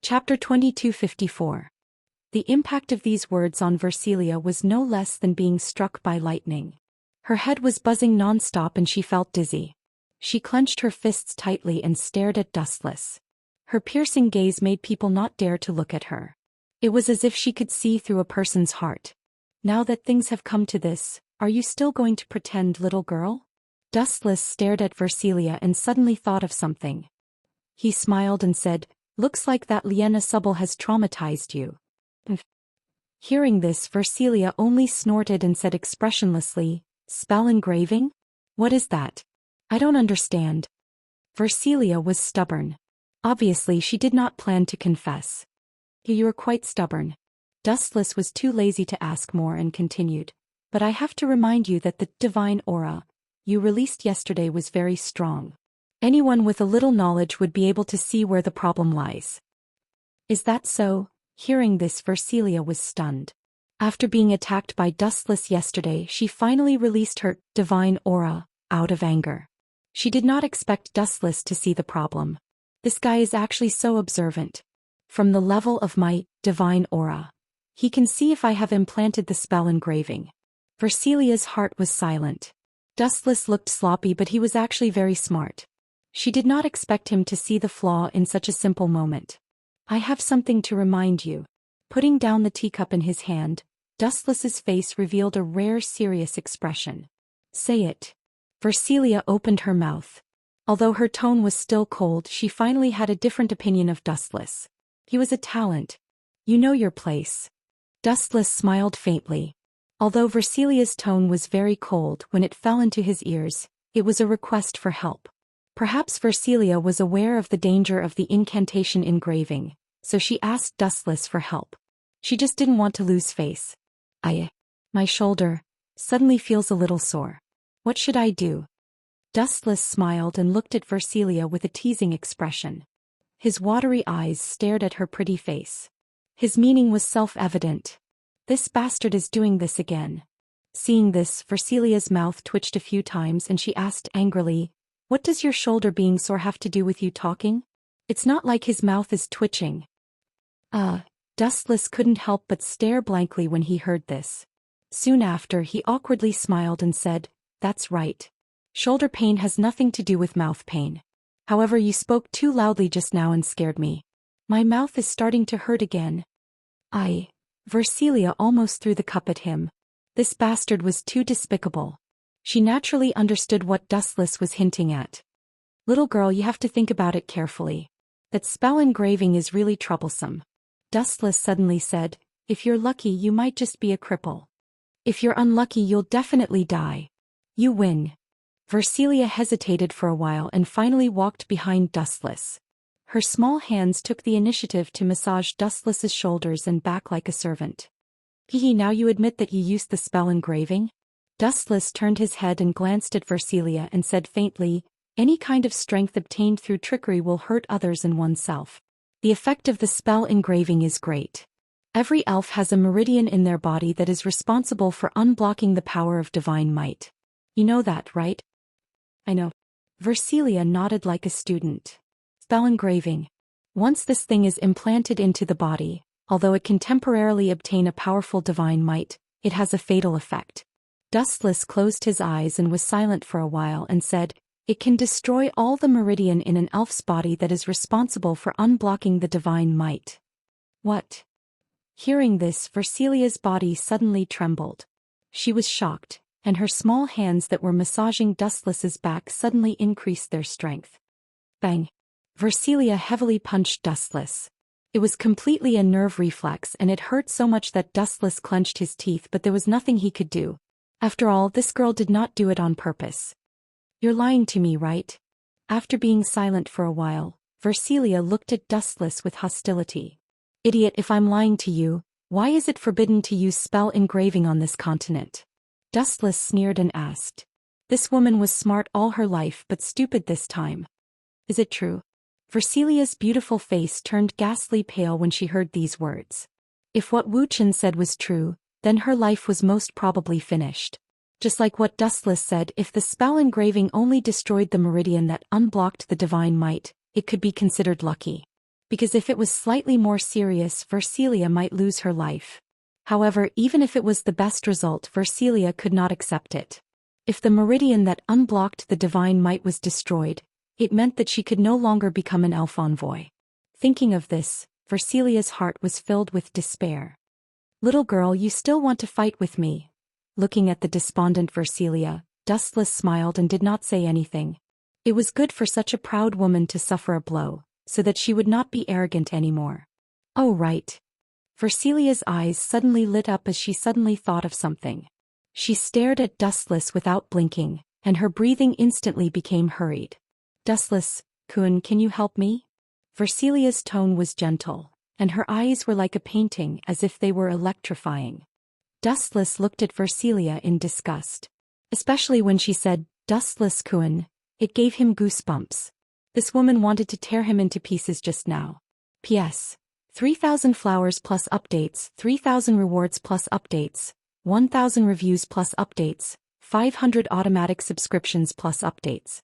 Chapter 2254. The impact of these words on Versilia was no less than being struck by lightning. Her head was buzzing non-stop and she felt dizzy. She clenched her fists tightly and stared at Dustless. Her piercing gaze made people not dare to look at her. It was as if she could see through a person's heart. Now that things have come to this, are you still going to pretend, little girl? Dustless stared at Versilia and suddenly thought of something. He smiled and said, "Looks like that Liena Subble has traumatized you." Hearing this, Versilia only snorted and said expressionlessly, "Spell engraving? What is that? I don't understand." Versilia was stubborn. Obviously she did not plan to confess. "You are quite stubborn." Dustless was too lazy to ask more and continued, "But I have to remind you that the divine aura you released yesterday was very strong. Anyone with a little knowledge would be able to see where the problem lies." "Is that so?" Hearing this, Versilia was stunned. After being attacked by Dustless yesterday, she finally released her divine aura out of anger. She did not expect Dustless to see the problem. This guy is actually so observant. From the level of my divine aura, he can see if I have implanted the spell engraving. Versilia's heart was silent. Dustless looked sloppy, but he was actually very smart. She did not expect him to see the flaw in such a simple moment. "I have something to remind you." Putting down the teacup in his hand, Dustless's face revealed a rare serious expression. "Say it." Versilia opened her mouth. Although her tone was still cold, she finally had a different opinion of Dustless. He was a talent. "You know your place." Dustless smiled faintly. Although Versilia's tone was very cold, when it fell into his ears, it was a request for help. Perhaps Versilia was aware of the danger of the incantation engraving, so she asked Dustless for help. She just didn't want to lose face. My shoulder suddenly feels a little sore. What should I do?" Dustless smiled and looked at Versilia with a teasing expression. His watery eyes stared at her pretty face. His meaning was self-evident. This bastard is doing this again. Seeing this, Versilia's mouth twitched a few times and she asked angrily, "What does your shoulder being sore have to do with you talking?" It's not like his mouth is twitching. Dustless couldn't help but stare blankly when he heard this. Soon after, he awkwardly smiled and said, "That's right. Shoulder pain has nothing to do with mouth pain. However, you spoke too loudly just now and scared me. My mouth is starting to hurt again." Versilia almost threw the cup at him. This bastard was too despicable. She naturally understood what Dustless was hinting at. "Little girl, you have to think about it carefully. That spell engraving is really troublesome." Dustless suddenly said, "If you're lucky, you might just be a cripple. If you're unlucky, you'll definitely die. You win." Versilia hesitated for a while and finally walked behind Dustless. Her small hands took the initiative to massage Dustless's shoulders and back like a servant. Now you admit that you used the spell engraving?" Dustless turned his head and glanced at Versilia and said faintly, "Any kind of strength obtained through trickery will hurt others and oneself. The effect of the spell engraving is great. Every elf has a meridian in their body that is responsible for unblocking the power of divine might. You know that, right?" "I know." Versilia nodded like a student. "Spell engraving. Once this thing is implanted into the body, although it can temporarily obtain a powerful divine might, it has a fatal effect." Dustless closed his eyes and was silent for a while and said, "It can destroy all the meridian in an elf's body that is responsible for unblocking the divine might." "What?" Hearing this, Versilia's body suddenly trembled. She was shocked, and her small hands that were massaging Dustless's back suddenly increased their strength. Bang! Versilia heavily punched Dustless. It was completely a nerve reflex and it hurt so much that Dustless clenched his teeth, but there was nothing he could do. After all, this girl did not do it on purpose. "You're lying to me, right?" After being silent for a while, Versilia looked at Dustless with hostility. "Idiot, if I'm lying to you, why is it forbidden to use spell engraving on this continent?" Dustless sneered and asked. This woman was smart all her life but stupid this time. "Is it true?" Versilia's beautiful face turned ghastly pale when she heard these words. If what Wuxian said was true, then her life was most probably finished. Just like what Dustless said, if the spell engraving only destroyed the meridian that unblocked the divine might, it could be considered lucky. because if it was slightly more serious, Versilia might lose her life. However, even if it was the best result, Versilia could not accept it. If the meridian that unblocked the divine might was destroyed, it meant that she could no longer become an elf envoy. Thinking of this, Versilia's heart was filled with despair. "Little girl, you still want to fight with me?" Looking at the despondent Versilia, Dustless smiled and did not say anything. It was good for such a proud woman to suffer a blow, so that she would not be arrogant anymore. "Oh right." Versilia's eyes suddenly lit up as she suddenly thought of something. She stared at Dustless without blinking, and her breathing instantly became hurried. "Dustless, Kun, can you help me?" Versilia's tone was gentle, and her eyes were like a painting, as if they were electrifying. Dustless looked at Versilia in disgust. Especially when she said, "Dustless Kun," it gave him goosebumps. This woman wanted to tear him into pieces just now. P.S. 3,000 flowers plus updates, 3,000 rewards plus updates, 1,000 reviews plus updates, 500 automatic subscriptions plus updates.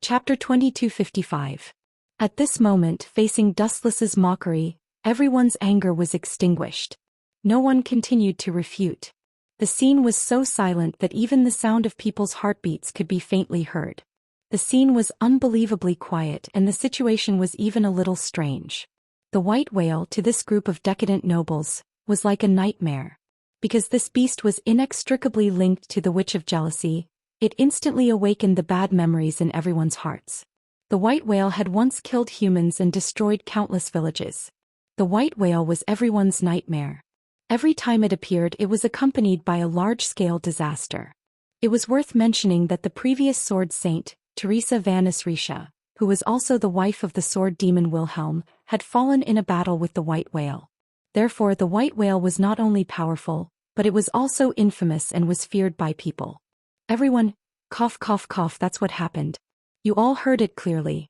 Chapter 2255. At this moment, facing Dustless's mockery, everyone's anger was extinguished. No one continued to refute. The scene was so silent that even the sound of people's heartbeats could be faintly heard. The scene was unbelievably quiet, and the situation was even a little strange. The white whale, to this group of decadent nobles, was like a nightmare. Because this beast was inextricably linked to the Witch of Jealousy, it instantly awakened the bad memories in everyone's hearts. The white whale had once killed humans and destroyed countless villages. The white whale was everyone's nightmare. Every time it appeared, it was accompanied by a large-scale disaster. It was worth mentioning that the previous sword saint, Teresa Vanis Risha, who was also the wife of the sword demon Wilhelm, had fallen in a battle with the white whale. Therefore, the white whale was not only powerful, but it was also infamous and was feared by people. Everyone, cough cough cough, that's what happened. You all heard it clearly.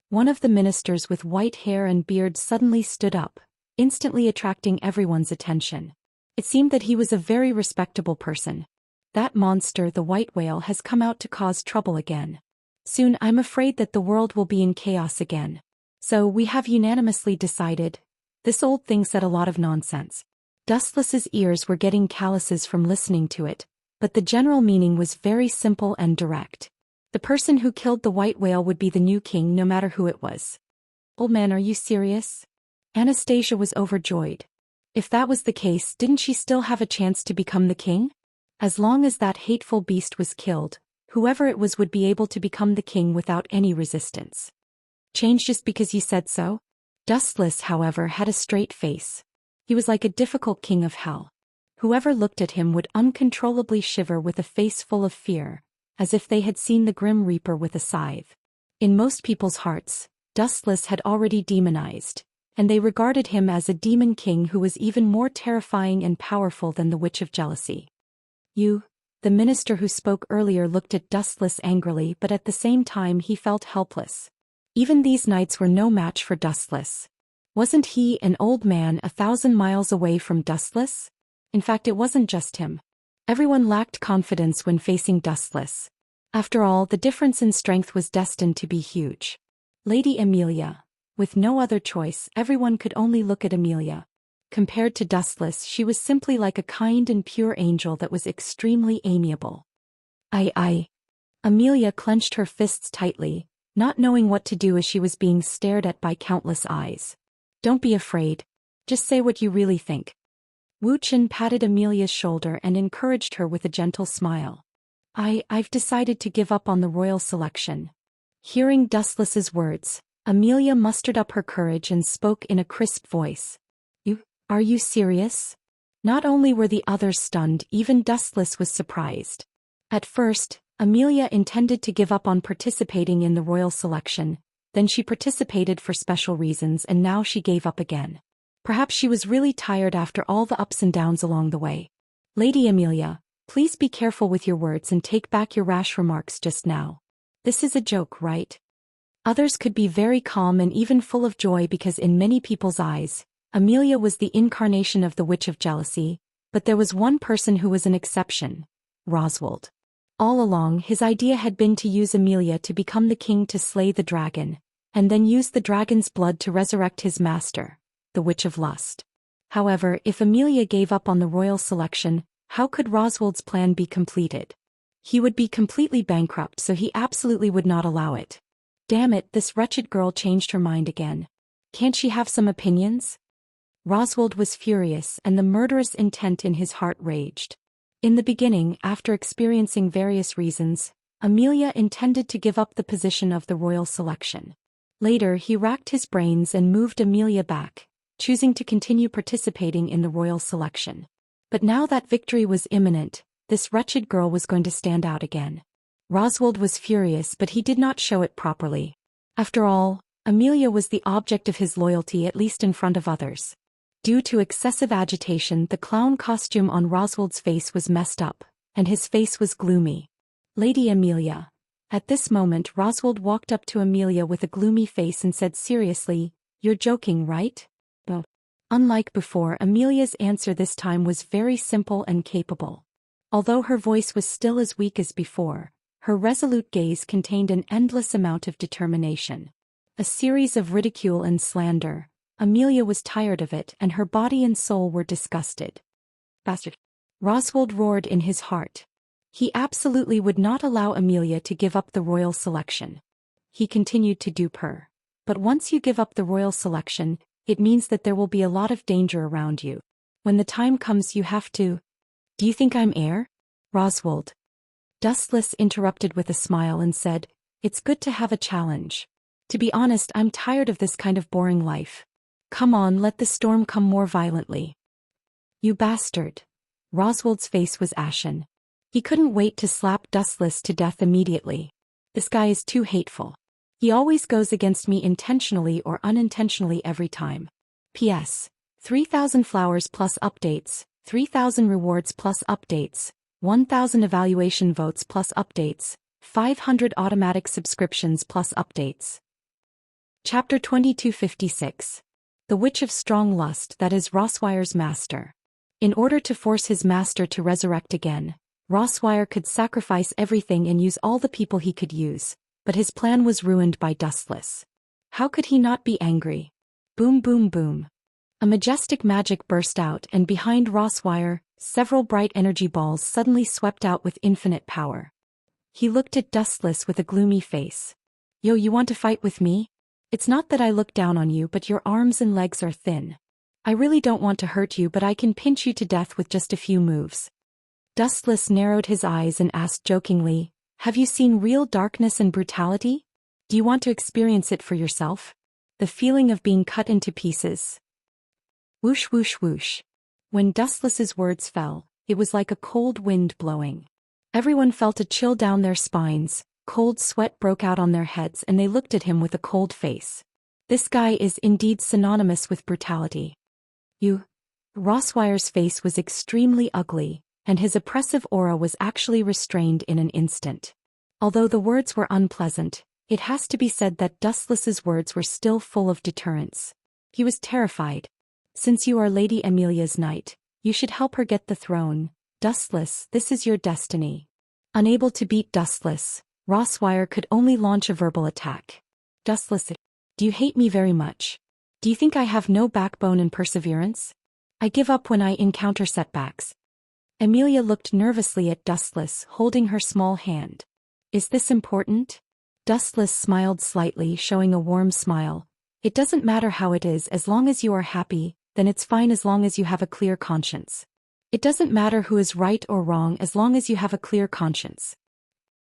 One of the ministers with white hair and beard suddenly stood up, instantly attracting everyone's attention. It seemed that he was a very respectable person. "That monster, the white whale, has come out to cause trouble again. Soon I'm afraid that the world will be in chaos again. So we have unanimously decided." This old thing said a lot of nonsense. Dustless's ears were getting calluses from listening to it, but the general meaning was very simple and direct. The person who killed the white whale would be the new king, no matter who it was. "Old man, are you serious?" Anastasia was overjoyed. If that was the case, didn't she still have a chance to become the king? As long as that hateful beast was killed, whoever it was would be able to become the king without any resistance. "Change just because you said so?" Dustless, however, had a straight face. He was like a difficult king of hell. Whoever looked at him would uncontrollably shiver with a face full of fear, as if they had seen the Grim Reaper with a scythe. In most people's hearts, Dustless had already demonized, and they regarded him as a demon king who was even more terrifying and powerful than the Witch of Jealousy. "You," the minister who spoke earlier looked at Dustless angrily, but at the same time he felt helpless. Even these knights were no match for Dustless. Wasn't he, an old man, 1,000 miles away from Dustless? In fact, it wasn't just him. Everyone lacked confidence when facing Dustless. After all, the difference in strength was destined to be huge. Lady Amelia. With no other choice, everyone could only look at Amelia. Compared to Dustless, she was simply like a kind and pure angel that was extremely amiable. I. Amelia clenched her fists tightly, not knowing what to do as she was being stared at by countless eyes. "Don't be afraid. Just say what you really think." Wuxia patted Amelia's shoulder and encouraged her with a gentle smile. I've decided to give up on the royal selection." Hearing Dustless's words, Amelia mustered up her courage and spoke in a crisp voice. Are you serious?" Not only were the others stunned, even Dustless was surprised. At first, Amelia intended to give up on participating in the royal selection, then she participated for special reasons, and now she gave up again. Perhaps she was really tired after all the ups and downs along the way. "Lady Amelia, please be careful with your words and take back your rash remarks just now. This is a joke, right?" Others could be very calm and even full of joy because in many people's eyes, Amelia was the incarnation of the Witch of Jealousy, but there was one person who was an exception: Roswald. All along, his idea had been to use Amelia to become the king to slay the dragon, and then use the dragon's blood to resurrect his master, the Witch of Lust. However, if Amelia gave up on the royal selection, how could Roswald's plan be completed? He would be completely bankrupt, so he absolutely would not allow it. Damn it, this wretched girl changed her mind again. Can't she have some opinions? Roswald was furious, and the murderous intent in his heart raged. In the beginning, after experiencing various reasons, Amelia intended to give up the position of the royal selection. Later, he racked his brains and moved Amelia back, choosing to continue participating in the royal selection. But now that victory was imminent, this wretched girl was going to stand out again. Roswald was furious, but he did not show it properly. After all, Amelia was the object of his loyalty, at least in front of others. Due to excessive agitation, the clown costume on Roswald's face was messed up, and his face was gloomy. Lady Amelia. At this moment, Roswald walked up to Amelia with a gloomy face and said seriously, "You're joking, right?" No. Unlike before, Amelia's answer this time was very simple and capable. Although her voice was still as weak as before, her resolute gaze contained an endless amount of determination. A series of ridicule and slander. Amelia was tired of it, and her body and soul were disgusted. Bastard! Roswald roared in his heart. He absolutely would not allow Amelia to give up the royal selection. He continued to dupe her. But once you give up the royal selection, it means that there will be a lot of danger around you. When the time comes, you have to. Do you think I'm heir? Roswald. Dustless interrupted with a smile and said, "It's good to have a challenge. To be honest, I'm tired of this kind of boring life. Come on, let the storm come more violently." You bastard. Roswald's face was ashen. He couldn't wait to slap Dustless to death immediately. This guy is too hateful. He always goes against me intentionally or unintentionally every time. P.S. 3,000 flowers plus updates, 3,000 rewards plus updates, 1,000 evaluation votes plus updates, 500 automatic subscriptions plus updates. Chapter 2256. The Witch of Strong Lust, that is Roswire's master. In order to force his master to resurrect again, Roswire could sacrifice everything and use all the people he could use, but his plan was ruined by Dustless. How could he not be angry? Boom boom boom. A majestic magic burst out, and behind Roswire, several bright energy balls suddenly swept out with infinite power. He looked at Dustless with a gloomy face. "Yo, you want to fight with me? It's not that I look down on you, but your arms and legs are thin. I really don't want to hurt you, but I can pinch you to death with just a few moves." Dustless narrowed his eyes and asked jokingly, "Have you seen real darkness and brutality? Do you want to experience it for yourself? The feeling of being cut into pieces." Whoosh whoosh whoosh. When Dustless's words fell, it was like a cold wind blowing. Everyone felt a chill down their spines, cold sweat broke out on their heads, and they looked at him with a cold face. This guy is indeed synonymous with brutality. Roswire's face was extremely ugly, and his oppressive aura was actually restrained in an instant. Although the words were unpleasant, it has to be said that Dustless's words were still full of deterrence. He was terrified. "Since you are Lady Amelia's knight, you should help her get the throne. Dustless, this is your destiny." Unable to beat Dustless, Roswire could only launch a verbal attack. "Dustless, do you hate me very much? Do you think I have no backbone and perseverance? I give up when I encounter setbacks." Amelia looked nervously at Dustless, holding her small hand. "Is this important?" Dustless smiled slightly, showing a warm smile. "It doesn't matter how it is, as long as you are happy, then it's fine as long as you have a clear conscience. It doesn't matter who is right or wrong as long as you have a clear conscience."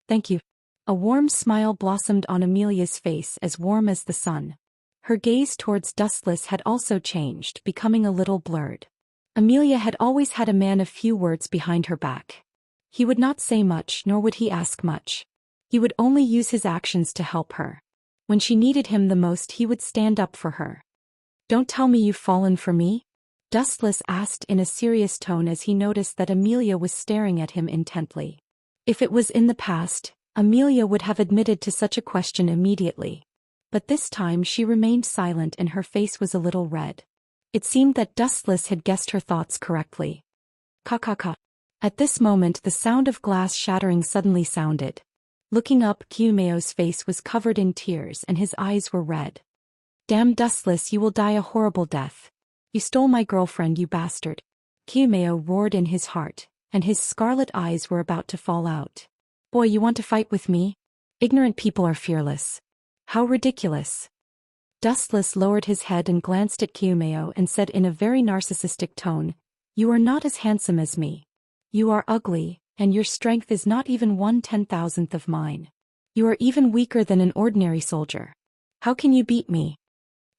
"Thank you." A warm smile blossomed on Amelia's face, as warm as the sun. Her gaze towards Dustless had also changed, becoming a little blurred. Amelia had always had a man of few words behind her back. He would not say much, nor would he ask much. He would only use his actions to help her. When she needed him the most, he would stand up for her. "Don't tell me you've fallen for me?" Dustless asked in a serious tone as he noticed that Amelia was staring at him intently. If it was in the past, Amelia would have admitted to such a question immediately. But this time she remained silent and her face was a little red. It seemed that Dustless had guessed her thoughts correctly. Ka ka ka. At this moment the sound of glass shattering suddenly sounded. Looking up, Kyumeo's face was covered in tears and his eyes were red. Damn dustless, you will die a horrible death. You stole my girlfriend, you bastard. Kyumeo roared in his heart, and his scarlet eyes were about to fall out. Boy, you want to fight with me? Ignorant people are fearless. How ridiculous. Dustless lowered his head and glanced at Kyumeo and said in a very narcissistic tone, You are not as handsome as me. You are ugly, and your strength is not even 1/10,000th of mine. You are even weaker than an ordinary soldier. How can you beat me?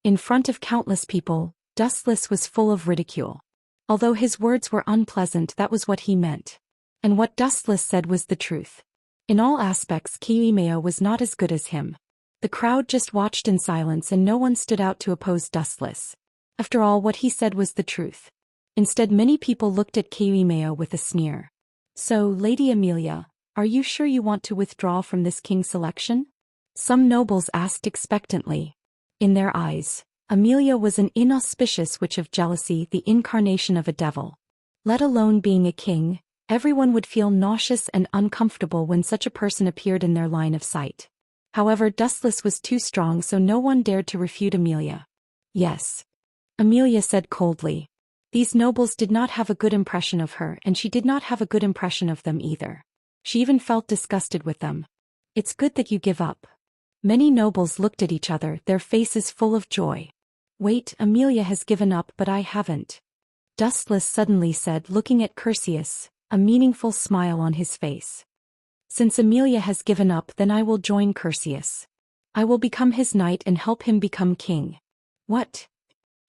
In front of countless people, Dustless was full of ridicule. Although his words were unpleasant, that was what he meant. And what Dustless said was the truth. In all aspects, Kyumeo was not as good as him. The crowd just watched in silence and no one stood out to oppose Dustless. After all, what he said was the truth. Instead, many people looked at Kyumeo with a sneer. So, Lady Amelia, are you sure you want to withdraw from this king's selection? Some nobles asked expectantly. In their eyes, Amelia was an inauspicious witch of jealousy, the incarnation of a devil. Let alone being a king, everyone would feel nauseous and uncomfortable when such a person appeared in their line of sight. However, Dustless was too strong, so no one dared to refute Amelia. Yes. Amelia said coldly. These nobles did not have a good impression of her, and she did not have a good impression of them either. She even felt disgusted with them. It's good that you give up. Many nobles looked at each other, their faces full of joy. Wait, Amelia has given up, but I haven't. Dustless suddenly said, looking at Curseus, a meaningful smile on his face. Since Amelia has given up, then I will join Curseus. I will become his knight and help him become king. What?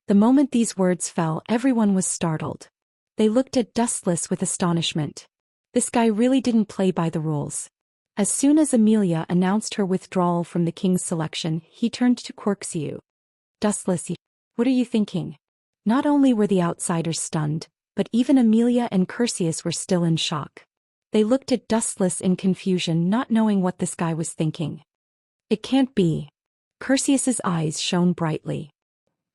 The moment these words fell, everyone was startled. They looked at Dustless with astonishment. This guy really didn't play by the rules. As soon as Amelia announced her withdrawal from the king's selection, he turned to Quirxiu. Dustless, what are you thinking? Not only were the outsiders stunned, but even Amelia and Curseus were still in shock. They looked at Dustless in confusion, not knowing what this guy was thinking. It can't be. Curseus's eyes shone brightly.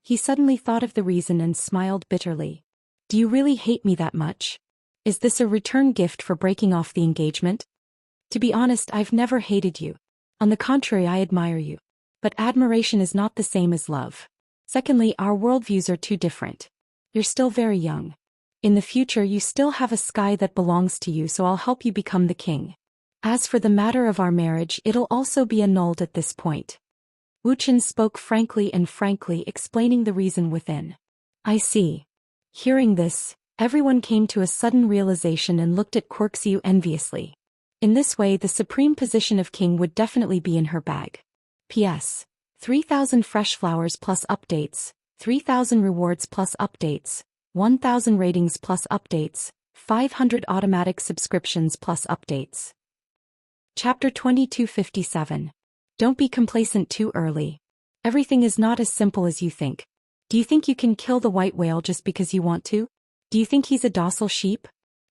He suddenly thought of the reason and smiled bitterly. Do you really hate me that much? Is this a return gift for breaking off the engagement? To be honest, I've never hated you. On the contrary, I admire you. But admiration is not the same as love. Secondly, our worldviews are too different. You're still very young. In the future, you still have a sky that belongs to you, so I'll help you become the king. As for the matter of our marriage, it'll also be annulled at this point. Wuxian spoke frankly, explaining the reason within. I see. Hearing this, everyone came to a sudden realization and looked at Quirxiu enviously. In this way, the supreme position of king would definitely be in her bag. P.S. 3,000 fresh flowers plus updates, 3,000 rewards plus updates, 1,000 ratings plus updates, 500 automatic subscriptions plus updates. Chapter 2257. Don't be complacent too early. Everything is not as simple as you think. Do you think you can kill the white whale just because you want to? Do you think he's a docile sheep?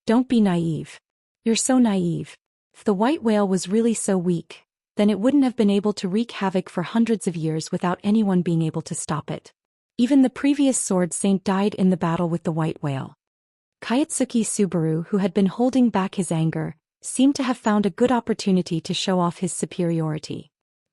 Don't be naive. You're so naive. If the white whale was really so weak, then it wouldn't have been able to wreak havoc for hundreds of years without anyone being able to stop it. Even the previous sword saint died in the battle with the white whale. Kayatsuki Subaru, who had been holding back his anger, seemed to have found a good opportunity to show off his superiority.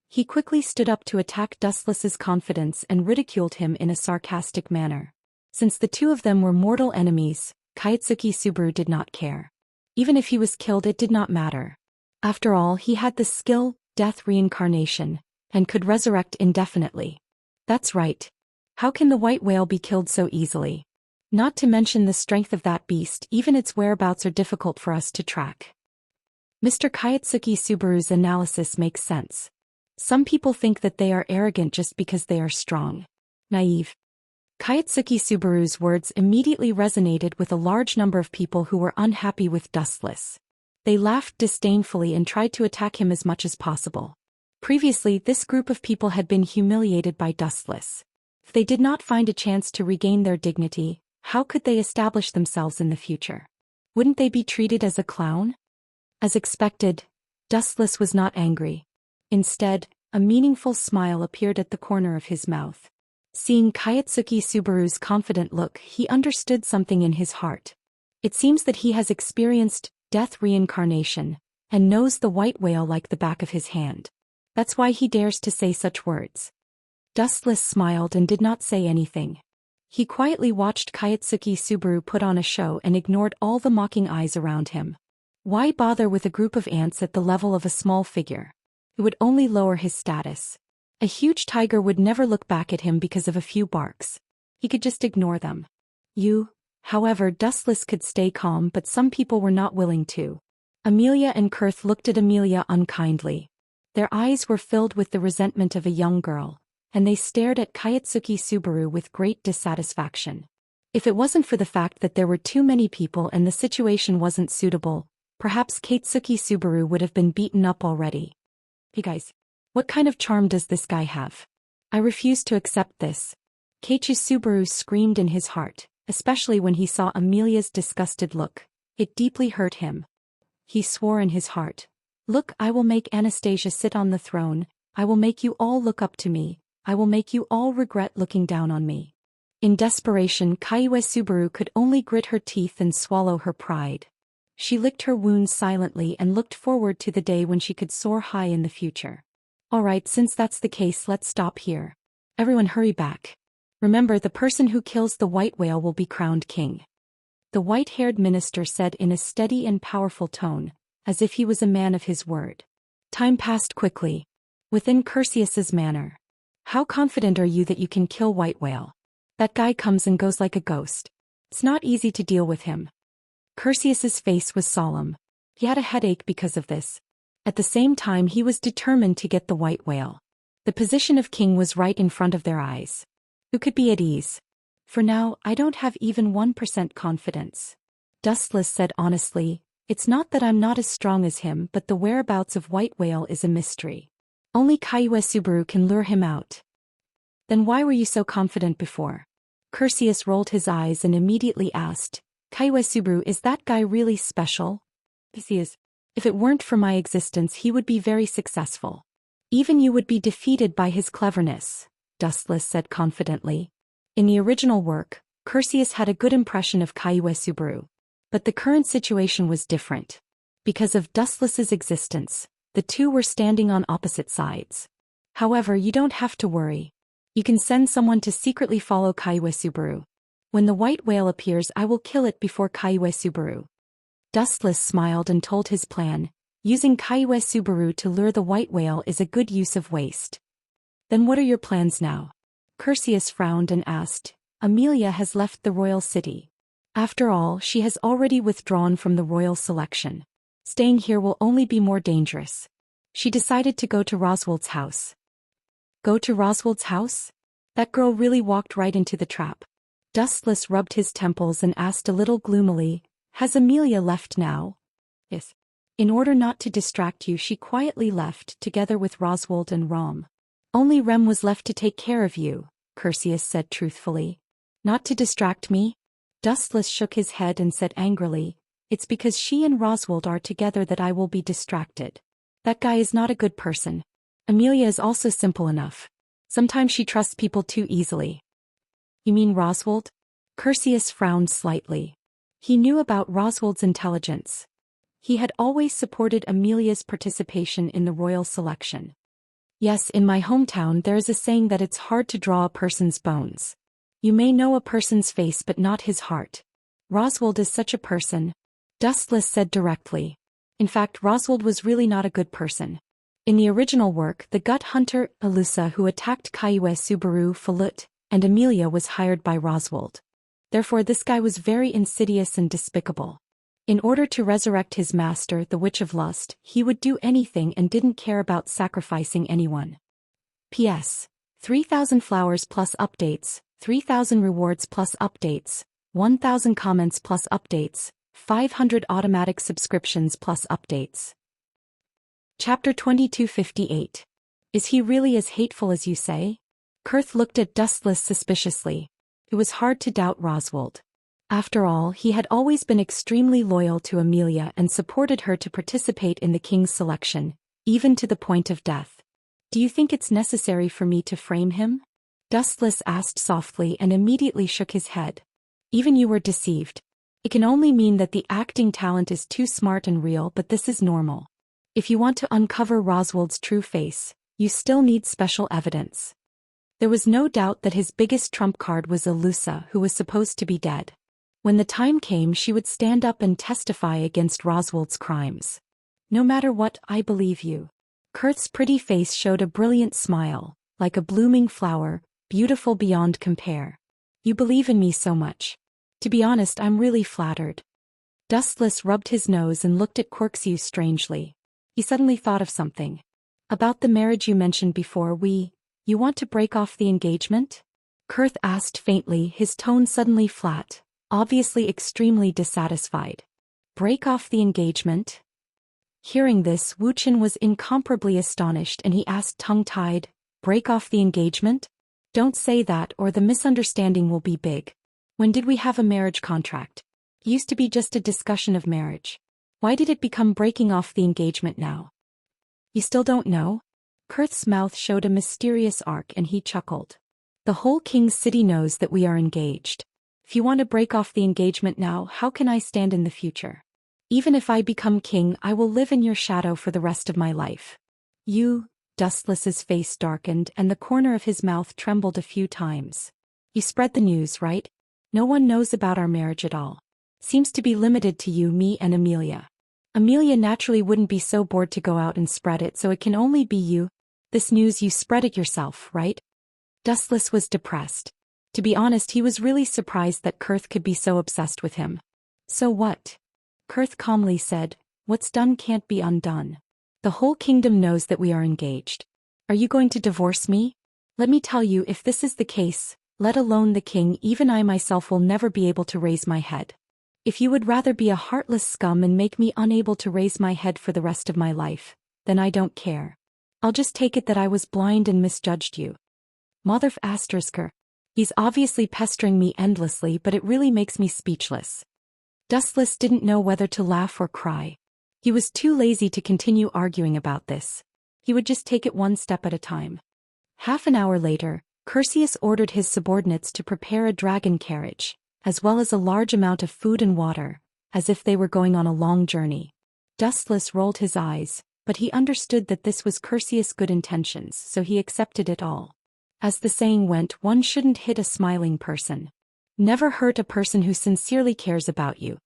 He quickly stood up to attack Dustless's confidence and ridiculed him in a sarcastic manner. Since the two of them were mortal enemies, Kayatsuki Subaru did not care. Even if he was killed, it did not matter. After all, he had the skill, death reincarnation, and could resurrect indefinitely. That's right. How can the white whale be killed so easily? Not to mention the strength of that beast, even its whereabouts are difficult for us to track. Mr. Kayatsuki Subaru's analysis makes sense. Some people think that they are arrogant just because they are strong. Naive. Kayatsuki Subaru's words immediately resonated with a large number of people who were unhappy with Dustless. They laughed disdainfully and tried to attack him as much as possible. Previously, this group of people had been humiliated by Dustless. If they did not find a chance to regain their dignity, how could they establish themselves in the future? Wouldn't they be treated as a clown? As expected, Dustless was not angry. Instead, a meaningful smile appeared at the corner of his mouth. Seeing Kayatsuki Subaru's confident look, he understood something in his heart. It seems that he has experienced death reincarnation, and knows the white whale like the back of his hand. That's why he dares to say such words. Dustless smiled and did not say anything. He quietly watched Kaitsuki Subaru put on a show and ignored all the mocking eyes around him. Why bother with a group of ants at the level of a small figure? It would only lower his status. A huge tiger would never look back at him because of a few barks. He could just ignore them. However, Dustless could stay calm, but some people were not willing to. Amelia and Kurth looked at Amelia unkindly. Their eyes were filled with the resentment of a young girl, and they stared at Kaitsuki Subaru with great dissatisfaction. If it wasn't for the fact that there were too many people and the situation wasn't suitable, perhaps Kaitsuki Subaru would have been beaten up already. Hey guys, what kind of charm does this guy have? I refuse to accept this. Keiichi Subaru screamed in his heart, especially when he saw Amelia's disgusted look. It deeply hurt him. He swore in his heart. Look, I will make Anastasia sit on the throne, I will make you all look up to me, I will make you all regret looking down on me. In desperation, Kaiue Subaru could only grit her teeth and swallow her pride. She licked her wounds silently and looked forward to the day when she could soar high in the future. Alright, since that's the case, let's stop here. Everyone hurry back. Remember, the person who kills the white whale will be crowned king. The white-haired minister said in a steady and powerful tone, as if he was a man of his word. Time passed quickly. Within Curtius's manner. How confident are you that you can kill white whale? That guy comes and goes like a ghost. It's not easy to deal with him. Curtius's face was solemn. He had a headache because of this. At the same time, he was determined to get the white whale. The position of king was right in front of their eyes. Who could be at ease? For now, I don't have even 1% confidence. Dustless said honestly, it's not that I'm not as strong as him, but the whereabouts of white whale is a mystery. Only Kaiue Subaru can lure him out. Then why were you so confident before? Curtius rolled his eyes and immediately asked, Kaiue Subaru, is that guy really special? Yes, he is. If it weren't for my existence, he would be very successful. Even you would be defeated by his cleverness, Dustless said confidently. In the original work, Curtius had a good impression of Kaiue Subaru. But the current situation was different. Because of Dustless's existence, the two were standing on opposite sides. However, you don't have to worry. You can send someone to secretly follow Kaiue Subaru. When the white whale appears, I will kill it before Kaiue Subaru. Dustless smiled and told his plan. Using Kaiue Subaru to lure the white whale is a good use of waste. Then what are your plans now? Curtius frowned and asked. Amelia has left the royal city. After all, she has already withdrawn from the royal selection. Staying here will only be more dangerous. She decided to go to Roswald's house. Go to Roswald's house? That girl really walked right into the trap. Dustless rubbed his temples and asked a little gloomily, has Amelia left now? Yes. In order not to distract you, she quietly left together with Roswald and Rom. Only Rem was left to take care of you, Curtius said truthfully. Not to distract me? Dustless shook his head and said angrily, it's because she and Roswald are together that I will be distracted. That guy is not a good person. Amelia is also simple enough. Sometimes she trusts people too easily. You mean Roswald? Curtius frowned slightly. He knew about Roswald's intelligence. He had always supported Amelia's participation in the royal selection. Yes, in my hometown there is a saying that it's hard to draw a person's bones. You may know a person's face but not his heart. Roswald is such a person. Dustless said directly. In fact, Roswald was really not a good person. In the original work, the gut hunter, Alusa, who attacked Kaiue Subaru Falut, and Amelia was hired by Roswald. Therefore this guy was very insidious and despicable. In order to resurrect his master, the Witch of Lust, he would do anything and didn't care about sacrificing anyone. P.S. 3,000 flowers plus updates, 3,000 rewards plus updates, 1,000 comments plus updates, 500 automatic subscriptions plus updates. Chapter 2258. Is he really as hateful as you say? Kurth looked at Dustless suspiciously. It was hard to doubt Roswald. After all, he had always been extremely loyal to Amelia and supported her to participate in the king's selection, even to the point of death. Do you think it's necessary for me to frame him? Dustless asked softly and immediately shook his head. Even you were deceived. It can only mean that the acting talent is too smart and real, but this is normal. If you want to uncover Roswald's true face, you still need special evidence. There was no doubt that his biggest trump card was Elusa, who was supposed to be dead. When the time came, she would stand up and testify against Roswald's crimes. No matter what, I believe you. Kurth's pretty face showed a brilliant smile, like a blooming flower, beautiful beyond compare. You believe in me so much. To be honest, I'm really flattered. Dustless rubbed his nose and looked at Quirksue strangely. He suddenly thought of something. About the marriage you mentioned before, you want to break off the engagement? Kurth asked faintly, his tone suddenly flat, obviously extremely dissatisfied. Break off the engagement? Hearing this, Wuxian was incomparably astonished and he asked tongue-tied, break off the engagement? Don't say that or the misunderstanding will be big. When did we have a marriage contract? It used to be just a discussion of marriage. Why did it become breaking off the engagement now? You still don't know? Kurth's mouth showed a mysterious arc and he chuckled. The whole King's City knows that we are engaged. If you want to break off the engagement now, how can I stand in the future? Even if I become king, I will live in your shadow for the rest of my life. Dustless's face darkened and the corner of his mouth trembled a few times. You spread the news, right? No one knows about our marriage at all. Seems to be limited to you, me and Amelia. Amelia naturally wouldn't be so bored to go out and spread it, so it can only be you. This news, you spread it yourself, right? Dustless was depressed. To be honest, he was really surprised that Kurth could be so obsessed with him. So what? Kurth calmly said, what's done can't be undone. The whole kingdom knows that we are engaged. Are you going to divorce me? Let me tell you, if this is the case, let alone the king, even I myself will never be able to raise my head. If you would rather be a heartless scum and make me unable to raise my head for the rest of my life, then I don't care. I'll just take it that I was blind and misjudged you. Motherf Asterisker. He's obviously pestering me endlessly, but it really makes me speechless. Dustless didn't know whether to laugh or cry. He was too lazy to continue arguing about this. He would just take it one step at a time. Half an hour later, Curtius ordered his subordinates to prepare a dragon carriage, as well as a large amount of food and water, as if they were going on a long journey. Dustless rolled his eyes, but he understood that this was Curtius' good intentions, so he accepted it all. As the saying went, one shouldn't hit a smiling person. Never hurt a person who sincerely cares about you.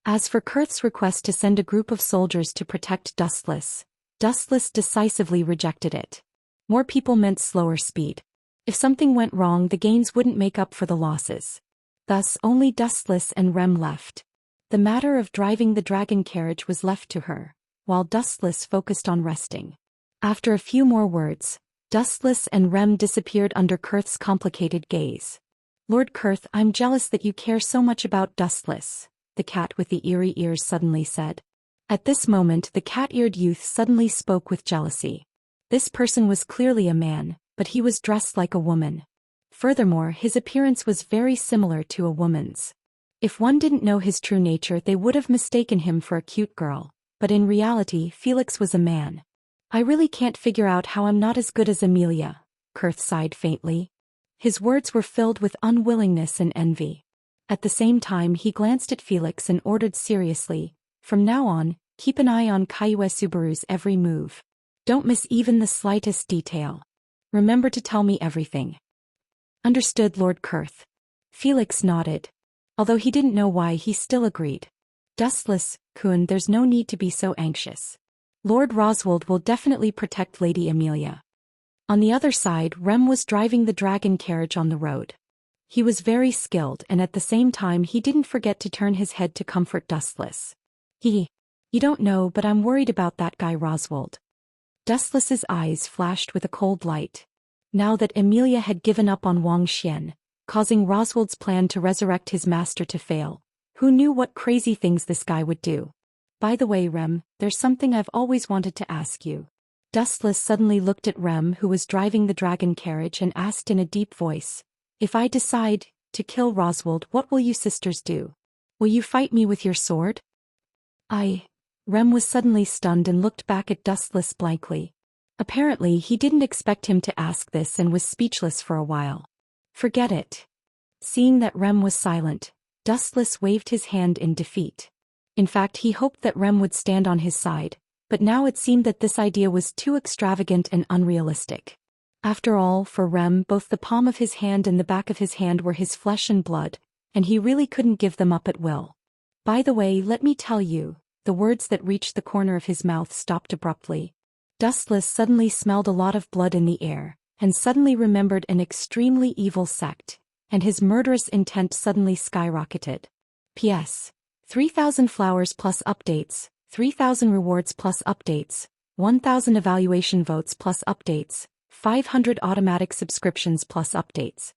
As for Kurth's request to send a group of soldiers to protect Dustless, Dustless decisively rejected it. More people meant slower speed. If something went wrong, the gains wouldn't make up for the losses. Thus, only Dustless and Rem left. The matter of driving the dragon carriage was left to her, while Dustless focused on resting. After a few more words, Dustless and Rem disappeared under Kurth's complicated gaze. Lord Kurth, I'm jealous that you care so much about Dustless, the cat with the eerie ears suddenly said. At this moment, the cat-eared youth suddenly spoke with jealousy. This person was clearly a man, but he was dressed like a woman. Furthermore, his appearance was very similar to a woman's. If one didn't know his true nature, they would have mistaken him for a cute girl, but in reality, Felix was a man. I really can't figure out how I'm not as good as Amelia, Kurth sighed faintly. His words were filled with unwillingness and envy. At the same time, he glanced at Felix and ordered seriously, from now on, keep an eye on Kaiue Subaru's every move. Don't miss even the slightest detail. Remember to tell me everything. Understood, Lord Kurth. Felix nodded. Although he didn't know why, he still agreed. Dustless, Kun, there's no need to be so anxious. Lord Roswald will definitely protect Lady Amelia. On the other side, Rem was driving the dragon carriage on the road. He was very skilled, and at the same time he didn't forget to turn his head to comfort Dustless. You don't know, but I'm worried about that guy Roswald. Dustless's eyes flashed with a cold light. Now that Amelia had given up on Zhou Xian, causing Roswald's plan to resurrect his master to fail, who knew what crazy things this guy would do? By the way, Rem, there's something I've always wanted to ask you. Dustless suddenly looked at Rem, who was driving the dragon carriage, and asked in a deep voice, if I decide to kill Roswald, what will you sisters do? Will you fight me with your sword? Rem was suddenly stunned and looked back at Dustless blankly. Apparently, he didn't expect him to ask this and was speechless for a while. Forget it. Seeing that Rem was silent, Dustless waved his hand in defeat. In fact, he hoped that Rem would stand on his side, But now it seemed that this idea was too extravagant and unrealistic. After all, for Rem, both the palm of his hand and the back of his hand were his flesh and blood, and he really couldn't give them up at will. By the way, let me tell you, the words that reached the corner of his mouth stopped abruptly. Dustless suddenly smelled a lot of blood in the air, and suddenly remembered an extremely evil sect, and his murderous intent suddenly skyrocketed. P.S. 3,000 flowers plus updates, 3,000 rewards plus updates, 1,000 evaluation votes plus updates, 500 automatic subscriptions plus updates.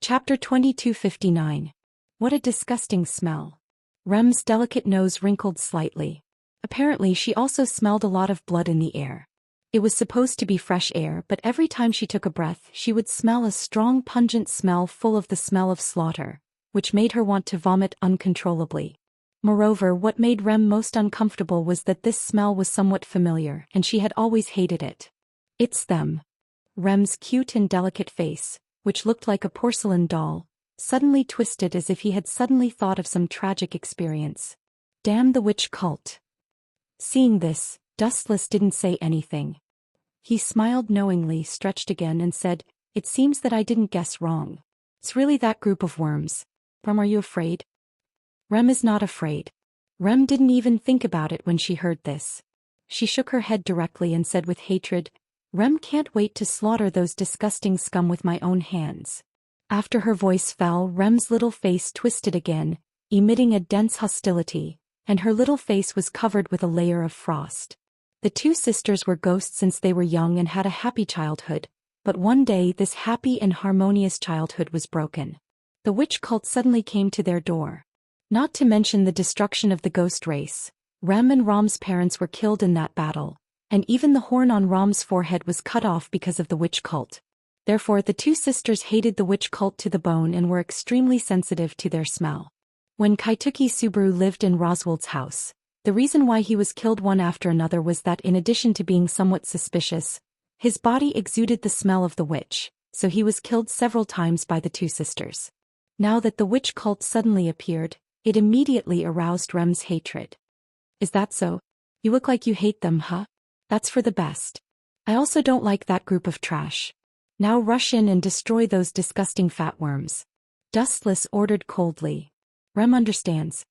Chapter 2259. What a disgusting smell. Rem's delicate nose wrinkled slightly. Apparently she also smelled a lot of blood in the air. It was supposed to be fresh air, but every time she took a breath she would smell a strong pungent smell full of the smell of slaughter, which made her want to vomit uncontrollably. Moreover, what made Rem most uncomfortable was that this smell was somewhat familiar, and she had always hated it. It's them. Rem's cute and delicate face, which looked like a porcelain doll, suddenly twisted as if he had suddenly thought of some tragic experience. Damn the witch cult. Seeing this, Dustless didn't say anything. He smiled knowingly, stretched again and said, "It seems that I didn't guess wrong. It's really that group of worms. Rem, are you afraid?" Rem is not afraid. Rem didn't even think about it when she heard this. She shook her head directly and said with hatred, "Rem can't wait to slaughter those disgusting scum with my own hands." After her voice fell, Rem's little face twisted again, emitting a dense hostility, and her little face was covered with a layer of frost. The two sisters were ghosts since they were young and had a happy childhood, but one day this happy and harmonious childhood was broken. The witch cult suddenly came to their door. Not to mention the destruction of the ghost race. Rem and Rom's parents were killed in that battle, and even the horn on Rom's forehead was cut off because of the witch cult. Therefore the two sisters hated the witch cult to the bone and were extremely sensitive to their smell. When Kaituki Subaru lived in Roswald's house, the reason why he was killed one after another was that in addition to being somewhat suspicious, his body exuded the smell of the witch, so he was killed several times by the two sisters. Now that the witch cult suddenly appeared, it immediately aroused Rem's hatred. "Is that so? You look like you hate them, huh? That's for the best. I also don't like that group of trash. Now rush in and destroy those disgusting fat worms." Dustless ordered coldly. "Rem understands."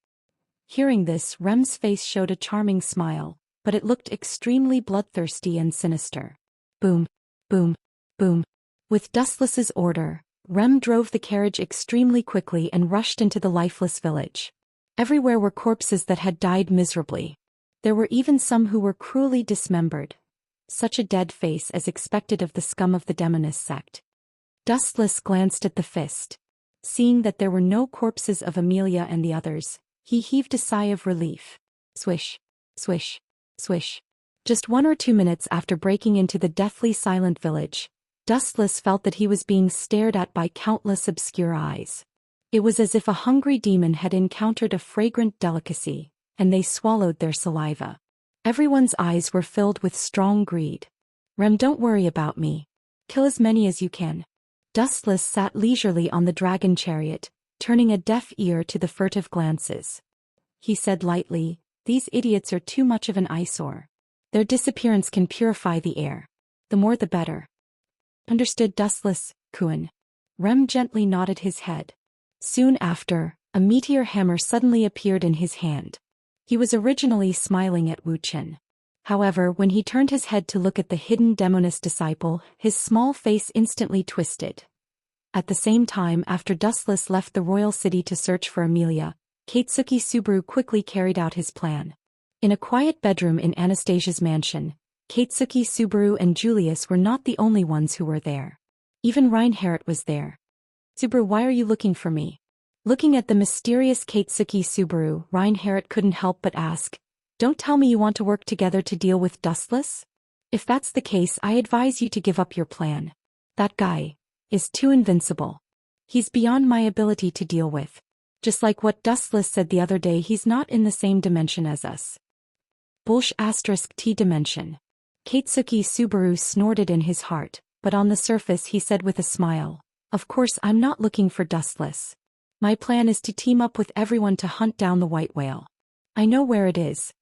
Hearing this, Rem's face showed a charming smile, but it looked extremely bloodthirsty and sinister. Boom, boom, boom. With Dustless's order, Rem drove the carriage extremely quickly and rushed into the lifeless village. Everywhere were corpses that had died miserably. There were even some who were cruelly dismembered. Such a dead face as expected of the scum of the Demonist sect. Dustless glanced at the fist. Seeing that there were no corpses of Amelia and the others, he heaved a sigh of relief. Swish, swish, swish. Just 1 or 2 minutes after breaking into the deathly silent village, Dustless felt that he was being stared at by countless obscure eyes. It was as if a hungry demon had encountered a fragrant delicacy, and they swallowed their saliva. Everyone's eyes were filled with strong greed. "Rem, don't worry about me. Kill as many as you can." Dustless sat leisurely on the dragon chariot, turning a deaf ear to the furtive glances. He said lightly, "These idiots are too much of an eyesore. Their disappearance can purify the air. The more the better." "Understood, Dustless, Kuan." Rem gently nodded his head. Soon after, a meteor hammer suddenly appeared in his hand. He was originally smiling at Wuxian. However, when he turned his head to look at the hidden Demonist disciple, his small face instantly twisted. At the same time, after Dustless left the royal city to search for Amelia, Kaitsuki Subaru quickly carried out his plan. In a quiet bedroom in Anastasia's mansion, Kaitsuki Subaru and Julius were not the only ones who were there. Even Reinhardt was there. "Subaru, why are you looking for me?" Looking at the mysterious Kaitsuki Subaru, Reinhardt couldn't help but ask, "Don't tell me you want to work together to deal with Dustless? If that's the case, I advise you to give up your plan. That guy is too invincible. He's beyond my ability to deal with. Just like what Dustless said the other day, he's not in the same dimension as us." Bullsh *T dimension. Kaitsuki Subaru snorted in his heart, but on the surface he said with a smile, "Of course I'm not looking for Dustless. My plan is to team up with everyone to hunt down the white whale. I know where it is."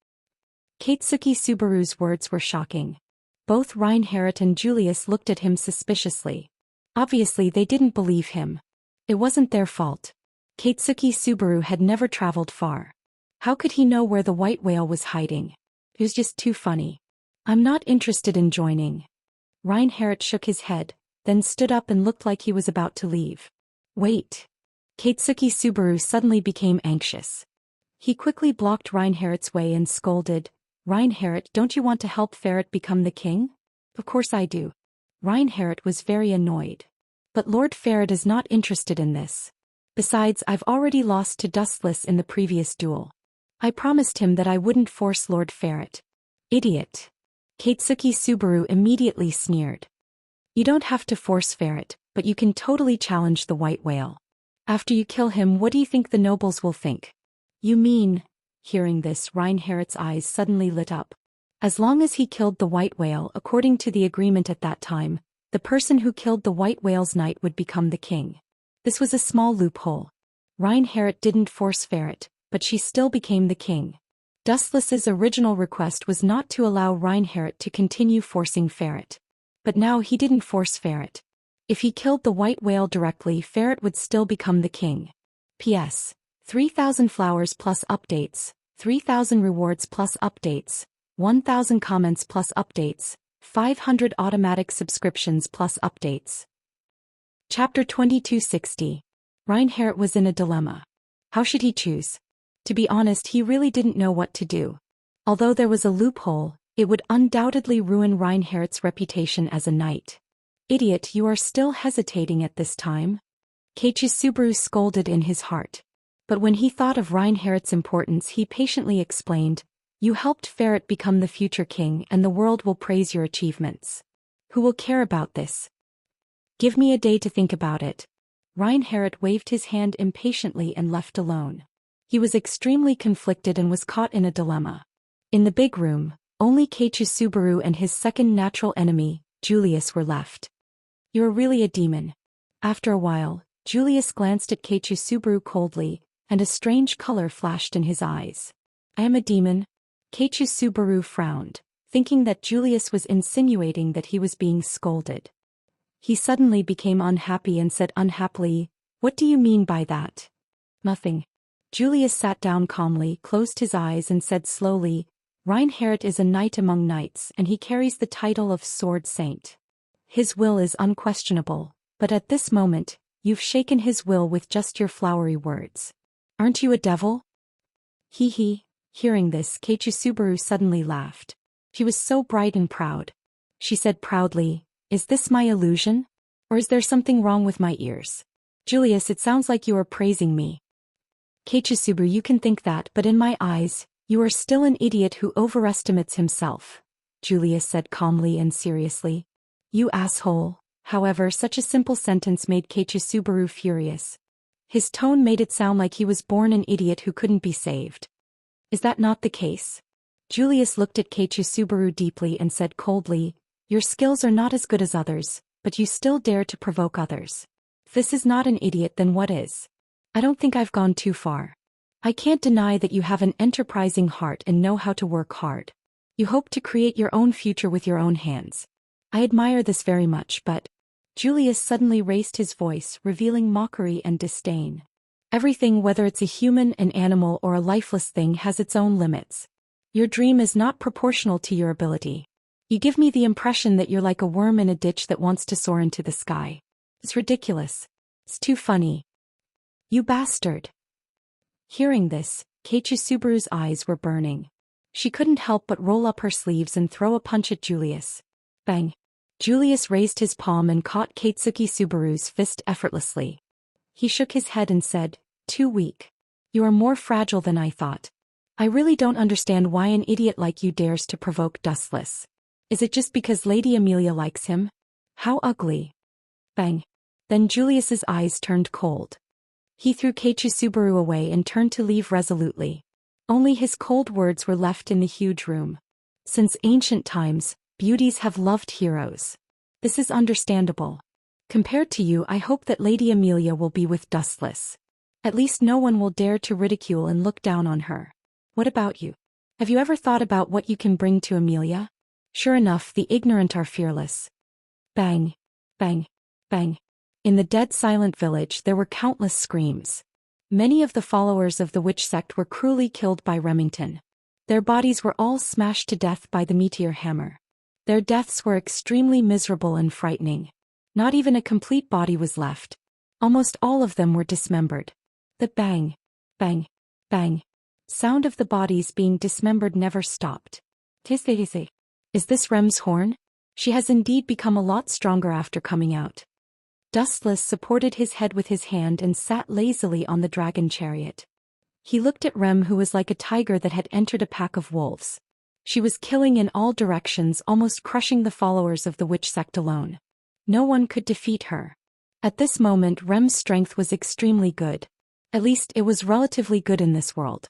Katsuki Subaru's words were shocking. Both Reinhardt and Julius looked at him suspiciously. Obviously they didn't believe him. It wasn't their fault. Katsuki Subaru had never traveled far. How could he know where the white whale was hiding? It was just too funny. I'm not interested in joining. Reinhardt shook his head, then stood up and looked like he was about to leave. Wait. Katsuki Subaru suddenly became anxious. He quickly blocked Reinhardt's way and scolded, Reinhardt, don't you want to help Ferret become the king? Of course I do. Reinhardt was very annoyed. But Lord Ferret is not interested in this. Besides, I've already lost to Dustless in the previous duel. I promised him that I wouldn't force Lord Ferret. Idiot. Katsuki Subaru immediately sneered. You don't have to force Ferret, but you can totally challenge the white whale. After you kill him, what do you think the nobles will think? You mean... Hearing this, Reinhardt's eyes suddenly lit up. As long as he killed the white whale according to the agreement at that time, the person who killed the white whale's knight would become the king. This was a small loophole. Reinhardt didn't force Ferret, but she still became the king. Dustless's original request was not to allow Reinhardt to continue forcing Ferret. But now he didn't force Ferret. If he killed the white whale directly, Ferret would still become the king. P.S. 3,000 flowers plus updates, 3,000 rewards plus updates, 1,000 comments plus updates, 500 automatic subscriptions plus updates. Chapter 2260. Reinhardt was in a dilemma. How should he choose? To be honest, he really didn't know what to do. Although there was a loophole, it would undoubtedly ruin Reinhardt's reputation as a knight. Idiot, you are still hesitating at this time? Keiichi Subaru scolded in his heart. But when he thought of Reinhardt's importance, he patiently explained, you helped Ferret become the future king and the world will praise your achievements. Who will care about this? Give me a day to think about it. Reinhardt waved his hand impatiently and left alone. He was extremely conflicted and was caught in a dilemma. In the big room, only Keiichi Subaru and his second natural enemy, Julius, were left. You're really a demon. After a while, Julius glanced at Keiichi Subaru coldly, and a strange color flashed in his eyes. I am a demon? Keiichi Subaru frowned, thinking that Julius was insinuating that he was being scolded. He suddenly became unhappy and said unhappily, what do you mean by that? Nothing. Julius sat down calmly, closed his eyes and said slowly, Reinhardt is a knight among knights and he carries the title of Sword Saint. His will is unquestionable, but at this moment, you've shaken his will with just your flowery words. Aren't you a devil? Hee hee. Hearing this, Keiichi Subaru suddenly laughed. She was so bright and proud. She said proudly, is this my illusion? Or is there something wrong with my ears? Julius, it sounds like you are praising me. Keiichi Subaru, you can think that, but in my eyes, you are still an idiot who overestimates himself. Julius said calmly and seriously. You asshole. However, such a simple sentence made Keiichi Subaru furious. His tone made it sound like he was born an idiot who couldn't be saved. Is that not the case? Julius looked at Keiichi Subaru deeply and said coldly, your skills are not as good as others, but you still dare to provoke others. If this is not an idiot, then what is? I don't think I've gone too far. I can't deny that you have an enterprising heart and know how to work hard. You hope to create your own future with your own hands. I admire this very much, but... Julius suddenly raised his voice, revealing mockery and disdain. Everything, whether it's a human, an animal, or a lifeless thing, has its own limits. Your dream is not proportional to your ability. You give me the impression that you're like a worm in a ditch that wants to soar into the sky. It's ridiculous. It's too funny. You bastard. Hearing this, Keiichi Subaru's eyes were burning. She couldn't help but roll up her sleeves and throw a punch at Julius. Bang. Julius raised his palm and caught Katsuki Subaru's fist effortlessly. He shook his head and said, too weak. You are more fragile than I thought. I really don't understand why an idiot like you dares to provoke Dustless. Is it just because Lady Amelia likes him? How ugly. Bang. Then Julius's eyes turned cold. He threw Keiichi Subaru away and turned to leave resolutely. Only his cold words were left in the huge room. Since ancient times, beauties have loved heroes. This is understandable. Compared to you, I hope that Lady Amelia will be with Dustless. At least no one will dare to ridicule and look down on her. What about you? Have you ever thought about what you can bring to Amelia? Sure enough, the ignorant are fearless. Bang, bang, bang. In the dead silent village there were countless screams. Many of the followers of the witch sect were cruelly killed by Remington. Their bodies were all smashed to death by the meteor hammer. Their deaths were extremely miserable and frightening. Not even a complete body was left. Almost all of them were dismembered. The bang, bang, bang sound of the bodies being dismembered never stopped. Is this Rem's horn? She has indeed become a lot stronger after coming out. Dustless supported his head with his hand and sat lazily on the dragon chariot. He looked at Rem, who was like a tiger that had entered a pack of wolves. She was killing in all directions, almost crushing the followers of the witch sect alone. No one could defeat her. At this moment Rem's strength was extremely good. At least it was relatively good in this world.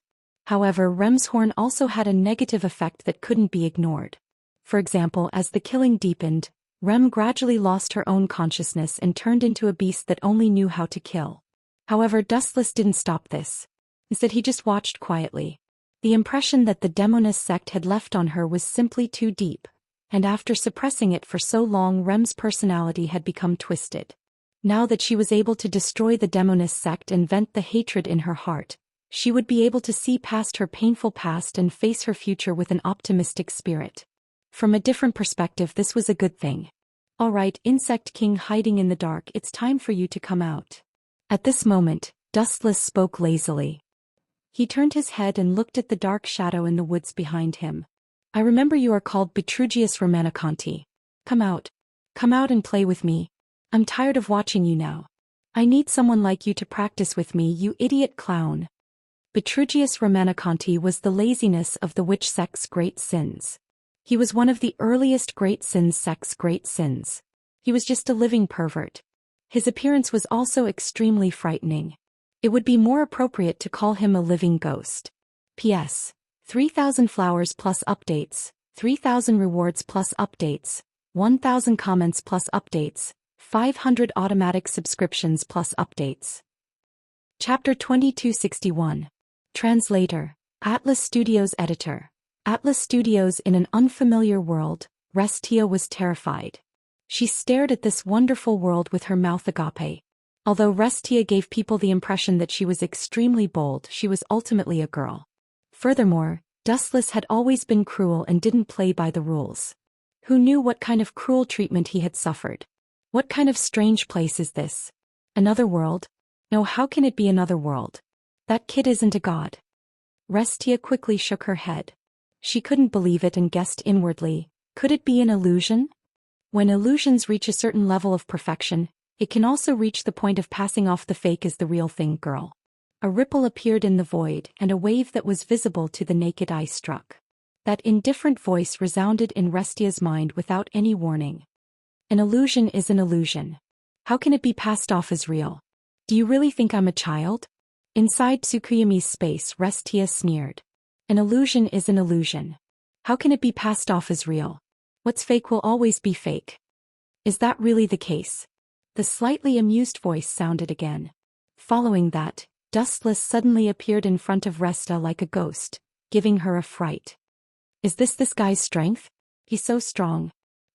However, Rem's horn also had a negative effect that couldn't be ignored. For example, as the killing deepened, Rem gradually lost her own consciousness and turned into a beast that only knew how to kill. However, Dustless didn't stop this. Instead, he just watched quietly. The impression that the Demoness sect had left on her was simply too deep, and after suppressing it for so long, Rem's personality had become twisted. Now that she was able to destroy the Demoness sect and vent the hatred in her heart, she would be able to see past her painful past and face her future with an optimistic spirit. From a different perspective, this was a good thing. All right, Insect King hiding in the dark, it's time for you to come out. At this moment, Dustless spoke lazily. He turned his head and looked at the dark shadow in the woods behind him. I remember you are called Petrugius Romanicanti. Come out. Come out and play with me. I'm tired of watching you now. I need someone like you to practice with me, you idiot clown. Petrugius Romanicanti was the laziness of the witch sect's great sins. He was one of the earliest great sins sect's great sins. He was just a living pervert. His appearance was also extremely frightening. It would be more appropriate to call him a living ghost. P.S. 3,000 flowers plus updates, 3,000 rewards plus updates, 1,000 comments plus updates, 500 automatic subscriptions plus updates. Chapter 2261. Translator. Atlas Studios Editor. Atlas Studios. In an unfamiliar world, Restia was terrified. She stared at this wonderful world with her mouth agape. Although Restia gave people the impression that she was extremely bold, she was ultimately a girl. Furthermore, Dustless had always been cruel and didn't play by the rules. Who knew what kind of cruel treatment he had suffered? What kind of strange place is this? Another world? No, how can it be another world? That kid isn't a god. Restia quickly shook her head. She couldn't believe it and guessed inwardly, could it be an illusion? When illusions reach a certain level of perfection, it can also reach the point of passing off the fake as the real thing. Girl. A ripple appeared in the void, and a wave that was visible to the naked eye struck. That indifferent voice resounded in Restia's mind without any warning. An illusion is an illusion. How can it be passed off as real? Do you really think I'm a child? Inside Tsukuyami's space, Restia sneered. An illusion is an illusion. How can it be passed off as real? What's fake will always be fake. Is that really the case? The slightly amused voice sounded again. Following that, Dustless suddenly appeared in front of Resta like a ghost, giving her a fright. Is this guy's strength? He's so strong.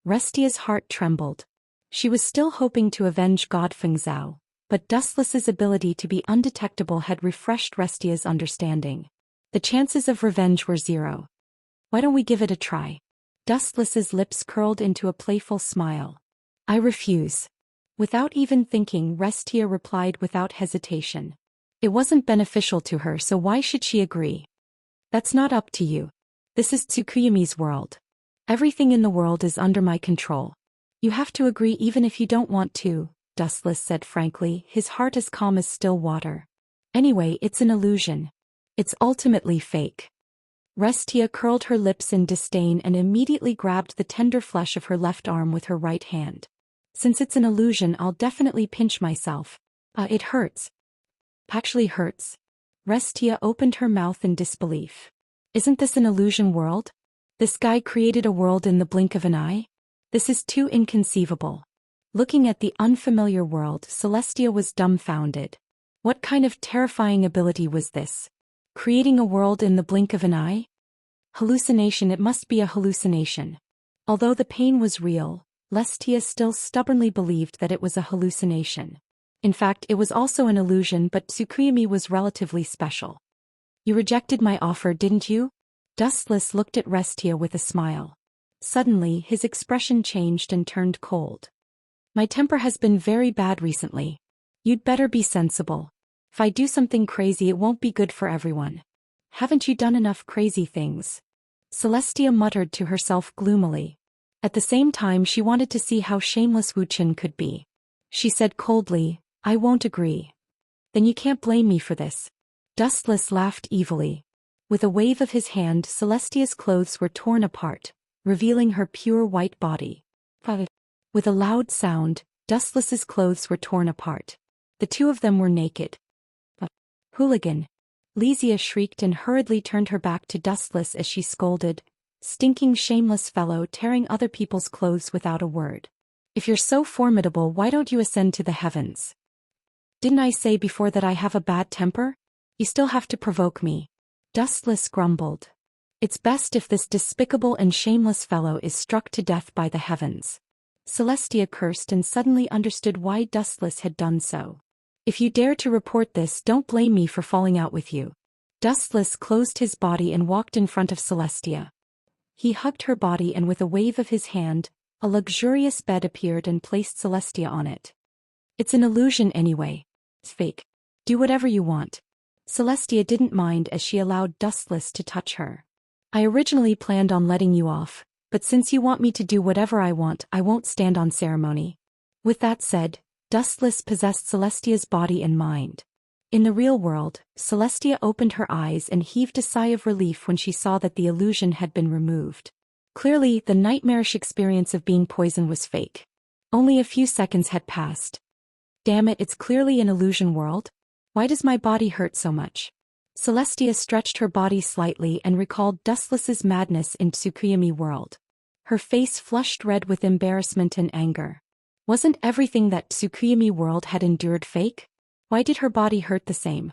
Restia's heart trembled. She was still hoping to avenge God Fengzhou, but Dustless's ability to be undetectable had refreshed Restia's understanding. The chances of revenge were zero. Why don't we give it a try? Dustless's lips curled into a playful smile. I refuse. Without even thinking, Restia replied without hesitation. It wasn't beneficial to her, so why should she agree? That's not up to you. This is Tsukuyami's world. Everything in the world is under my control. You have to agree even if you don't want to, Dustless said frankly, his heart as calm as still water. Anyway, it's an illusion. It's ultimately fake. Restia curled her lips in disdain and immediately grabbed the tender flesh of her left arm with her right hand. Since it's an illusion, I'll definitely pinch myself. It hurts. Actually hurts. Restia opened her mouth in disbelief. Isn't this an illusion world? This guy created a world in the blink of an eye? This is too inconceivable. Looking at the unfamiliar world, Celestia was dumbfounded. What kind of terrifying ability was this? Creating a world in the blink of an eye? Hallucination, it must be a hallucination. Although the pain was real, Lestia still stubbornly believed that it was a hallucination. In fact, it was also an illusion, but Tsukuyomi was relatively special. You rejected my offer, didn't you? Dustless looked at Restia with a smile. Suddenly, his expression changed and turned cold. My temper has been very bad recently. You'd better be sensible. If I do something crazy, it won't be good for everyone. Haven't you done enough crazy things? Celestia muttered to herself gloomily. At the same time, she wanted to see how shameless Wuxian could be. She said coldly, I won't agree. Then you can't blame me for this. Dustless laughed evilly. With a wave of his hand, Celestia's clothes were torn apart, revealing her pure white body. With a loud sound, Dustless's clothes were torn apart. The two of them were naked. Hooligan! Lysia shrieked and hurriedly turned her back to Dustless as she scolded, stinking shameless fellow, tearing other people's clothes without a word. If you're so formidable, why don't you ascend to the heavens? Didn't I say before that I have a bad temper? You still have to provoke me. Dustless grumbled. It's best if this despicable and shameless fellow is struck to death by the heavens. Celestia cursed and suddenly understood why Dustless had done so. If you dare to report this, don't blame me for falling out with you. Dustless closed his body and walked in front of Celestia. He hugged her body and with a wave of his hand, a luxurious bed appeared and placed Celestia on it. It's an illusion anyway. It's fake. Do whatever you want. Celestia didn't mind as she allowed Dustless to touch her. I originally planned on letting you off, but since you want me to do whatever I want, I won't stand on ceremony. With that said, Dustless possessed Celestia's body and mind. In the real world, Celestia opened her eyes and heaved a sigh of relief when she saw that the illusion had been removed. Clearly, the nightmarish experience of being poisoned was fake. Only a few seconds had passed. Damn it, it's clearly an illusion world. Why does my body hurt so much? Celestia stretched her body slightly and recalled Dustless's madness in Tsukuyomi world. Her face flushed red with embarrassment and anger. Wasn't everything that Tsukuyomi world had endured fake? Why did her body hurt the same?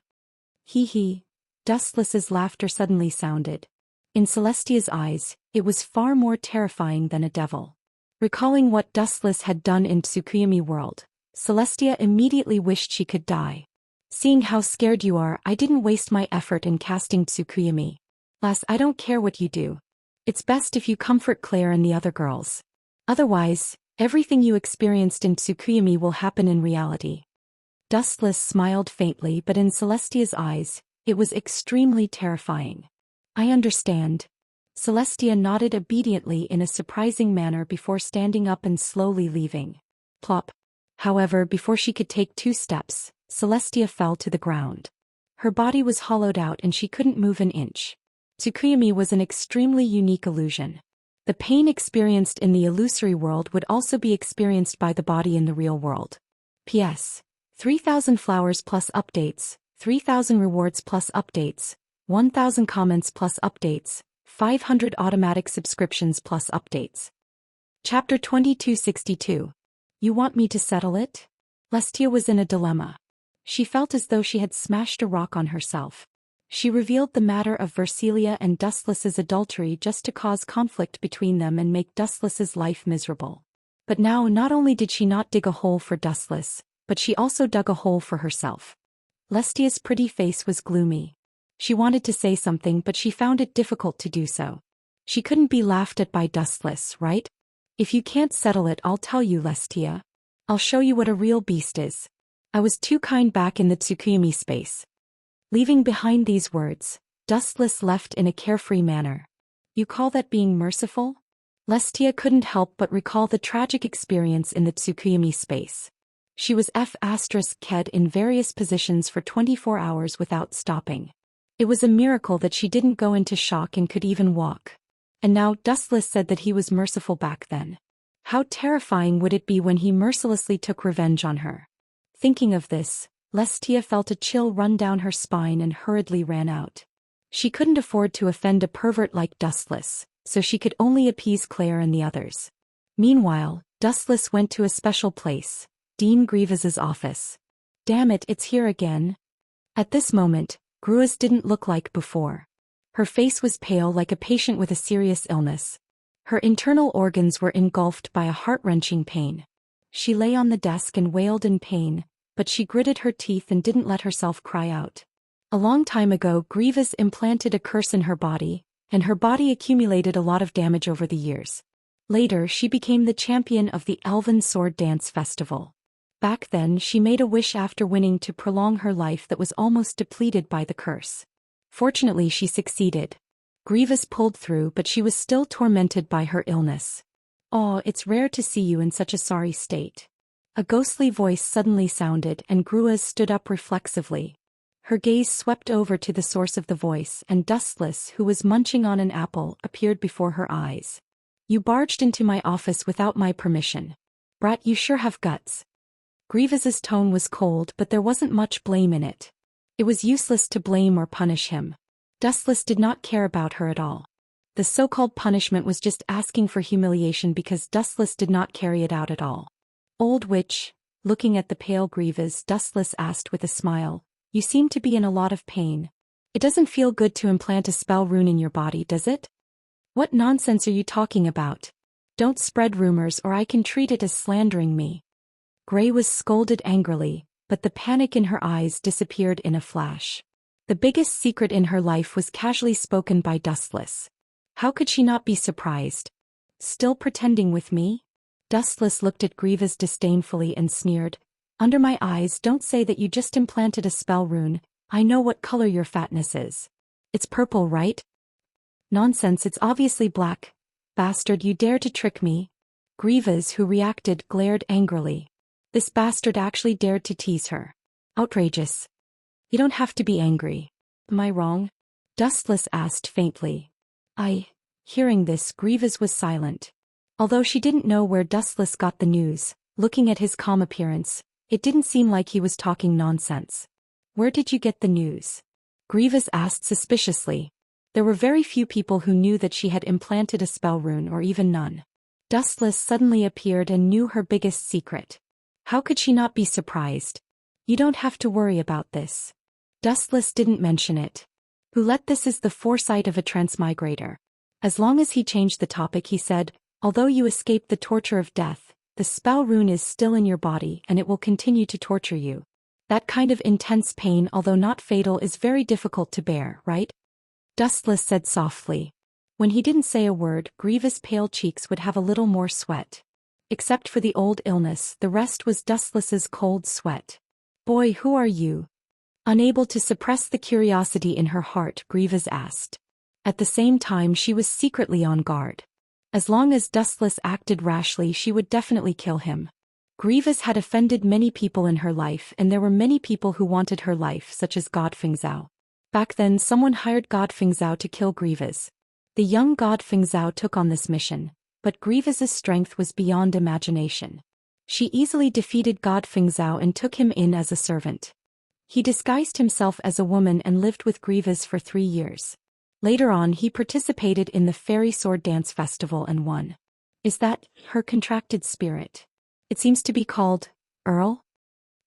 Hee hee. Dustless's laughter suddenly sounded. In Celestia's eyes, it was far more terrifying than a devil. Recalling what Dustless had done in Tsukuyomi world, Celestia immediately wished she could die. Seeing how scared you are, I didn't waste my effort in casting Tsukuyomi. Lass, I don't care what you do. It's best if you comfort Claire and the other girls. Otherwise, everything you experienced in Tsukuyomi will happen in reality. Dustless smiled faintly, but in Celestia's eyes, it was extremely terrifying. I understand. Celestia nodded obediently in a surprising manner before standing up and slowly leaving. Plop. However, before she could take 2 steps, Celestia fell to the ground. Her body was hollowed out and she couldn't move an inch. Tsukuyomi was an extremely unique illusion. The pain experienced in the illusory world would also be experienced by the body in the real world. P.S. 3,000 flowers plus updates, 3,000 rewards plus updates, 1,000 comments plus updates, 500 automatic subscriptions plus updates. Chapter 2262. You want me to settle it? Lestia was in a dilemma. She felt as though she had smashed a rock on herself. She revealed the matter of Versilia and Dustless's adultery just to cause conflict between them and make Dustless's life miserable. But now not only did she not dig a hole for Dustless, but she also dug a hole for herself. Lestia's pretty face was gloomy. She wanted to say something, but she found it difficult to do so. She couldn't be laughed at by Dustless, right? If you can't settle it, I'll tell you, Lestia. I'll show you what a real beast is. I was too kind back in the Tsukuyomi space. Leaving behind these words, Dustless left in a carefree manner. You call that being merciful? Lestia couldn't help but recall the tragic experience in the Tsukuyomi space. She was F***ed in various positions for 24 hours without stopping. It was a miracle that she didn't go into shock and could even walk. And now Dustless said that he was merciful back then. How terrifying would it be when he mercilessly took revenge on her? Thinking of this, Lestia felt a chill run down her spine and hurriedly ran out. She couldn't afford to offend a pervert like Dustless, so she could only appease Claire and the others. Meanwhile, Dustless went to a special place, Dean Grievous's office. Damn it, it's here again. At this moment, Gruis didn't look like before. Her face was pale like a patient with a serious illness. Her internal organs were engulfed by a heart-wrenching pain. She lay on the desk and wailed in pain, but she gritted her teeth and didn't let herself cry out. A long time ago, Grievous implanted a curse in her body, and her body accumulated a lot of damage over the years. Later, she became the champion of the Elven Sword Dance Festival. Back then, she made a wish after winning to prolong her life that was almost depleted by the curse. Fortunately, she succeeded. Grievous pulled through, but she was still tormented by her illness. "Oh, it's rare to see you in such a sorry state." A ghostly voice suddenly sounded, and Grievous stood up reflexively. Her gaze swept over to the source of the voice, and Dustless, who was munching on an apple, appeared before her eyes. "You barged into my office without my permission. Brat, you sure have guts." Grievous's tone was cold, but there wasn't much blame in it. It was useless to blame or punish him. Dustless did not care about her at all. The so-called punishment was just asking for humiliation because Dustless did not carry it out at all. "Old witch," looking at the pale Grievous, Dustless asked with a smile, "You seem to be in a lot of pain. It doesn't feel good to implant a spell rune in your body, does it?" "What nonsense are you talking about? Don't spread rumors or I can treat it as slandering me." Grey was scolded angrily, but the panic in her eyes disappeared in a flash. The biggest secret in her life was casually spoken by Dustless. How could she not be surprised? "Still pretending with me?" Dustless looked at Grievous disdainfully and sneered. "Under my eyes, don't say that you just implanted a spell rune. I know what color your fatness is. It's purple, right?" "Nonsense, it's obviously black. Bastard, you dare to trick me?" Grievous, who reacted, glared angrily. This bastard actually dared to tease her. Outrageous. "You don't have to be angry. Am I wrong?" Dustless asked faintly. Hearing this, Grievous was silent. Although she didn't know where Dustless got the news, looking at his calm appearance, it didn't seem like he was talking nonsense. "Where did you get the news?" Grievous asked suspiciously. There were very few people who knew that she had implanted a spell rune, or even none. Dustless suddenly appeared and knew her biggest secret. How could she not be surprised? "You don't have to worry about this." Dustless didn't mention it. Who let this is the foresight of a transmigrator. As long as he changed the topic, he said, "Although you escaped the torture of death, the spell rune is still in your body and it will continue to torture you. That kind of intense pain, although not fatal, is very difficult to bear, right?" Dustless said softly. When he didn't say a word, Grievous' pale cheeks would have a little more sweat. Except for the old illness, the rest was Dustless's cold sweat. "Boy, who are you?" Unable to suppress the curiosity in her heart, Grievous asked. At the same time, she was secretly on guard. As long as Dustless acted rashly, she would definitely kill him. Grievous had offended many people in her life, and there were many people who wanted her life, such as God Fengzhao. Back then, someone hired God Fengzhao to kill Grievous. The young God Fengzhao took on this mission, but Grievous's strength was beyond imagination. She easily defeated God Fengzhao and took him in as a servant. He disguised himself as a woman and lived with Grievous for 3 years. Later on, he participated in the Fairy Sword Dance Festival and won. Is that her contracted spirit? It seems to be called Earl?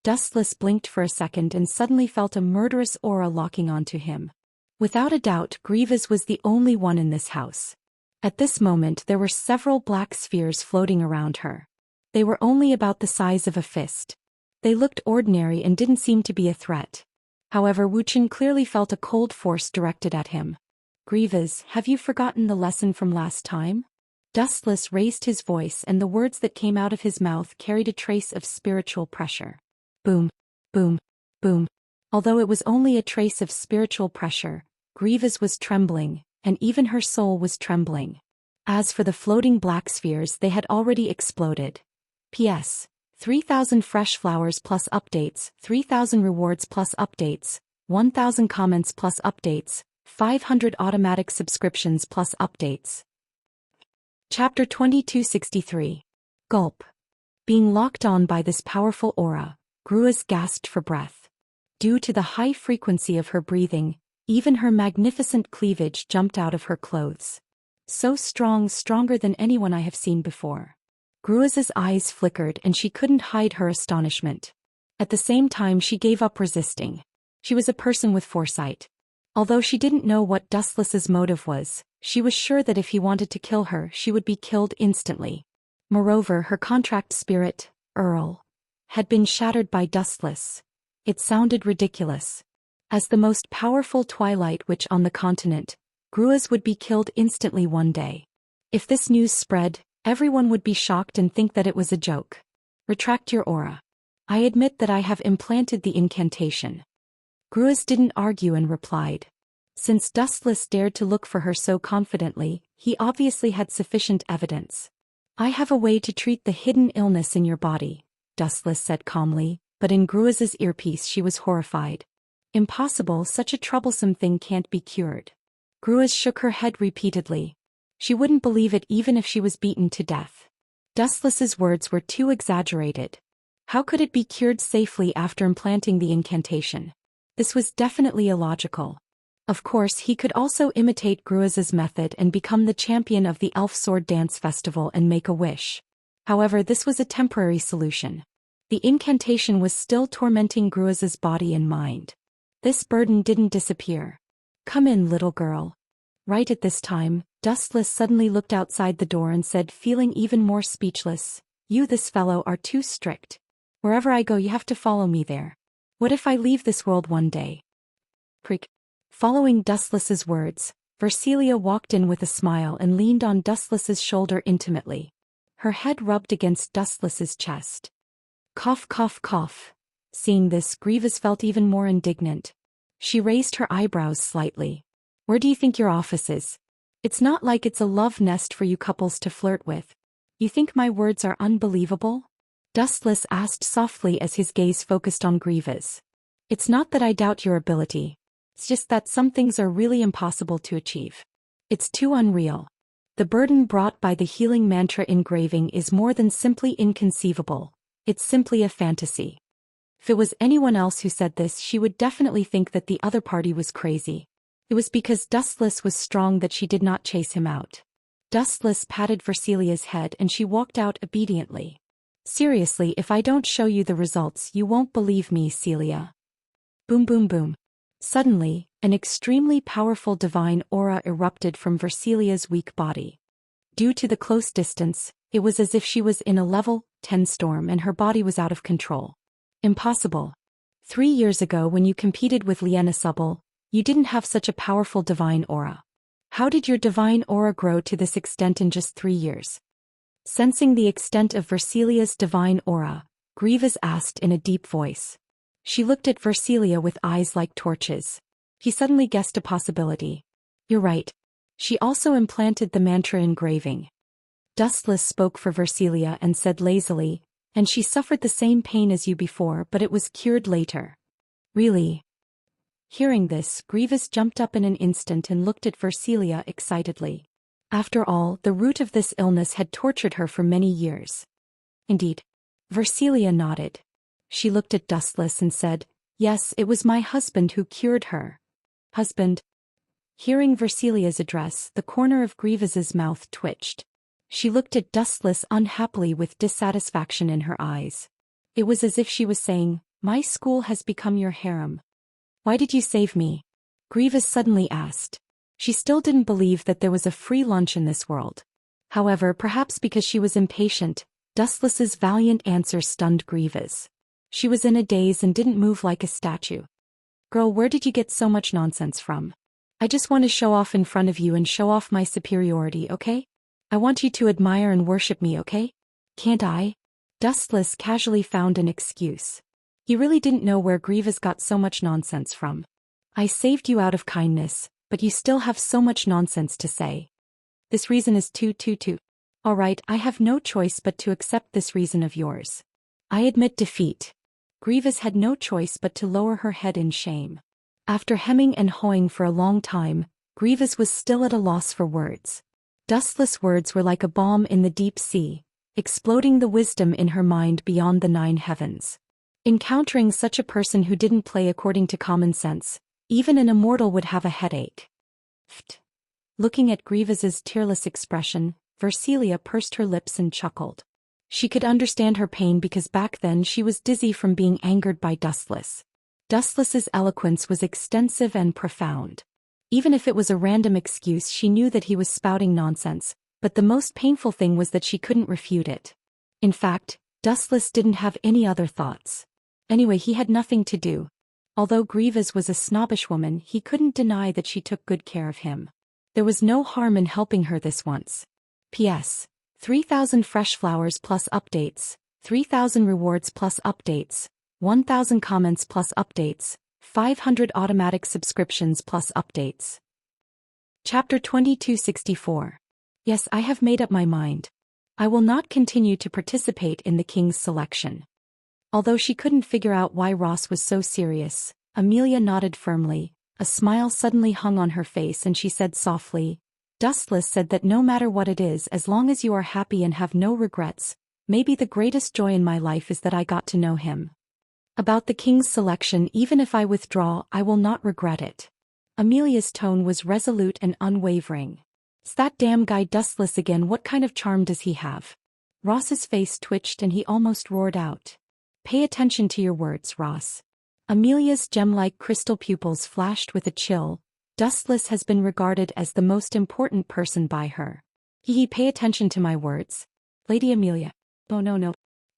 Dustless blinked for a second and suddenly felt a murderous aura locking onto him. Without a doubt, Grievous was the only one in this house. At this moment, there were several black spheres floating around her. They were only about the size of a fist. They looked ordinary and didn't seem to be a threat. However, Wuxia clearly felt a cold force directed at him. "Grievous, have you forgotten the lesson from last time?" Dustless raised his voice, and the words that came out of his mouth carried a trace of spiritual pressure. Boom, boom, boom. Although it was only a trace of spiritual pressure, Grievous was trembling, and even her soul was trembling. As for the floating black spheres, they had already exploded. P.S. 3,000 fresh flowers plus updates, 3,000 rewards plus updates, 1,000 comments plus updates, 500 automatic subscriptions plus updates. Chapter 2263. Gulp. Being locked on by this powerful aura, Gruas gasped for breath. Due to the high frequency of her breathing, even her magnificent cleavage jumped out of her clothes. So strong, stronger than anyone I have seen before. Gruas's eyes flickered and she couldn't hide her astonishment. At the same time, she gave up resisting. She was a person with foresight. Although she didn't know what Dustless's motive was, she was sure that if he wanted to kill her, she would be killed instantly. Moreover, her contract spirit, Earl, had been shattered by Dustless. It sounded ridiculous. As the most powerful Twilight Witch on the continent, Gruaz would be killed instantly one day. If this news spread, everyone would be shocked and think that it was a joke. Retract your aura. I admit that I have implanted the incantation. Gruaz didn't argue and replied. Since Dustless dared to look for her so confidently, he obviously had sufficient evidence. I have a way to treat the hidden illness in your body, Dustless said calmly, but in Gruaz's earpiece she was horrified. Impossible, such a troublesome thing can't be cured. Gruaz shook her head repeatedly. She wouldn't believe it even if she was beaten to death. Dustless's words were too exaggerated. How could it be cured safely after implanting the incantation? This was definitely illogical. Of course, he could also imitate Gruaz's method and become the champion of the Elf Sword Dance Festival and make a wish. However, this was a temporary solution. The incantation was still tormenting Gruaz's body and mind. This burden didn't disappear. Come in, little girl. Right at this time, Dustless suddenly looked outside the door and said, feeling even more speechless, "You, this fellow, are too strict. Wherever I go, you have to follow me there. What if I leave this world one day?" Prick. Following Dustless's words, Versilia walked in with a smile and leaned on Dustless's shoulder intimately. Her head rubbed against Dustless's chest. Cough, cough, cough. Seeing this, Grievous felt even more indignant. She raised her eyebrows slightly. Where do you think your office is? It's not like it's a love nest for you couples to flirt with. You think my words are unbelievable? Dustless asked softly as his gaze focused on Grievous. It's not that I doubt your ability. It's just that some things are really impossible to achieve. It's too unreal. The burden brought by the healing mantra engraving is more than simply inconceivable. It's simply a fantasy. If it was anyone else who said this, she would definitely think that the other party was crazy. It was because Dustless was strong that she did not chase him out. Dustless patted Versilia's head and she walked out obediently. Seriously, if I don't show you the results, you won't believe me, Celia. Boom, boom, boom. Suddenly, an extremely powerful divine aura erupted from Versilia's weak body. Due to the close distance, it was as if she was in a level 10 storm and her body was out of control. Impossible. 3 years ago when you competed with Liena Subble, you didn't have such a powerful divine aura. How did your divine aura grow to this extent in just 3 years? Sensing the extent of Versilia's divine aura, Grievous asked in a deep voice. She looked at Versilia with eyes like torches. He suddenly guessed a possibility. You're right. She also implanted the mantra engraving. Dustless spoke for Versilia and said lazily, and she suffered the same pain as you before, but it was cured later. Really? Hearing this, Grievous jumped up in an instant and looked at Versilia excitedly. After all, the root of this illness had tortured her for many years. Indeed. Versilia nodded. She looked at Dustless and said, Yes, it was my husband who cured her. Husband? Hearing Versilia's address, the corner of Grievous's mouth twitched. She looked at Dustless unhappily with dissatisfaction in her eyes. It was as if she was saying, My school has become your harem. Why did you save me? Grievous suddenly asked. She still didn't believe that there was a free lunch in this world. However, perhaps because she was impatient, Dustless's valiant answer stunned Grievous. She was in a daze and didn't move like a statue. Girl, where did you get so much nonsense from? I just want to show off in front of you and show off my superiority, okay? I want you to admire and worship me, okay? Can't I? Dustless casually found an excuse. He really didn't know where Grievous got so much nonsense from. I saved you out of kindness, but you still have so much nonsense to say. This reason is too. All right, I have no choice but to accept this reason of yours. I admit defeat. Grievous had no choice but to lower her head in shame. After hemming and hawing for a long time, Grievous was still at a loss for words. Dustless words were like a bomb in the deep sea, exploding the wisdom in her mind beyond the 9 heavens. Encountering such a person who didn't play according to common sense, even an immortal would have a headache. Pfft. Looking at Grievous's tearless expression, Versilia pursed her lips and chuckled. She could understand her pain because back then she was dizzy from being angered by Dustless. Dustless's eloquence was extensive and profound. Even if it was a random excuse, she knew that he was spouting nonsense, but the most painful thing was that she couldn't refute it. In fact, Dustless didn't have any other thoughts. Anyway, he had nothing to do. Although Grievous was a snobbish woman, he couldn't deny that she took good care of him. There was no harm in helping her this once. P.S. 3,000 fresh flowers plus updates, 3,000 rewards plus updates, 1,000 comments plus updates, 500 automatic subscriptions plus updates. Chapter 2264. Yes, I have made up my mind. I will not continue to participate in the king's selection. Although she couldn't figure out why Ross was so serious, Amelia nodded firmly. A smile suddenly hung on her face and she said softly, Dustless said that no matter what it is, as long as you are happy and have no regrets, maybe the greatest joy in my life is that I got to know him. About the king's selection, even if I withdraw, I will not regret it. Amelia's tone was resolute and unwavering. It's that damn guy Dustless again. What kind of charm does he have? Ross's face twitched and he almost roared out. Pay attention to your words, Ross. Amelia's gem-like crystal pupils flashed with a chill. Dustless has been regarded as the most important person by her. Pay attention to my words. Lady Amelia. Oh no.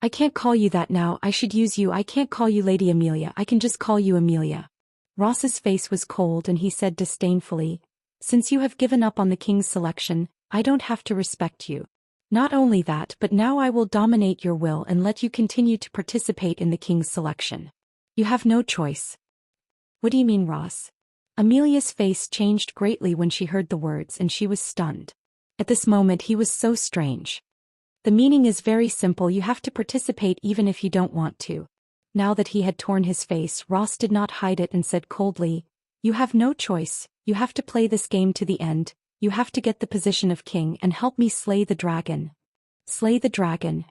I can't call you that now, I should use you. I can't call you Lady Amelia, I can just call you Amelia. Ross's face was cold and he said disdainfully, Since you have given up on the king's selection, I don't have to respect you. Not only that, but now I will dominate your will and let you continue to participate in the king's selection. You have no choice. What do you mean, Ross? Amelia's face changed greatly when she heard the words and she was stunned. At this moment he was so strange. The meaning is very simple, you have to participate even if you don't want to. Now that he had torn his face, Ross did not hide it and said coldly, You have no choice, you have to play this game to the end, you have to get the position of king and help me slay the dragon. Slay the dragon.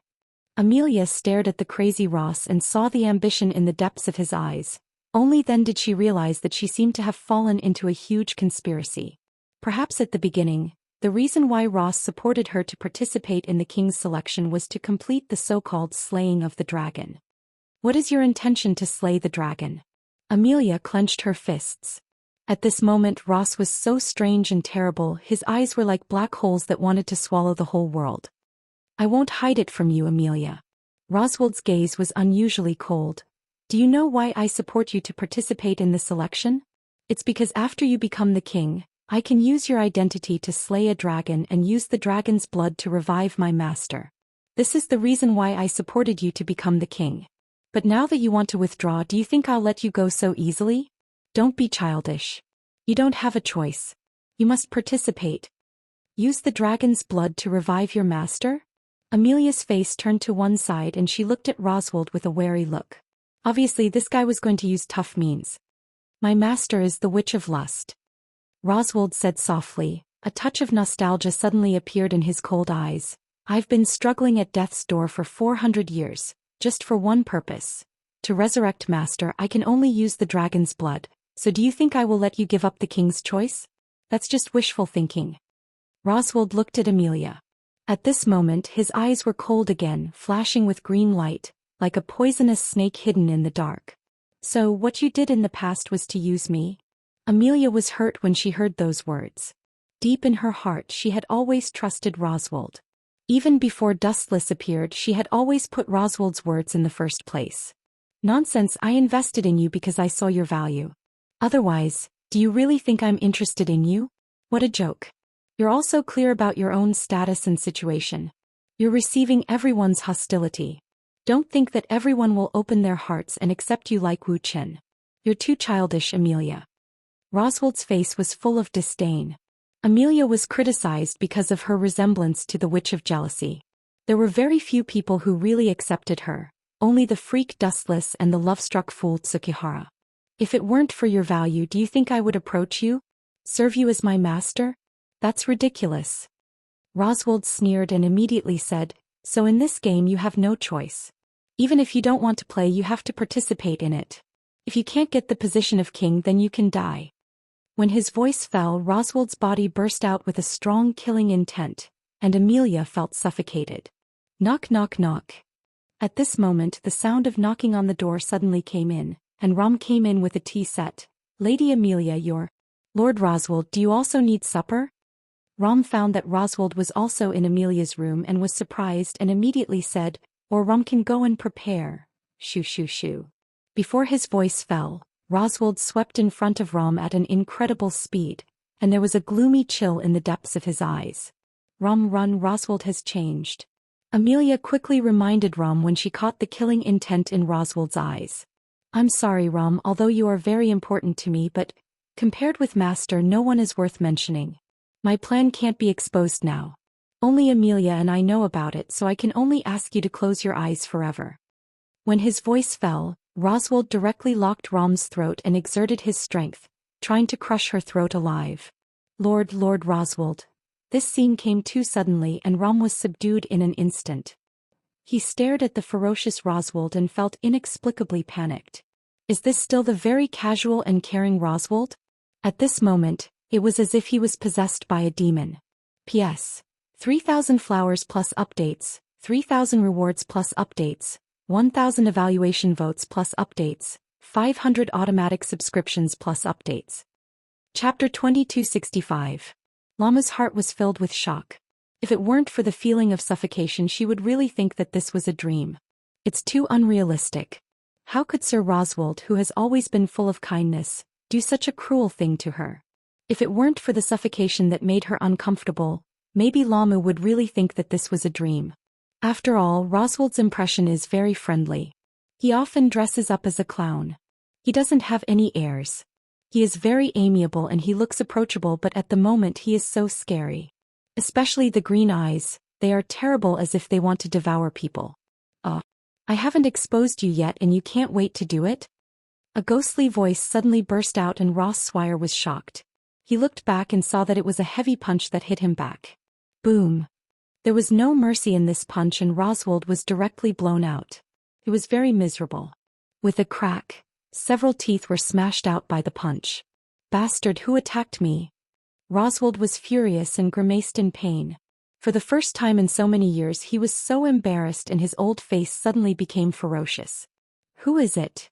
Amelia stared at the crazy Ross and saw the ambition in the depths of his eyes. Only then did she realize that she seemed to have fallen into a huge conspiracy. Perhaps at the beginning, the reason why Ross supported her to participate in the king's selection was to complete the so-called slaying of the dragon. What is your intention to slay the dragon? Amelia clenched her fists. At this moment Ross was so strange and terrible, his eyes were like black holes that wanted to swallow the whole world. I won't hide it from you, Amelia. Roswald's gaze was unusually cold. Do you know why I support you to participate in the selection? It's because after you become the king, I can use your identity to slay a dragon and use the dragon's blood to revive my master. This is the reason why I supported you to become the king. But now that you want to withdraw, do you think I'll let you go so easily? Don't be childish. You don't have a choice. You must participate. Use the dragon's blood to revive your master? Amelia's face turned to one side and she looked at Roswald with a wary look. Obviously this guy was going to use tough means. My master is the Witch of Lust. Roswald said softly. A touch of nostalgia suddenly appeared in his cold eyes. I've been struggling at death's door for 400 years, just for one purpose. To resurrect master, I can only use the dragon's blood, so do you think I will let you give up the king's choice? That's just wishful thinking. Roswald looked at Amelia. At this moment his eyes were cold again, flashing with green light, like a poisonous snake hidden in the dark. So what you did in the past was to use me? Amelia was hurt when she heard those words. Deep in her heart she had always trusted Roswald. Even before Dustless appeared she had always put Roswald's words in the first place. Nonsense, I invested in you because I saw your value. Otherwise, do you really think I'm interested in you? What a joke. You're also clear about your own status and situation. You're receiving everyone's hostility. Don't think that everyone will open their hearts and accept you like Wuxia. You're too childish, Amelia. Roswald's face was full of disdain. Amelia was criticized because of her resemblance to the Witch of Jealousy. There were very few people who really accepted her, only the freak Dustless and the love-struck fool Tsukihara. If it weren't for your value, do you think I would approach you? Serve you as my master? That's ridiculous. Roswald sneered and immediately said, So in this game you have no choice. Even if you don't want to play, you have to participate in it. If you can't get the position of king, then you can die. When his voice fell, Roswald's body burst out with a strong killing intent, and Amelia felt suffocated. Knock knock knock. At this moment the sound of knocking on the door suddenly came in. and Rom came in with a tea set. Lady Amelia, your Lord Roswald, do you also need supper? Rom found that Roswald was also in Amelia's room and was surprised and immediately said, or Rom can go and prepare. Shoo shoo shoo. Before his voice fell, Roswald swept in front of Rom at an incredible speed, and there was a gloomy chill in the depths of his eyes. Rom, run, Roswald has changed. Amelia quickly reminded Rom when she caught the killing intent in Roswald's eyes. I'm sorry, Rom, although you are very important to me, but compared with Master, no one is worth mentioning. My plan can't be exposed now. Only Amelia and I know about it, so I can only ask you to close your eyes forever. When his voice fell, Roswald directly locked Rom's throat and exerted his strength, trying to crush her throat alive. Lord Roswald. This scene came too suddenly and Rom was subdued in an instant. He stared at the ferocious Roswald and felt inexplicably panicked. Is this still the very casual and caring Roswald? At this moment, it was as if he was possessed by a demon. P.S. 3,000 flowers plus updates, 3,000 rewards plus updates, 1,000 evaluation votes plus updates, 500 automatic subscriptions plus updates. Chapter 2265. Llama's heart was filled with shock. If it weren't for the feeling of suffocation, she would really think that this was a dream. It's too unrealistic. How could Sir Roswald, who has always been full of kindness, do such a cruel thing to her? If it weren't for the suffocation that made her uncomfortable, maybe Llama would really think that this was a dream. After all, Roswald's impression is very friendly. He often dresses up as a clown. He doesn't have any airs. He is very amiable and he looks approachable, but at the moment he is so scary. Especially the green eyes, they are terrible, as if they want to devour people. I haven't exposed you yet and you can't wait to do it? A ghostly voice suddenly burst out and Ross Swire was shocked. He looked back and saw that it was a heavy punch that hit him back. Boom. There was no mercy in this punch and Roswald was directly blown out. He was very miserable. With a crack, several teeth were smashed out by the punch. Bastard, who attacked me? Roswald was furious and grimaced in pain. For the first time in so many years he was so embarrassed and his old face suddenly became ferocious. Who is it?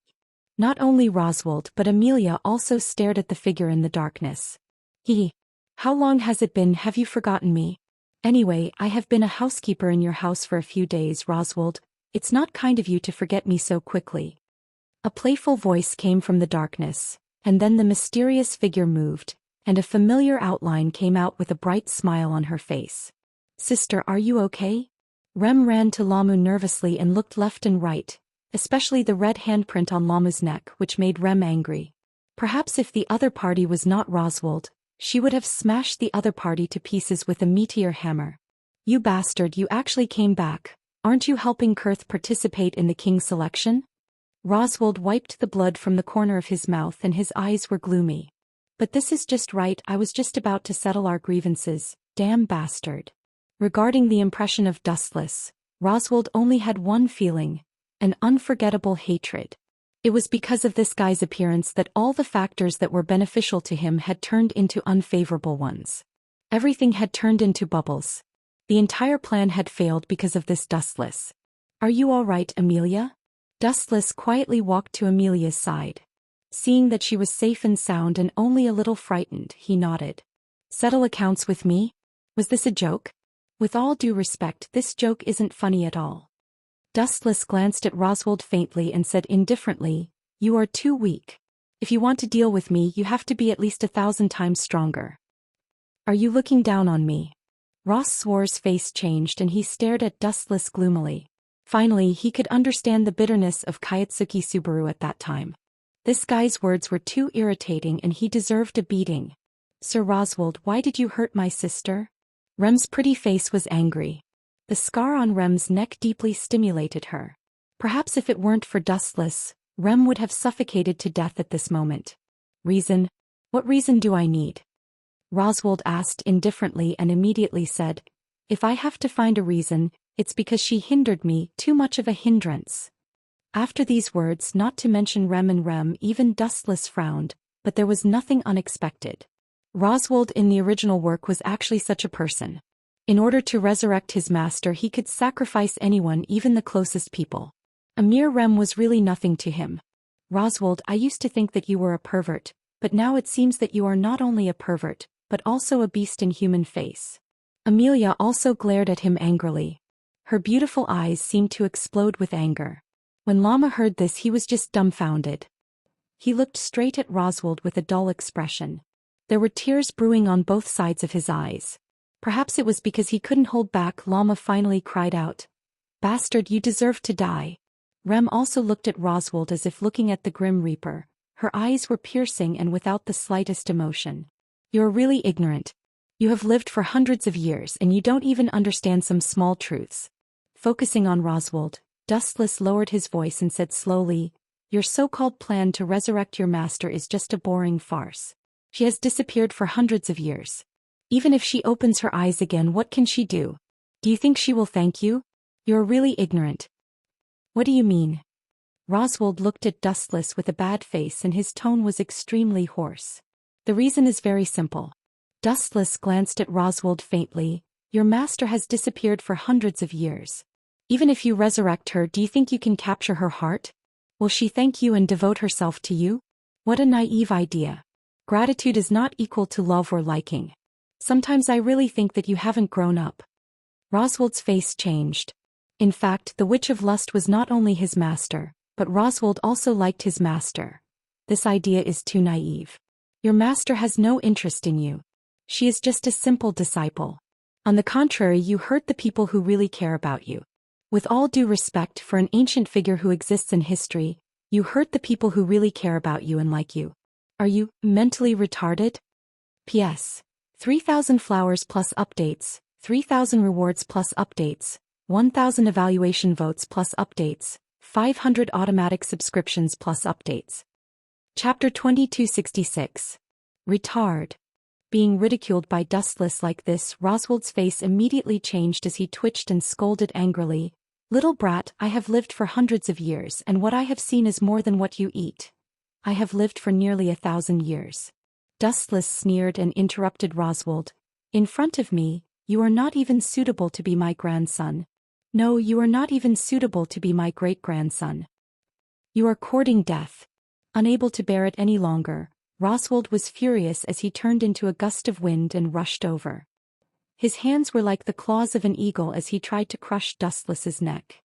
Not only Roswald but Amelia also stared at the figure in the darkness. How long has it been? Have you forgotten me? Anyway, I have been a housekeeper in your house for a few days, Roswald. It's not kind of you to forget me so quickly. A playful voice came from the darkness, and then the mysterious figure moved, and a familiar outline came out with a bright smile on her face. Sister, are you okay? Rem ran to Lamu nervously and looked left and right, especially the red handprint on Lamu's neck, which made Rem angry. Perhaps if the other party was not Roswald, she would have smashed the other party to pieces with a meteor hammer. You bastard, you actually came back. Aren't you helping Kurth participate in the king's selection? Roswald wiped the blood from the corner of his mouth and his eyes were gloomy. But this is just right, I was just about to settle our grievances, damn bastard. Regarding the impression of Dustless, Roswald only had one feeling, an unforgettable hatred. It was because of this guy's appearance that all the factors that were beneficial to him had turned into unfavorable ones. Everything had turned into bubbles. The entire plan had failed because of this Dustless. Are you all right, Amelia? Dustless quietly walked to Amelia's side. Seeing that she was safe and sound and only a little frightened, he nodded. Settle accounts with me? Was this a joke? With all due respect, this joke isn't funny at all. Dustless glanced at Roswald faintly and said indifferently, you are too weak. If you want to deal with me, you have to be at least 1,000 times stronger. Are you looking down on me? Ross Swire's face changed and he stared at Dustless gloomily. Finally, he could understand the bitterness of Kayatsuki Subaru at that time. This guy's words were too irritating and he deserved a beating. Sir Roswald, why did you hurt my sister? Rem's pretty face was angry. The scar on Rem's neck deeply stimulated her. Perhaps if it weren't for Dustless, Rem would have suffocated to death at this moment. Reason? What reason do I need? Roswald asked indifferently and immediately said, if I have to find a reason, it's because she hindered me, too much of a hindrance. After these words, not to mention Rem and Rem, even Dustless frowned, but there was nothing unexpected. Roswald in the original work was actually such a person. In order to resurrect his master, he could sacrifice anyone, even the closest people. A mere Rem was really nothing to him. Roswald, I used to think that you were a pervert, but now it seems that you are not only a pervert, but also a beast in human face. Amelia also glared at him angrily. Her beautiful eyes seemed to explode with anger. When Llama heard this, he was just dumbfounded. He looked straight at Roswald with a dull expression. There were tears brewing on both sides of his eyes. Perhaps it was because he couldn't hold back. Llama finally cried out, "Bastard, you deserve to die." Rem also looked at Roswald as if looking at the Grim Reaper. Her eyes were piercing and without the slightest emotion. "You're really ignorant. You have lived for hundreds of years and you don't even understand some small truths." Focusing on Roswald, Dustless lowered his voice and said slowly, "Your so-called plan to resurrect your master is just a boring farce. She has disappeared for hundreds of years. Even if she opens her eyes again, what can she do? Do you think she will thank you? You're really ignorant." "What do you mean?" Roswald looked at Dustless with a bad face and his tone was extremely hoarse. "The reason is very simple." Dustless glanced at Roswald faintly. "Your master has disappeared for hundreds of years. Even if you resurrect her, do you think you can capture her heart? Will she thank you and devote herself to you? What a naive idea. Gratitude is not equal to love or liking. Sometimes I really think that you haven't grown up." Roswald's face changed. In fact, the Witch of Lust was not only his master, but Roswald also liked his master. This idea is too naive. Your master has no interest in you. She is just a simple disciple. On the contrary, you hurt the people who really care about you. With all due respect for an ancient figure who exists in history, you hurt the people who really care about you and like you. Are you mentally retarded? P.S. 3,000 flowers plus updates, 3,000 rewards plus updates, 1,000 evaluation votes plus updates, 500 automatic subscriptions plus updates. Chapter 2266. Retard. Being ridiculed by Dustless like this, Roswald's face immediately changed as he twitched and scolded angrily. "Little brat, I have lived for hundreds of years and what I have seen is more than what you eat. I have lived for nearly 1,000 years. Dustless sneered and interrupted Roswald. "In front of me, you are not even suitable to be my grandson. No, you are not even suitable to be my great-grandson. You are courting death." Unable to bear it any longer, Roswald was furious as he turned into a gust of wind and rushed over. His hands were like the claws of an eagle as he tried to crush Dustless's neck.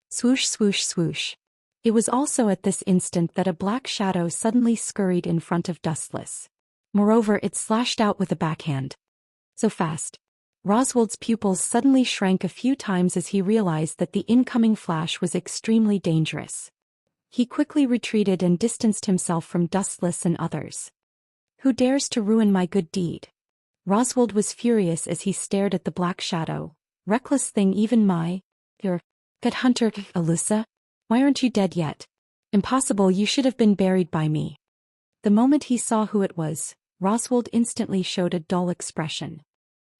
Swoosh, swoosh, swoosh. It was also at this instant that a black shadow suddenly scurried in front of Dustless. Moreover, it slashed out with a backhand. So fast. Roswald's pupils suddenly shrank a few times as he realized that the incoming flash was extremely dangerous. He quickly retreated and distanced himself from Dustless and others. "Who dares to ruin my good deed?" Roswald was furious as he stared at the black shadow. "Reckless thing, even your good hunter, Alyssa? Why aren't you dead yet? Impossible, you should have been buried by me." The moment he saw who it was, Roswald instantly showed a dull expression.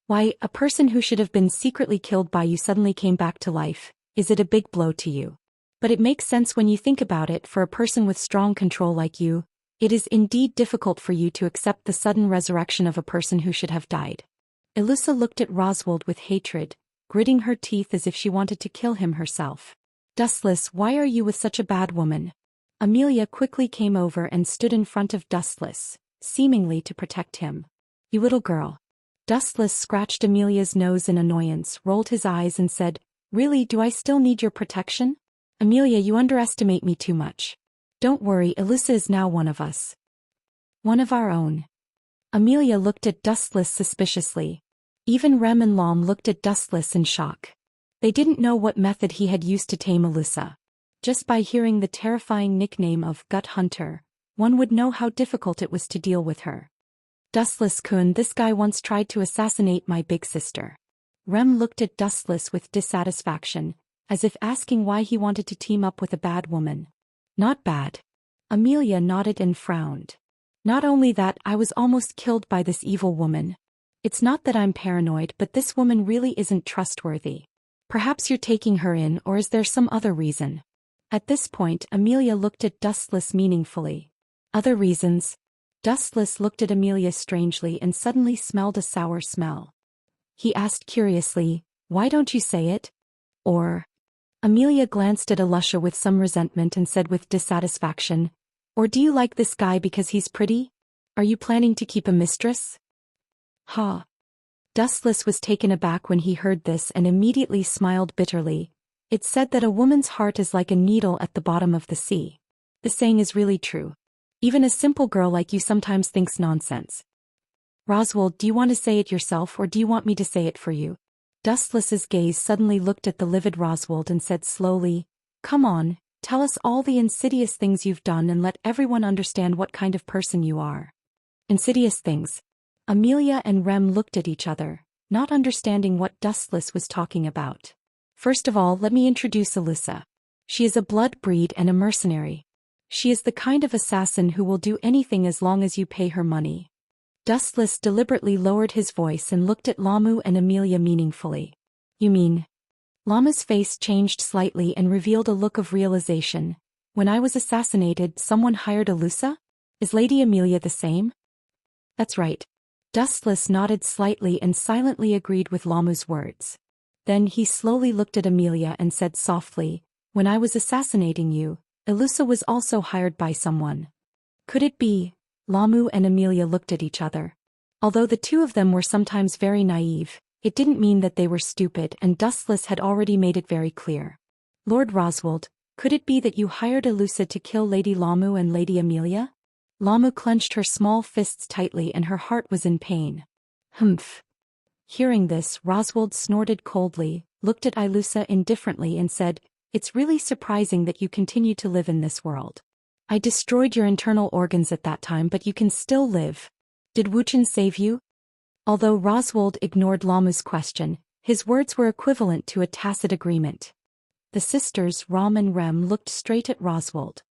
"Why, a person who should have been secretly killed by you suddenly came back to life. Is it a big blow to you? But it makes sense when you think about it. For a person with strong control like you, it is indeed difficult for you to accept the sudden resurrection of a person who should have died." Alyssa looked at Roswald with hatred, gritting her teeth as if she wanted to kill him herself. "Dustless, why are you with such a bad woman?" Amelia quickly came over and stood in front of Dustless, seemingly to protect him. "You little girl." Dustless scratched Amelia's nose in annoyance, rolled his eyes and said, "Really, do I still need your protection? Amelia, you underestimate me too much. Don't worry, Alyssa is now one of us. One of our own." Amelia looked at Dustless suspiciously. Even Rem and Lom looked at Dustless in shock. They didn't know what method he had used to tame Alyssa. Just by hearing the terrifying nickname of Gut Hunter, one would know how difficult it was to deal with her. "Dustless-kun, this guy once tried to assassinate my big sister." Rem looked at Dustless with dissatisfaction, as if asking why he wanted to team up with a bad woman. "Not bad." Amelia nodded and frowned. "Not only that, I was almost killed by this evil woman. It's not that I'm paranoid, but this woman really isn't trustworthy. Perhaps you're taking her in, or is there some other reason?" At this point, Amelia looked at Dustless meaningfully. "Other reasons?" Dustless looked at Amelia strangely and suddenly smelled a sour smell. He asked curiously, "Why don't you say it? Or?" Amelia glanced at Alyssa with some resentment and said with dissatisfaction, Or do you like this guy because he's pretty? Are you planning to keep a mistress? Ha. Dustless was taken aback when he heard this and immediately smiled bitterly. It's said that a woman's heart is like a needle at the bottom of the sea. The saying is really true. Even a simple girl like you sometimes thinks nonsense. Roswald, do you want to say it yourself or do you want me to say it for you? Dustless's gaze suddenly looked at the livid Roswald and said slowly, Come on, tell us all the insidious things you've done and let everyone understand what kind of person you are. Insidious things. Amelia and Rem looked at each other, not understanding what Dustless was talking about. First of all, let me introduce Alyssa. She is a blood breed and a mercenary. She is the kind of assassin who will do anything as long as you pay her money. Dustless deliberately lowered his voice and looked at Lamu and Amelia meaningfully. You mean? Lama's face changed slightly and revealed a look of realization. When I was assassinated, someone hired Alyssa? Is Lady Amelia the same? That's right. Dustless nodded slightly and silently agreed with Lamu's words. Then he slowly looked at Amelia and said softly, When I was assassinating you, Alyssa was also hired by someone. Could it be? Lamu and Amelia looked at each other. Although the two of them were sometimes very naive, it didn't mean that they were stupid and Dustless had already made it very clear. Lord Roswald, could it be that you hired Alyssa to kill Lady Lamu and Lady Amelia? Lamu clenched her small fists tightly and her heart was in pain. Humph. Hearing this, Roswald snorted coldly, looked at Ilusa indifferently and said, It's really surprising that you continue to live in this world. I destroyed your internal organs at that time but you can still live. Did Wuxian save you? Although Roswald ignored Lamu's question, his words were equivalent to a tacit agreement. The sisters Ram and Rem looked straight at Roswald.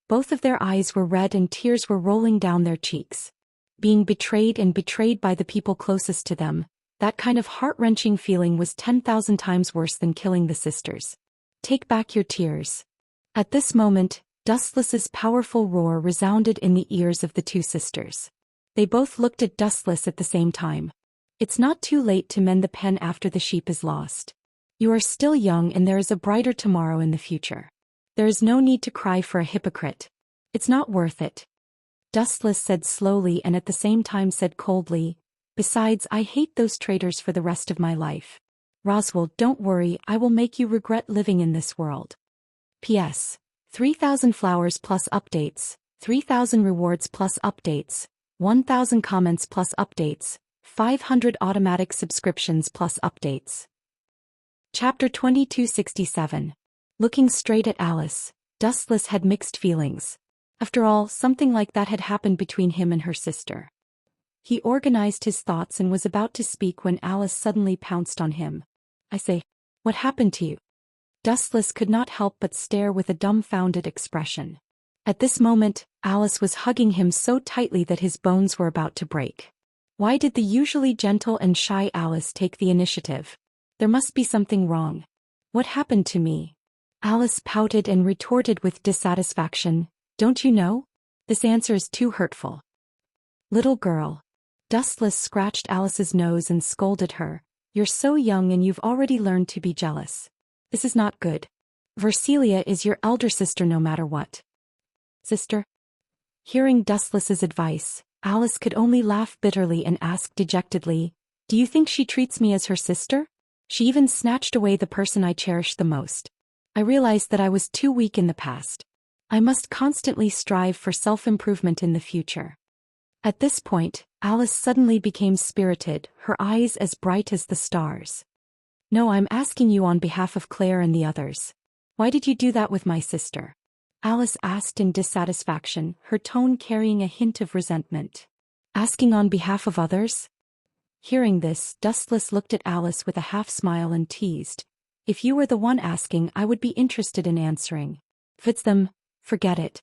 Both of their eyes were red and tears were rolling down their cheeks. Being betrayed and betrayed by the people closest to them, that kind of heart-wrenching feeling was 10,000 times worse than killing the sisters. Take back your tears. At this moment, Dustless's powerful roar resounded in the ears of the two sisters. They both looked at Dustless at the same time. It's not too late to mend the pen after the sheep is lost. You are still young and there is a brighter tomorrow in the future. There is no need to cry for a hypocrite. It's not worth it. Dustless said slowly and at the same time said coldly, Besides, I hate those traitors for the rest of my life. Roswald, don't worry, I will make you regret living in this world. P.S. 3,000 flowers plus updates, 3,000 rewards plus updates, 1,000 comments plus updates, 500 automatic subscriptions plus updates. Chapter 2267. Looking straight at Alice, Dustless had mixed feelings. After all, something like that had happened between him and her sister. He organized his thoughts and was about to speak when Alice suddenly pounced on him. I say, what happened to you? Dustless could not help but stare with a dumbfounded expression. At this moment, Alice was hugging him so tightly that his bones were about to break. Why did the usually gentle and shy Alice take the initiative? There must be something wrong. What happened to me? Alice pouted and retorted with dissatisfaction. Don't you know? This answer is too hurtful. Little girl. Dustless scratched Alice's nose and scolded her. You're so young and you've already learned to be jealous. This is not good. Versilia is your elder sister no matter what. Sister? Hearing Dustless's advice, Alice could only laugh bitterly and ask dejectedly, Do you think she treats me as her sister? She even snatched away the person I cherish the most. I realized that I was too weak in the past. I must constantly strive for self-improvement in the future. At this point, Alice suddenly became spirited, her eyes as bright as the stars. No, I'm asking you on behalf of Claire and the others. Why did you do that with my sister? Alice asked in dissatisfaction, her tone carrying a hint of resentment. Asking on behalf of others? Hearing this, Dustless looked at Alice with a half-smile and teased. If you were the one asking, I would be interested in answering. If it's them, forget it.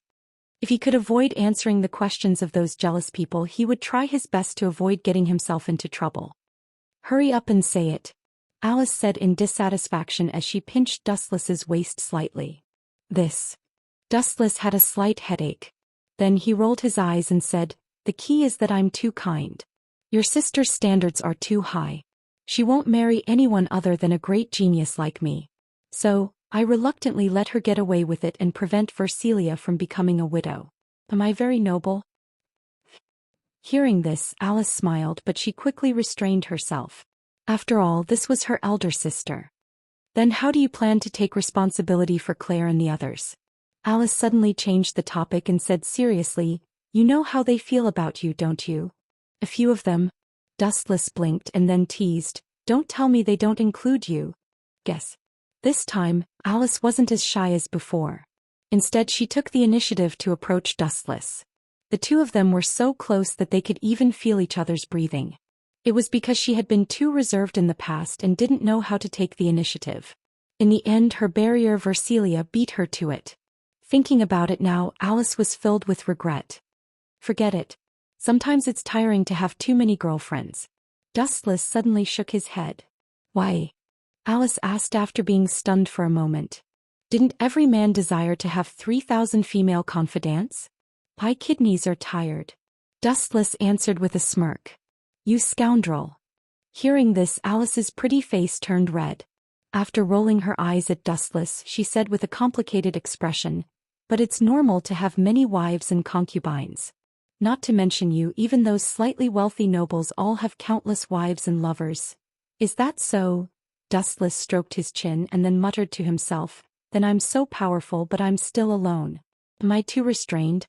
If he could avoid answering the questions of those jealous people, he would try his best to avoid getting himself into trouble. Hurry up and say it, Alice said in dissatisfaction as she pinched Dustless's waist slightly. This. Dustless had a slight headache. Then he rolled his eyes and said, The key is that I'm too kind. Your sister's standards are too high. She won't marry anyone other than a great genius like me. So, I reluctantly let her get away with it and prevent Versilia from becoming a widow. Am I very noble? Hearing this, Alice smiled, but she quickly restrained herself. After all, this was her elder sister. Then how do you plan to take responsibility for Claire and the others? Alice suddenly changed the topic and said seriously, you know how they feel about you, don't you? A few of them. Dustless blinked and then teased, don't tell me they don't include you. Guess. This time, Alice wasn't as shy as before. Instead, she took the initiative to approach Dustless. The two of them were so close that they could even feel each other's breathing. It was because she had been too reserved in the past and didn't know how to take the initiative. In the end, her barrier Versilia beat her to it. Thinking about it now, Alice was filled with regret. Forget it. Sometimes it's tiring to have too many girlfriends. Dustless suddenly shook his head. Why? Alice asked after being stunned for a moment. Didn't every man desire to have 3,000 female confidants? My kidneys are tired. Dustless answered with a smirk. You scoundrel. Hearing this, Alice's pretty face turned red. After rolling her eyes at Dustless, she said with a complicated expression, but it's normal to have many wives and concubines. Not to mention you, even those slightly wealthy nobles all have countless wives and lovers. Is that so? Dustless stroked his chin and then muttered to himself, then I'm so powerful but I'm still alone. Am I too restrained?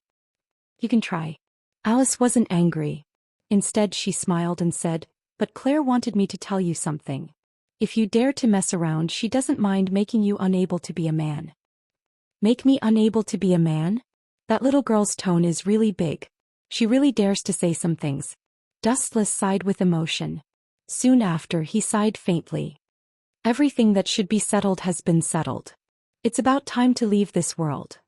You can try. Alice wasn't angry. Instead, she smiled and said, but Claire wanted me to tell you something. If you dare to mess around, she doesn't mind making you unable to be a man. Make me unable to be a man? That little girl's tone is really big. She really dares to say some things. Dustless sighed with emotion. Soon after, he sighed faintly. Everything that should be settled has been settled. It's about time to leave this world.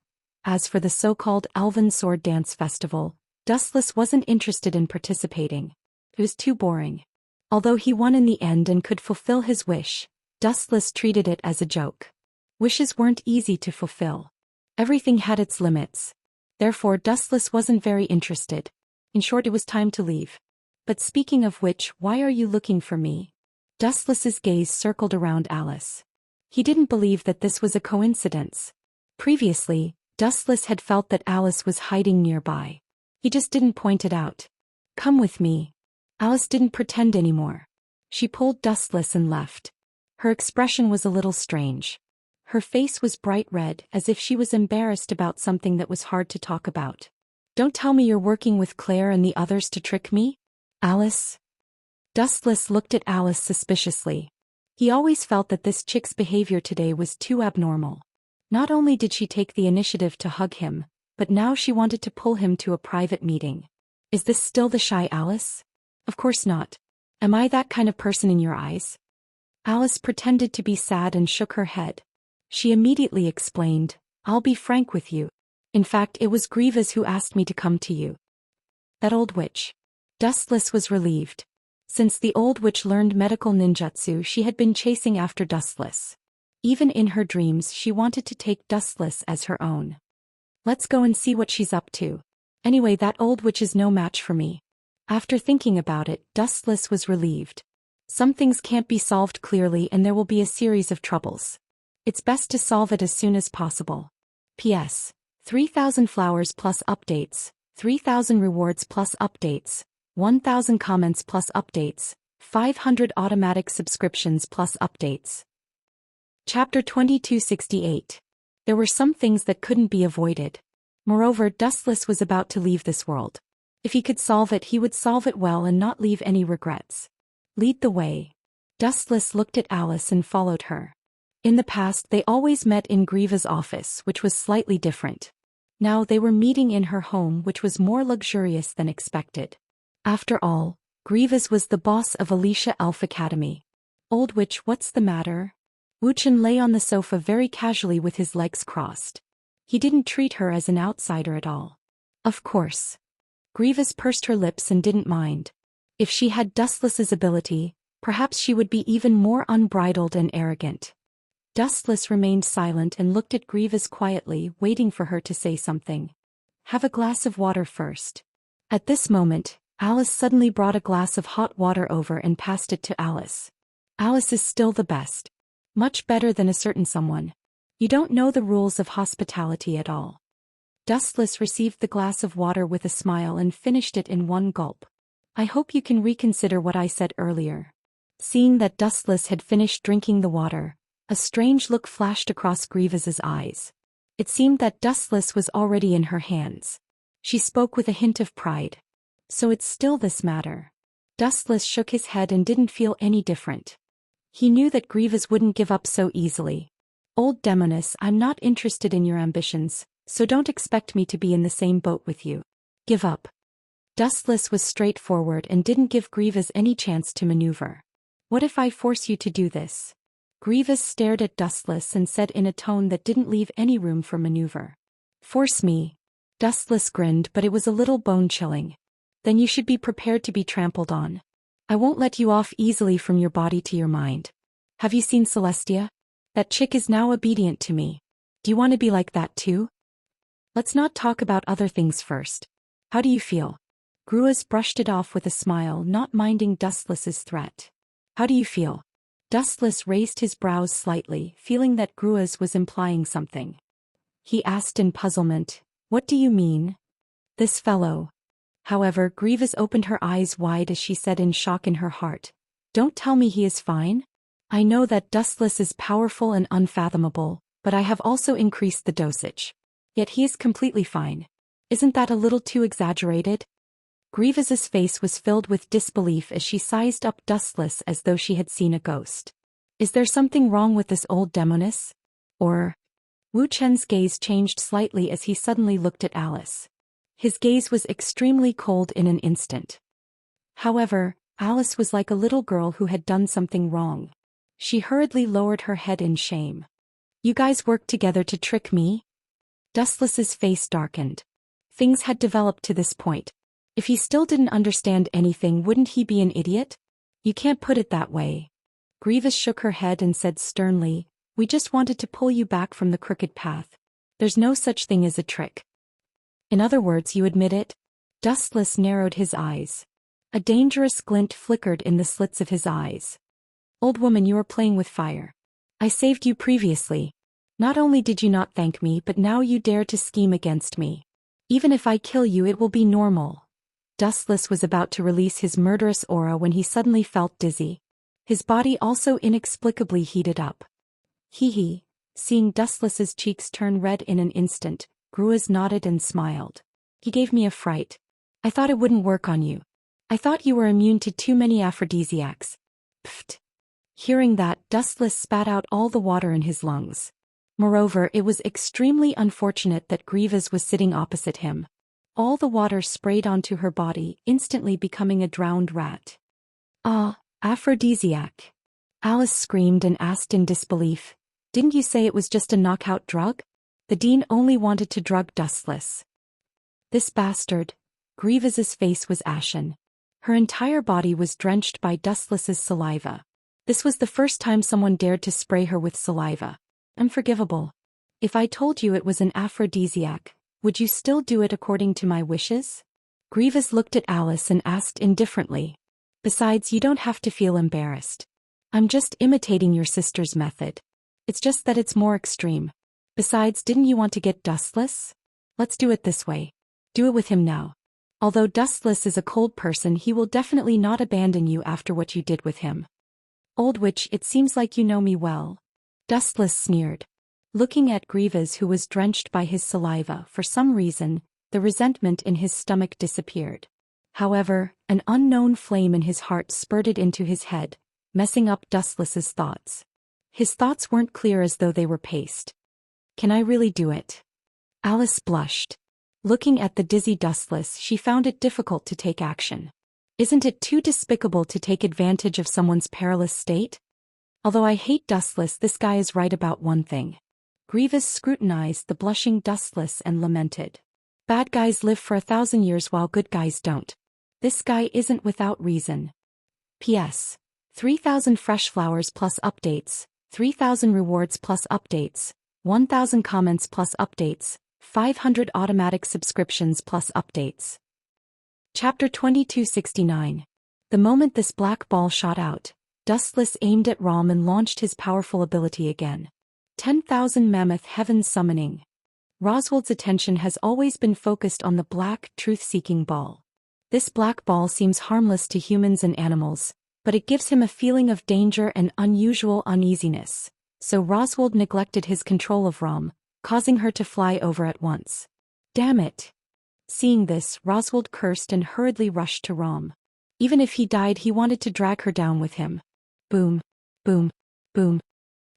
As for the so-called Elven Sword Dance Festival, Dustless wasn't interested in participating. It was too boring. Although he won in the end and could fulfill his wish, Dustless treated it as a joke. Wishes weren't easy to fulfill. Everything had its limits. Therefore, Dustless wasn't very interested. In short, it was time to leave. But speaking of which, why are you looking for me? Dustless's gaze circled around Alice. He didn't believe that this was a coincidence. Previously, Dustless had felt that Alice was hiding nearby. He just didn't point it out. Come with me. Alice didn't pretend anymore. She pulled Dustless and left. Her expression was a little strange. Her face was bright red, as if she was embarrassed about something that was hard to talk about. Don't tell me you're working with Claire and the others to trick me? Alice? Dustless looked at Alice suspiciously. He always felt that this chick's behavior today was too abnormal. Not only did she take the initiative to hug him, but now she wanted to pull him to a private meeting. Is this still the shy Alice? Of course not. Am I that kind of person in your eyes? Alice pretended to be sad and shook her head. She immediately explained, I'll be frank with you. In fact, it was Grievous who asked me to come to you. That old witch. Dustless was relieved. Since the old witch learned medical ninjutsu, she had been chasing after Dustless. Even in her dreams, she wanted to take Dustless as her own. Let's go and see what she's up to. Anyway, that old witch is no match for me. After thinking about it, Dustless was relieved. Some things can't be solved clearly and there will be a series of troubles. It's best to solve it as soon as possible. P.S. 3,000 flowers plus updates, 3,000 rewards plus updates, 1,000 comments plus updates, 500 automatic subscriptions plus updates. Chapter 2268. There were some things that couldn't be avoided. Moreover, Dustless was about to leave this world. If he could solve it, he would solve it well and not leave any regrets. Lead the way. Dustless looked at Alice and followed her. In the past, they always met in Grieva's office, which was slightly different. Now they were meeting in her home, which was more luxurious than expected. After all, Grieva's was the boss of Alicia Elf Academy. Old witch, what's the matter? Wuxian lay on the sofa very casually with his legs crossed. He didn't treat her as an outsider at all. Of course. Grievous pursed her lips and didn't mind. If she had Dustless's ability, perhaps she would be even more unbridled and arrogant. Dustless remained silent and looked at Grievous quietly, waiting for her to say something. Have a glass of water first. At this moment, Alice suddenly brought a glass of hot water over and passed it to Alice. Alice is still the best. Much better than a certain someone. You don't know the rules of hospitality at all. Dustless received the glass of water with a smile and finished it in one gulp. I hope you can reconsider what I said earlier. Seeing that Dustless had finished drinking the water, a strange look flashed across Grievous's eyes. It seemed that Dustless was already in her hands. She spoke with a hint of pride. So it's still this matter. Dustless shook his head and didn't feel any different. He knew that Grievous wouldn't give up so easily. Old Demoness, I'm not interested in your ambitions, so don't expect me to be in the same boat with you. Give up. Dustless was straightforward and didn't give Grievous any chance to maneuver. What if I force you to do this? Grievous stared at Dustless and said in a tone that didn't leave any room for maneuver. Force me. Dustless grinned, but it was a little bone-chilling. Then you should be prepared to be trampled on. I won't let you off easily from your body to your mind. Have you seen Celestia? That chick is now obedient to me. Do you want to be like that too? Let's not talk about other things first. How do you feel? Gruas brushed it off with a smile, not minding Dustless's threat. How do you feel? Dustless raised his brows slightly, feeling that Gruas was implying something. He asked in puzzlement, What do you mean? This fellow. However, Grievous opened her eyes wide as she said in shock in her heart, Don't tell me he is fine? I know that Dustless is powerful and unfathomable, but I have also increased the dosage. Yet he is completely fine. Isn't that a little too exaggerated? Grievous's face was filled with disbelief as she sized up Dustless as though she had seen a ghost. Is there something wrong with this old demoness? Or... Wu Chen's gaze changed slightly as he suddenly looked at Alice. His gaze was extremely cold in an instant. However, Alice was like a little girl who had done something wrong. She hurriedly lowered her head in shame. You guys worked together to trick me? Dustless's face darkened. Things had developed to this point. If he still didn't understand anything, wouldn't he be an idiot? You can't put it that way. Grievous shook her head and said sternly, We just wanted to pull you back from the crooked path. There's no such thing as a trick. In other words, you admit it? Dustless narrowed his eyes. A dangerous glint flickered in the slits of his eyes. Old woman, you are playing with fire. I saved you previously. Not only did you not thank me, but now you dare to scheme against me. Even if I kill you, it will be normal. Dustless was about to release his murderous aura when he suddenly felt dizzy. His body also inexplicably heated up. Hee. Seeing Dustless's cheeks turn red in an instant, Gruas nodded and smiled. He gave me a fright. I thought it wouldn't work on you. I thought you were immune to too many aphrodisiacs. Pfft. Hearing that, Dustless spat out all the water in his lungs. Moreover, it was extremely unfortunate that Grievous was sitting opposite him. All the water sprayed onto her body, instantly becoming a drowned rat. Ah, aphrodisiac. Alice screamed and asked in disbelief, Didn't you say it was just a knockout drug? The Dean only wanted to drug Dustless. This bastard. Grievous's face was ashen. Her entire body was drenched by Dustless's saliva. This was the first time someone dared to spray her with saliva. Unforgivable. If I told you it was an aphrodisiac, would you still do it according to my wishes? Grievous looked at Alice and asked indifferently. Besides, you don't have to feel embarrassed. I'm just imitating your sister's method. It's just that it's more extreme. Besides, didn't you want to get Dustless? Let's do it this way. Do it with him now. Although Dustless is a cold person, he will definitely not abandon you after what you did with him. Old witch, it seems like you know me well. Dustless sneered. Looking at Grievous, who was drenched by his saliva, for some reason, the resentment in his stomach disappeared. However, an unknown flame in his heart spurted into his head, messing up Dustless's thoughts. His thoughts weren't clear, as though they were paste. Can I really do it? Alice blushed. Looking at the dizzy Dustless, she found it difficult to take action. Isn't it too despicable to take advantage of someone's perilous state? Although I hate Dustless, this guy is right about one thing. Grievous scrutinized the blushing Dustless and lamented. Bad guys live for 1,000 years while good guys don't. This guy isn't without reason. P.S. 3,000 fresh flowers plus updates, 3,000 rewards plus updates, 1,000 comments plus updates, 500 automatic subscriptions plus updates. Chapter 2269. The moment this black ball shot out, Dustless aimed at Rom and launched his powerful ability again. 10,000 Mammoth Heaven Summoning. Roswald's attention has always been focused on the black, truth-seeking ball. This black ball seems harmless to humans and animals, but it gives him a feeling of danger and unusual uneasiness. So Roswald neglected his control of Rom, causing her to fly over at once. Damn it! Seeing this, Roswald cursed and hurriedly rushed to Rom. Even if he died, he wanted to drag her down with him. Boom, boom, boom.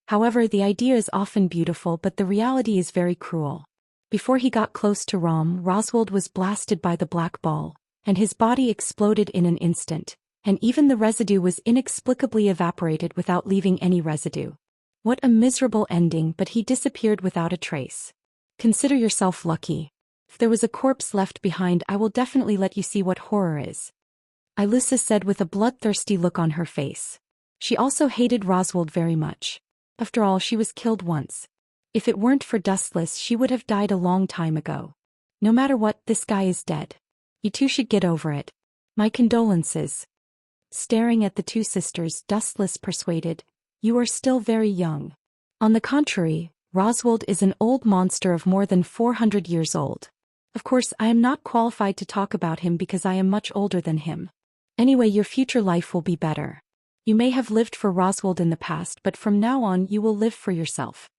However, the idea is often beautiful, but the reality is very cruel. Before he got close to Rom, Roswald was blasted by the black ball, and his body exploded in an instant, and even the residue was inexplicably evaporated without leaving any residue. What a miserable ending, but he disappeared without a trace. Consider yourself lucky. If there was a corpse left behind, I will definitely let you see what horror is. Ilusa said with a bloodthirsty look on her face. She also hated Roswald very much. After all, she was killed once. If it weren't for Dustless, she would have died a long time ago. No matter what, this guy is dead. You two should get over it. My condolences. Staring at the two sisters, Dustless persuaded, "You are still very young." On the contrary, Roswald is an old monster of more than 400 years old. Of course, I am not qualified to talk about him because I am much older than him. Anyway, your future life will be better. You may have lived for Roswald in the past, but from now on you will live for yourself.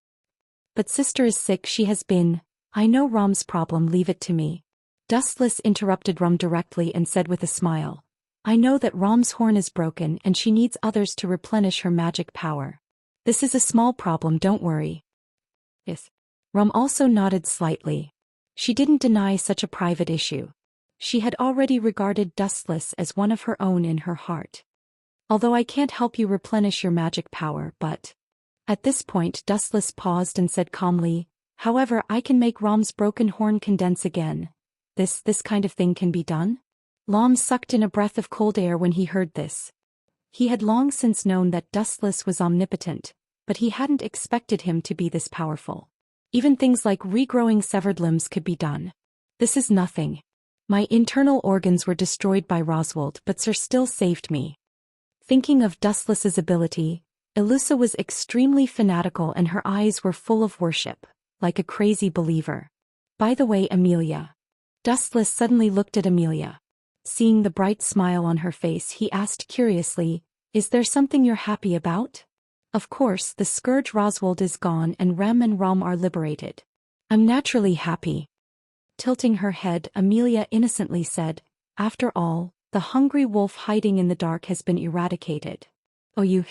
But sister is sick, she has been. I know Rom's problem, leave it to me. Dustless interrupted Rom directly and said with a smile, I know that Rom's horn is broken and she needs others to replenish her magic power. This is a small problem, don't worry. Yes. Rom also nodded slightly. She didn't deny such a private issue. She had already regarded Dustless as one of her own in her heart. Although I can't help you replenish your magic power, but... At this point, Dustless paused and said calmly, however, I can make Rom's broken horn condense again. This kind of thing can be done? Lom sucked in a breath of cold air when he heard this. He had long since known that Dustless was omnipotent, but he hadn't expected him to be this powerful. Even things like regrowing severed limbs could be done. This is nothing. My internal organs were destroyed by Roswald, but Sir still saved me. Thinking of Dustless's ability, Ilusa was extremely fanatical and her eyes were full of worship, like a crazy believer. By the way, Amelia. Dustless suddenly looked at Amelia. Seeing the bright smile on her face, he asked curiously, is there something you're happy about? Of course, the scourge Roswald is gone and Rem and Rom are liberated. I'm naturally happy. Tilting her head, Amelia innocently said, after all, the hungry wolf hiding in the dark has been eradicated. Oh, you...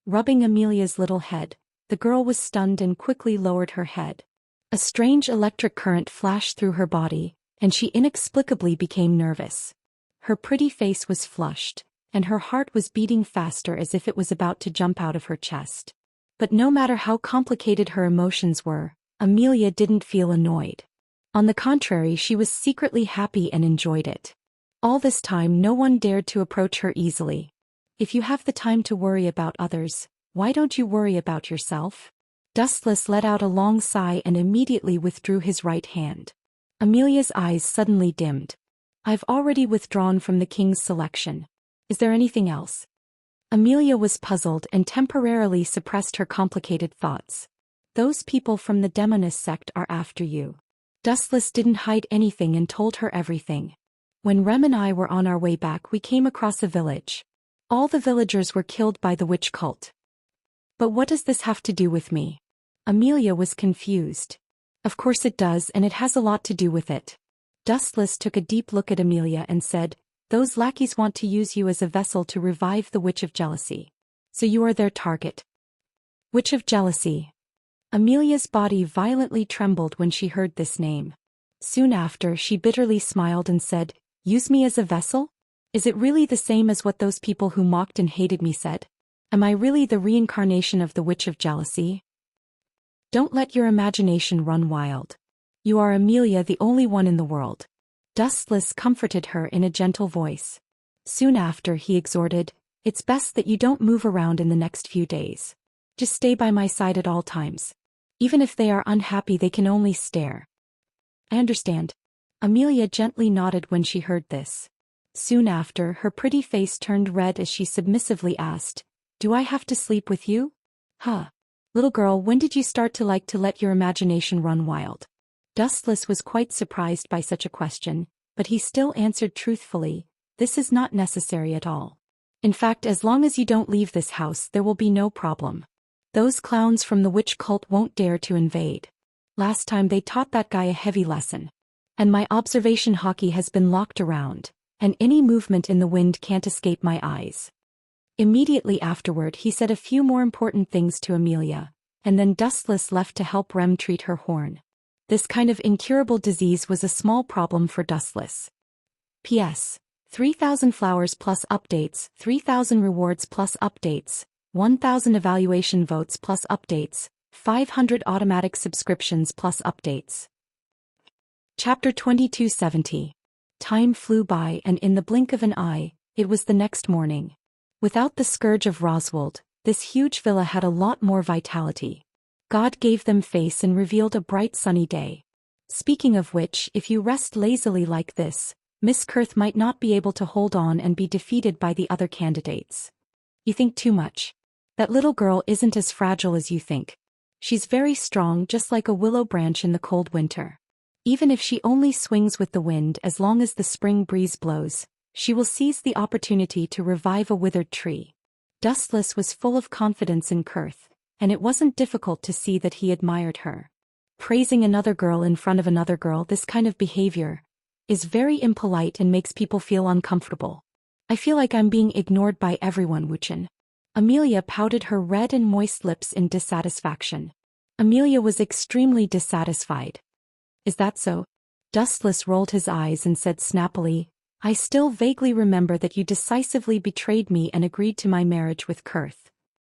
Rubbing Amelia's little head, the girl was stunned and quickly lowered her head. A strange electric current flashed through her body, and she inexplicably became nervous. Her pretty face was flushed, and her heart was beating faster as if it was about to jump out of her chest. But no matter how complicated her emotions were, Amelia didn't feel annoyed. On the contrary, she was secretly happy and enjoyed it. All this time, no one dared to approach her easily. If you have the time to worry about others, why don't you worry about yourself? Dustless let out a long sigh and immediately withdrew his right hand. Amelia's eyes suddenly dimmed. I've already withdrawn from the king's selection. Is there anything else? Amelia was puzzled and temporarily suppressed her complicated thoughts. Those people from the Demonist sect are after you. Dustless didn't hide anything and told her everything. When Rem and I were on our way back, we came across a village. All the villagers were killed by the witch cult. But what does this have to do with me? Amelia was confused. Of course it does, and it has a lot to do with it. Dustless took a deep look at Amelia and said, those lackeys want to use you as a vessel to revive the Witch of Jealousy. So you are their target. Witch of Jealousy. Amelia's body violently trembled when she heard this name. Soon after, she bitterly smiled and said, use me as a vessel? Is it really the same as what those people who mocked and hated me said? Am I really the reincarnation of the Witch of Jealousy? Don't let your imagination run wild. You are Amelia, the only one in the world. Dustless comforted her in a gentle voice. Soon after, he exhorted, it's best that you don't move around in the next few days. Just stay by my side at all times. Even if they are unhappy, they can only stare. I understand. Amelia gently nodded when she heard this. Soon after, her pretty face turned red as she submissively asked, do I have to sleep with you? Huh. Little girl, when did you start to like to let your imagination run wild? Dustless was quite surprised by such a question, but he still answered truthfully, "This is not necessary at all. In fact, as long as you don't leave this house, there will be no problem. Those clowns from the witch cult won't dare to invade. Last time they taught that guy a heavy lesson. And my observation hockey has been locked around, and any movement in the wind can't escape my eyes." Immediately afterward he said a few more important things to Amelia, and then Dustless left to help Rem treat her horn. This kind of incurable disease was a small problem for Dustless. P.S. 3,000 flowers plus updates, 3,000 rewards plus updates, 1,000 evaluation votes plus updates, 500 automatic subscriptions plus updates. Chapter 2270. Time flew by, and in the blink of an eye, it was the next morning. Without the scourge of Roswald, this huge villa had a lot more vitality. God gave them face and revealed a bright sunny day. Speaking of which, if you rest lazily like this, Miss Kurth might not be able to hold on and be defeated by the other candidates. You think too much. That little girl isn't as fragile as you think. She's very strong, just like a willow branch in the cold winter. Even if she only swings with the wind, as long as the spring breeze blows, she will seize the opportunity to revive a withered tree. Dustless was full of confidence in Kurth, and it wasn't difficult to see that he admired her. Praising another girl in front of another girl, this kind of behavior is very impolite and makes people feel uncomfortable. I feel like I'm being ignored by everyone, Wuxian. Amelia pouted her red and moist lips in dissatisfaction. Amelia was extremely dissatisfied. Is that so? Dustless rolled his eyes and said snappily, "I still vaguely remember that you decisively betrayed me and agreed to my marriage with Kurth.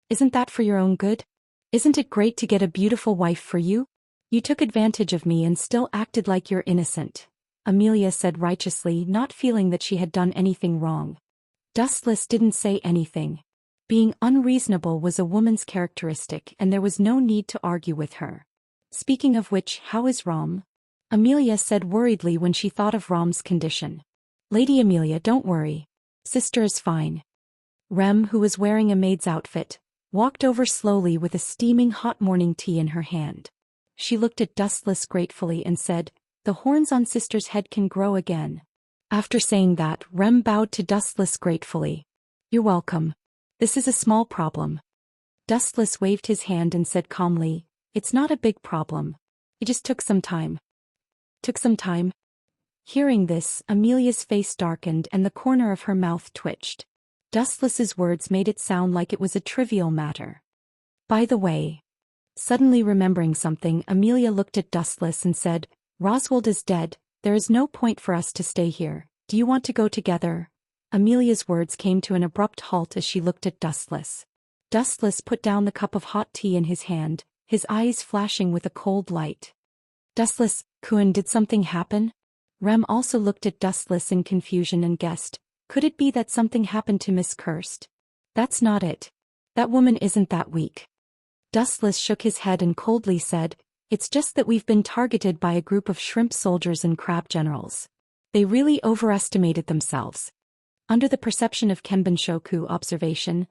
Isn't that for your own good? Isn't it great to get a beautiful wife for you? You took advantage of me and still acted like you're innocent," Amelia said righteously, not feeling that she had done anything wrong. Dustless didn't say anything. Being unreasonable was a woman's characteristic, and there was no need to argue with her. "Speaking of which, how is Rom?" Amelia said worriedly when she thought of Rom's condition. "Lady Amelia, don't worry. Sister is fine." Rem, who was wearing a maid's outfit, walked over slowly with a steaming hot morning tea in her hand. She looked at Dustless gratefully and said, "The horns on Sister's head can grow again." After saying that, Rem bowed to Dustless gratefully. "You're welcome. This is a small problem." Dustless waved his hand and said calmly, "It's not a big problem. It just took some time." "Took some time?" Hearing this, Amelia's face darkened and the corner of her mouth twitched. Dustless's words made it sound like it was a trivial matter. "By the way," suddenly remembering something, Amelia looked at Dustless and said, "Roswald is dead. There is no point for us to stay here. Do you want to go together?" Amelia's words came to an abrupt halt as she looked at Dustless. Dustless put down the cup of hot tea in his hand, his eyes flashing with a cold light. "Dustless, Kuan, did something happen?" Rem also looked at Dustless in confusion and guessed, could it be that something happened to Miss Kurth? "That's not it. That woman isn't that weak." Dustless shook his head and coldly said, "It's just that we've been targeted by a group of shrimp soldiers and crab generals. They really overestimated themselves." Under the perception of Kenbenshoku observation,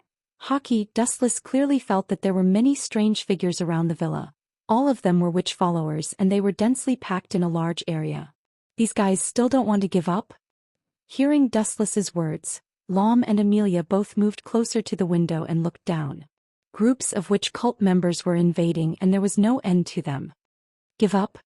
Haki, Dustless clearly felt that there were many strange figures around the villa. All of them were witch followers, and they were densely packed in a large area. "These guys still don't want to give up?" Hearing Dustless's words, Lom and Amelia both moved closer to the window and looked down. Groups of witch cult members were invading, and there was no end to them. "Give up?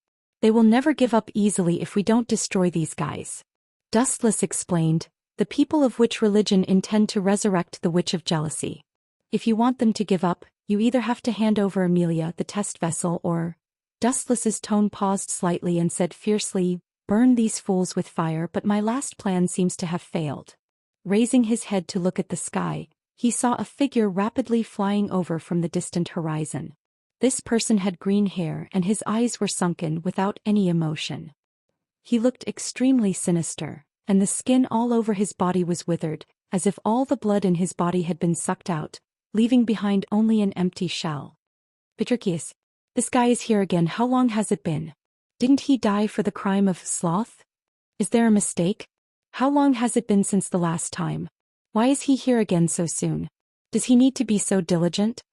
They will never give up easily if we don't destroy these guys," Dustless explained. "The people of which religion intend to resurrect the Witch of Jealousy. If you want them to give up, you either have to hand over Amelia, the test vessel, or—" Dustless's tone paused slightly and said fiercely, "Burn these fools with fire, but my last plan seems to have failed." Raising his head to look at the sky, he saw a figure rapidly flying over from the distant horizon. This person had green hair and his eyes were sunken without any emotion. He looked extremely sinister, and the skin all over his body was withered, as if all the blood in his body had been sucked out, leaving behind only an empty shell. "Petricius, this guy is here again. How long has it been? Didn't he die for the crime of sloth? Is there a mistake? How long has it been since the last time? Why is he here again so soon? Does he need to be so diligent?"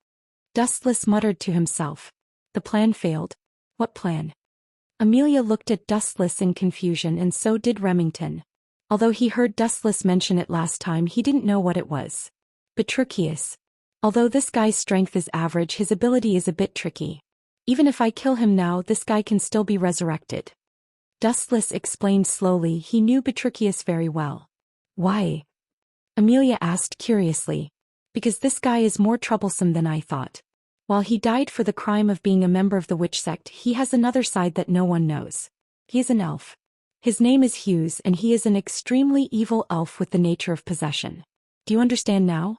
Dustless muttered to himself. The plan failed. What plan? Amelia looked at Dustless in confusion, and so did Remington. Although he heard Dustless mention it last time, he didn't know what it was. Petruchius. Although this guy's strength is average, his ability is a bit tricky. Even if I kill him now, this guy can still be resurrected. Dustless explained slowly. He knew Petruchius very well. Why? Amelia asked curiously. Because this guy is more troublesome than I thought. While he died for the crime of being a member of the witch sect, he has another side that no one knows. He is an elf. His name is Hughes, and he is an extremely evil elf with the nature of possession. Do you understand now?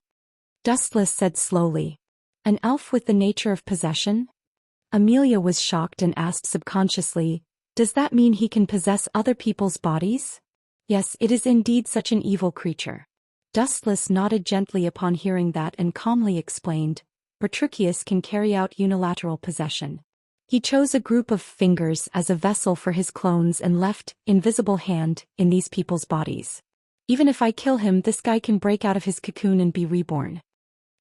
Dustless said slowly. An elf with the nature of possession? Amelia was shocked and asked subconsciously, does that mean he can possess other people's bodies? Yes, it is indeed such an evil creature. Dustless nodded gently upon hearing that and calmly explained, Petruchius can carry out unilateral possession. He chose a group of fingers as a vessel for his clones and left, invisible hand, in these people's bodies. Even if I kill him, this guy can break out of his cocoon and be reborn.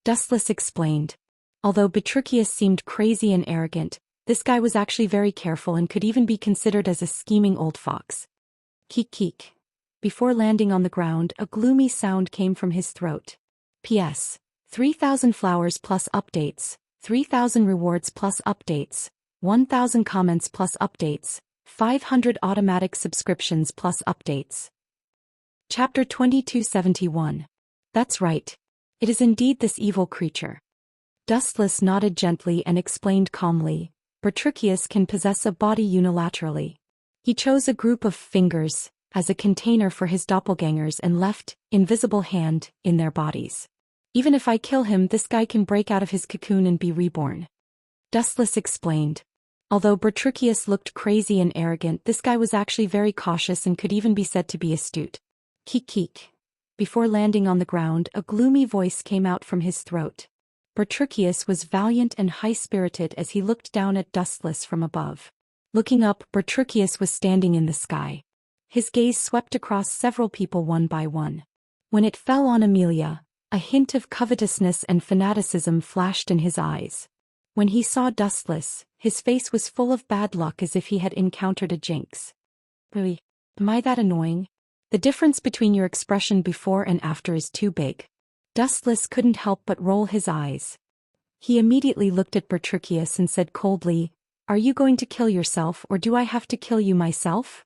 Dustless explained. Although Petruchius seemed crazy and arrogant, this guy was actually very careful and could even be considered as a scheming old fox. Keek keek. Before landing on the ground, a gloomy sound came from his throat. P.S. 3,000 flowers plus updates, 3,000 rewards plus updates, 1,000 comments plus updates, 500 automatic subscriptions plus updates. Chapter 2271. That's right. It is indeed this evil creature. Dustless nodded gently and explained calmly, Petruchius can possess a body unilaterally. He chose a group of fingers as a container for his doppelgangers and left, invisible hand, in their bodies. Even if I kill him, this guy can break out of his cocoon and be reborn. Dustless explained. Although Petruchius looked crazy and arrogant, this guy was actually very cautious and could even be said to be astute. Keek keek. Before landing on the ground, a gloomy voice came out from his throat. Petruchius was valiant and high-spirited as he looked down at Dustless from above. Looking up, Petruchius was standing in the sky. His gaze swept across several people one by one. When it fell on Amelia, a hint of covetousness and fanaticism flashed in his eyes. When he saw Dustless, his face was full of bad luck as if he had encountered a jinx. Really? Am I that annoying? The difference between your expression before and after is too big. Dustless couldn't help but roll his eyes. He immediately looked at Petruchius and said coldly, Are you going to kill yourself, or do I have to kill you myself?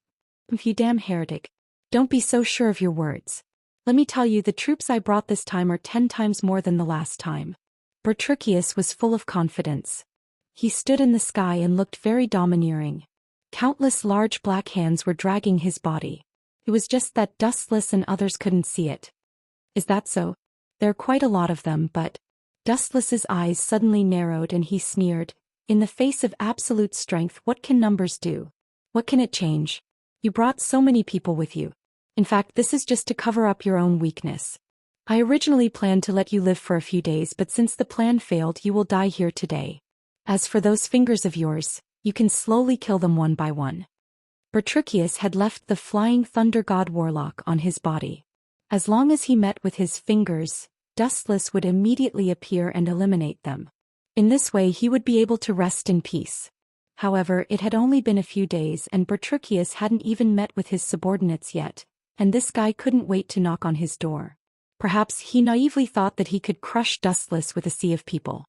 You damn heretic. Don't be so sure of your words. Let me tell you, the troops I brought this time are 10 times more than the last time. Petruchius was full of confidence. He stood in the sky and looked very domineering. Countless large black hands were dragging his body. It was just that Dustless and others couldn't see it. Is that so? There are quite a lot of them, but... Dustless's eyes suddenly narrowed and he sneered. In the face of absolute strength, what can numbers do? What can it change? You brought so many people with you. In fact, this is just to cover up your own weakness. I originally planned to let you live for a few days, but since the plan failed, you will die here today. As for those fingers of yours, you can slowly kill them one by one. Petruchius had left the flying thunder god warlock on his body. As long as he met with his fingers, Dustless would immediately appear and eliminate them. In this way he would be able to rest in peace. However, it had only been a few days and Petruchius hadn't even met with his subordinates yet, and this guy couldn't wait to knock on his door. Perhaps he naively thought that he could crush Dustless with a sea of people.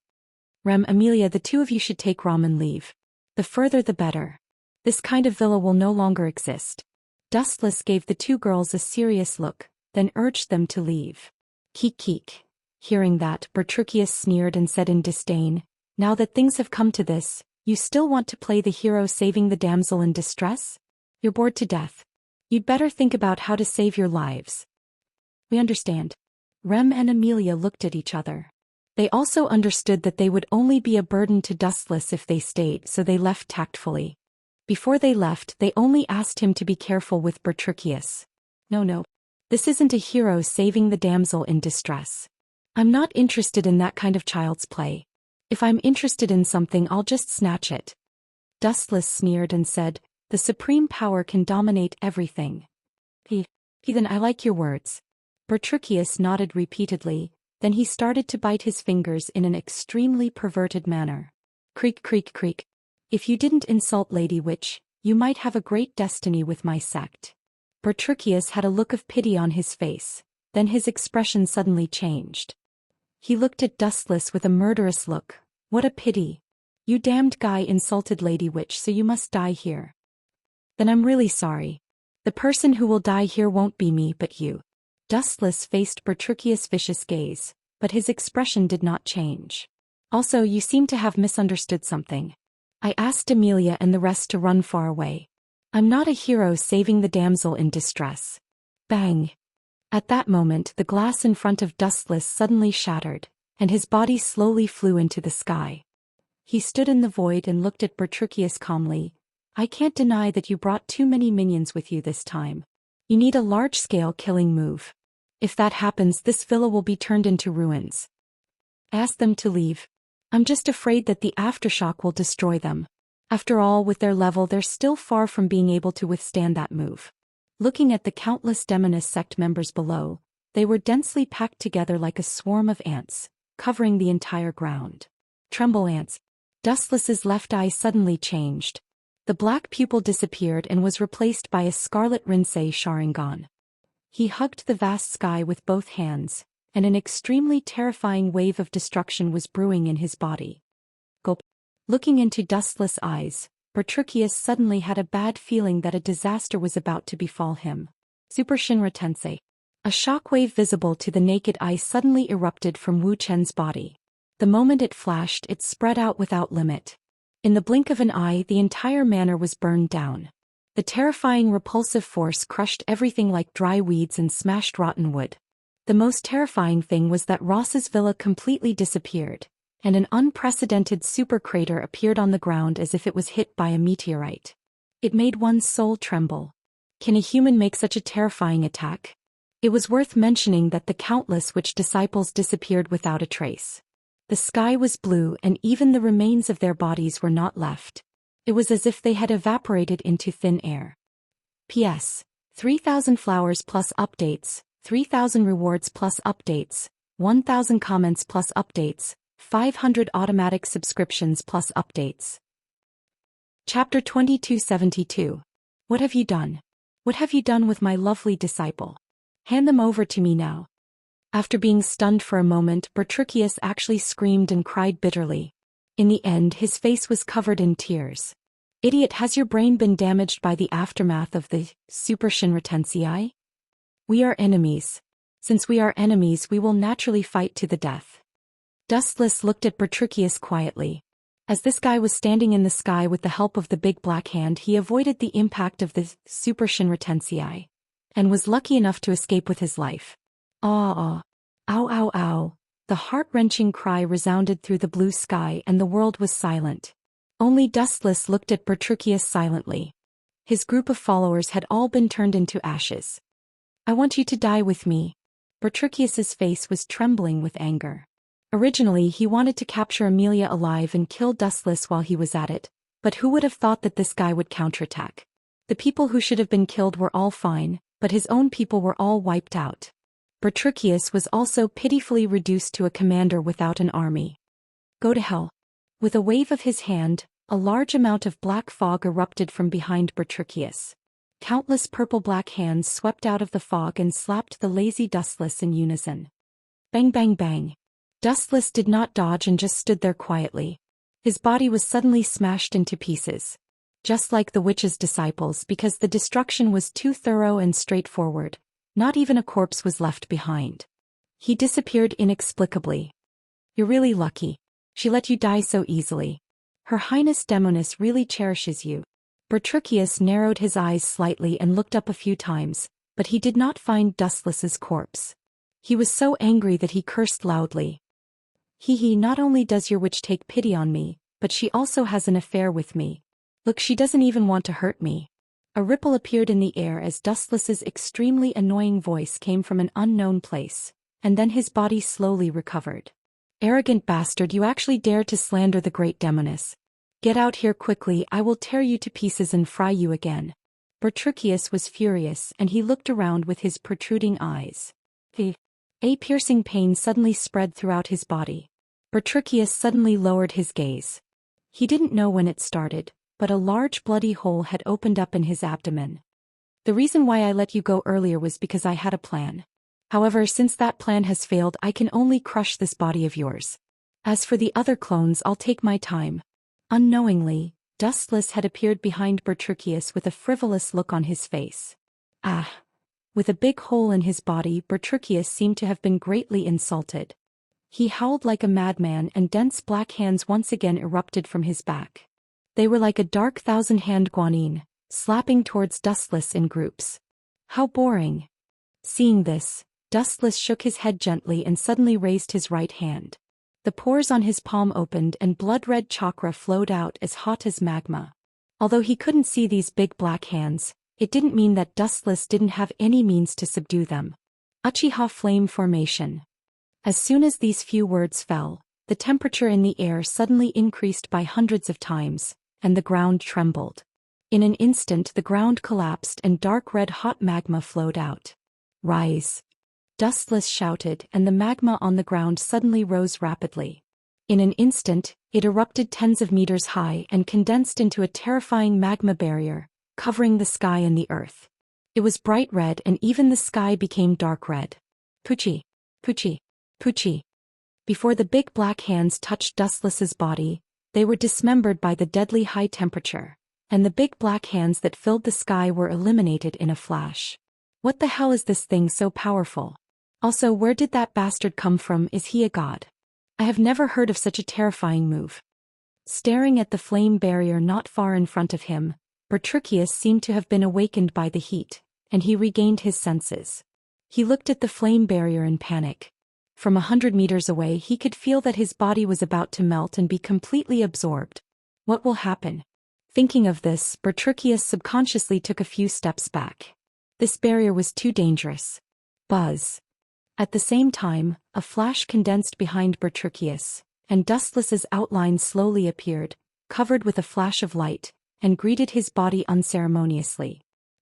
Amelia, the two of you should take Rom and leave. The further the better. This kind of villa will no longer exist. Dustless gave the two girls a serious look, then urged them to leave. Keek keek. Hearing that, Petruchius sneered and said in disdain, Now that things have come to this, you still want to play the hero saving the damsel in distress? You're bored to death. You'd better think about how to save your lives. We understand. Rem and Amelia looked at each other. They also understood that they would only be a burden to Dustless if they stayed, so they left tactfully. Before they left, they only asked him to be careful with Petruchius. No. This isn't a hero saving the damsel in distress. I'm not interested in that kind of child's play. If I'm interested in something, I'll just snatch it. Dustless sneered and said, The supreme power can dominate everything. Then I like your words. Petruchius nodded repeatedly, then he started to bite his fingers in an extremely perverted manner. Creak creak creak. If you didn't insult Lady Witch, You might have a great destiny with my sect. Bertricius had a look of pity on his face, then his expression suddenly changed. He looked at Dustless with a murderous look. What a pity. You damned guy insulted Lady Witch, so you must die here. Then I'm really sorry. The person who will die here won't be me but you. Dustless faced Bertricius' vicious gaze, but his expression did not change. Also, you seem to have misunderstood something. I asked Amelia and the rest to run far away. I'm not a hero saving the damsel in distress. Bang! At that moment the glass in front of Dustless suddenly shattered, and his body slowly flew into the sky. He stood in the void and looked at Bertricius calmly. I can't deny that you brought too many minions with you this time. You need a large-scale killing move. If that happens, this villa will be turned into ruins. Ask them to leave. I'm just afraid that the aftershock will destroy them. After all, with their level they're still far from being able to withstand that move. Looking at the countless demoness sect members below, they were densely packed together like a swarm of ants, covering the entire ground. Tremble, ants. Dustless's left eye suddenly changed. The black pupil disappeared and was replaced by a scarlet Rinsei Sharingan. He hugged the vast sky with both hands, and an extremely terrifying wave of destruction was brewing in his body. Gulp. Looking into Dustless' eyes, Bertricius suddenly had a bad feeling that a disaster was about to befall him. Super Shinra Tensei. A shockwave visible to the naked eye suddenly erupted from Wu Chen's body. The moment it flashed, it spread out without limit. In the blink of an eye, the entire manor was burned down. The terrifying repulsive force crushed everything like dry weeds and smashed rotten wood. The most terrifying thing was that Ross's villa completely disappeared, and an unprecedented super crater appeared on the ground as if it was hit by a meteorite. It made one's soul tremble. Can a human make such a terrifying attack? It was worth mentioning that the countless witch disciples disappeared without a trace. The sky was blue and even the remains of their bodies were not left. It was as if they had evaporated into thin air. P.S. 3,000 flowers plus updates, 3,000 rewards plus updates, 1,000 comments plus updates, 500 automatic subscriptions plus updates. Chapter 2272. What have you done? What have you done with my lovely disciple? Hand them over to me now. After being stunned for a moment, Bertricius actually screamed and cried bitterly. In the end, his face was covered in tears. Idiot, has your brain been damaged by the aftermath of the Super Shinra Tensei? We are enemies. Since we are enemies, we will naturally fight to the death. Dustless looked at Bertricius quietly. As this guy was standing in the sky with the help of the big black hand, he avoided the impact of the Super Shinra Tensei, and was lucky enough to escape with his life. Ow, ow, ow. The heart-wrenching cry resounded through the blue sky and the world was silent. Only Dustless looked at Bertricius silently. His group of followers had all been turned into ashes. I want you to die with me. Bertricius's face was trembling with anger. Originally he wanted to capture Amelia alive and kill Dustless while he was at it, but who would have thought that this guy would counterattack? The people who should have been killed were all fine, but his own people were all wiped out. Bertricius was also pitifully reduced to a commander without an army. Go to hell. With a wave of his hand, a large amount of black fog erupted from behind Bertricius. Countless purple-black hands swept out of the fog and slapped the lazy Dustless in unison. Bang bang bang. Dustless did not dodge and just stood there quietly. His body was suddenly smashed into pieces. Just like the witch's disciples, because the destruction was too thorough and straightforward. Not even a corpse was left behind. He disappeared inexplicably. You're really lucky. She let you die so easily. Her Highness Demoness really cherishes you. Bertricius narrowed his eyes slightly and looked up a few times, but he did not find Dustless's corpse. He was so angry that he cursed loudly. Hee, not only does your witch take pity on me, but she also has an affair with me. Look, she doesn't even want to hurt me. A ripple appeared in the air as Dustless's extremely annoying voice came from an unknown place, and then his body slowly recovered. Arrogant bastard, you actually dare to slander the great demoness. Get out here quickly, I will tear you to pieces and fry you again. Bertricius was furious and he looked around with his protruding eyes. A piercing pain suddenly spread throughout his body. Bertricius suddenly lowered his gaze. He didn't know when it started, but a large bloody hole had opened up in his abdomen. The reason why I let you go earlier was because I had a plan. However, since that plan has failed, I can only crush this body of yours. As for the other clones, I'll take my time. Unknowingly, Dustless had appeared behind Bertruccius with a frivolous look on his face. Ah! With a big hole in his body, Bertruccius seemed to have been greatly insulted. He howled like a madman, and dense black hands once again erupted from his back. They were like a dark thousand-hand guanine, slapping towards Dustless in groups. How boring! Seeing this, Dustless shook his head gently and suddenly raised his right hand. The pores on his palm opened and blood-red chakra flowed out as hot as magma. Although he couldn't see these big black hands, it didn't mean that Dustless didn't have any means to subdue them. Uchiha Flame Formation. As soon as these few words fell, the temperature in the air suddenly increased by hundreds of times, and the ground trembled. In an instant the ground collapsed and dark red hot magma flowed out. Rise! Dustless shouted, and the magma on the ground suddenly rose rapidly. In an instant, it erupted tens of meters high and condensed into a terrifying magma barrier, covering the sky and the earth. It was bright red and even the sky became dark red. Pucci! Pucci! Pucci! Before the big black hands touched Dustless's body, they were dismembered by the deadly high temperature, and the big black hands that filled the sky were eliminated in a flash. What the hell is this thing so powerful? Also, where did that bastard come from? Is he a god? I have never heard of such a terrifying move. Staring at the flame barrier not far in front of him, Bertruccius seemed to have been awakened by the heat, and he regained his senses. He looked at the flame barrier in panic. From 100 meters away he could feel that his body was about to melt and be completely absorbed. What will happen? Thinking of this, Bertruccius subconsciously took a few steps back. This barrier was too dangerous. Buzz. At the same time, a flash condensed behind Bertruccius, and Dustless's outline slowly appeared, covered with a flash of light, and greeted his body unceremoniously.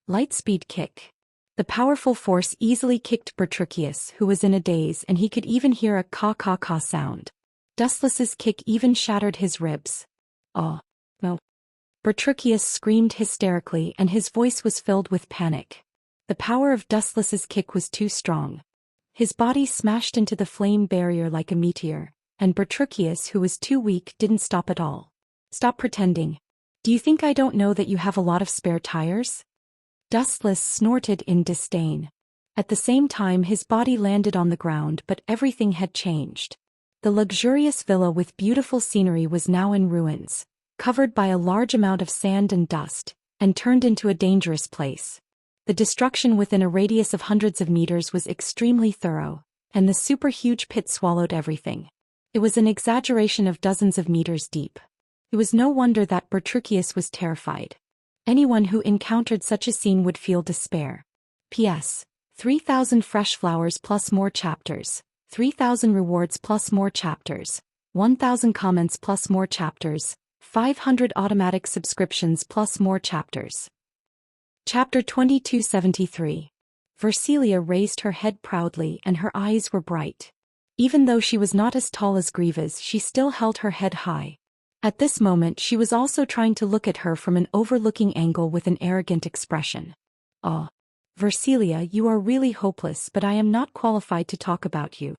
Lightspeed kick. The powerful force easily kicked Bertruccius, who was in a daze, and he could even hear a caw-caw-caw sound. Dustless's kick even shattered his ribs. Oh, no. Bertruccius screamed hysterically and his voice was filled with panic. The power of Dustless's kick was too strong. His body smashed into the flame barrier like a meteor, and Bertruccius, who was too weak, didn't stop at all. Stop pretending. Do you think I don't know that you have a lot of spare tires? Dustless snorted in disdain. At the same time his body landed on the ground, but everything had changed. The luxurious villa with beautiful scenery was now in ruins, covered by a large amount of sand and dust, and turned into a dangerous place. The destruction within a radius of hundreds of meters was extremely thorough, and the super-huge pit swallowed everything. It was an exaggeration of dozens of meters deep. It was no wonder that Bertruccius was terrified. Anyone who encountered such a scene would feel despair. P.S. 3,000 fresh flowers plus more chapters, 3,000 rewards plus more chapters, 1,000 comments plus more chapters, 500 automatic subscriptions plus more chapters. Chapter 2273. Versilia raised her head proudly and her eyes were bright. Even though she was not as tall as Grievous, she still held her head high. At this moment she was also trying to look at her from an overlooking angle with an arrogant expression. Oh, Versilia, you are really hopeless, but I am not qualified to talk about you.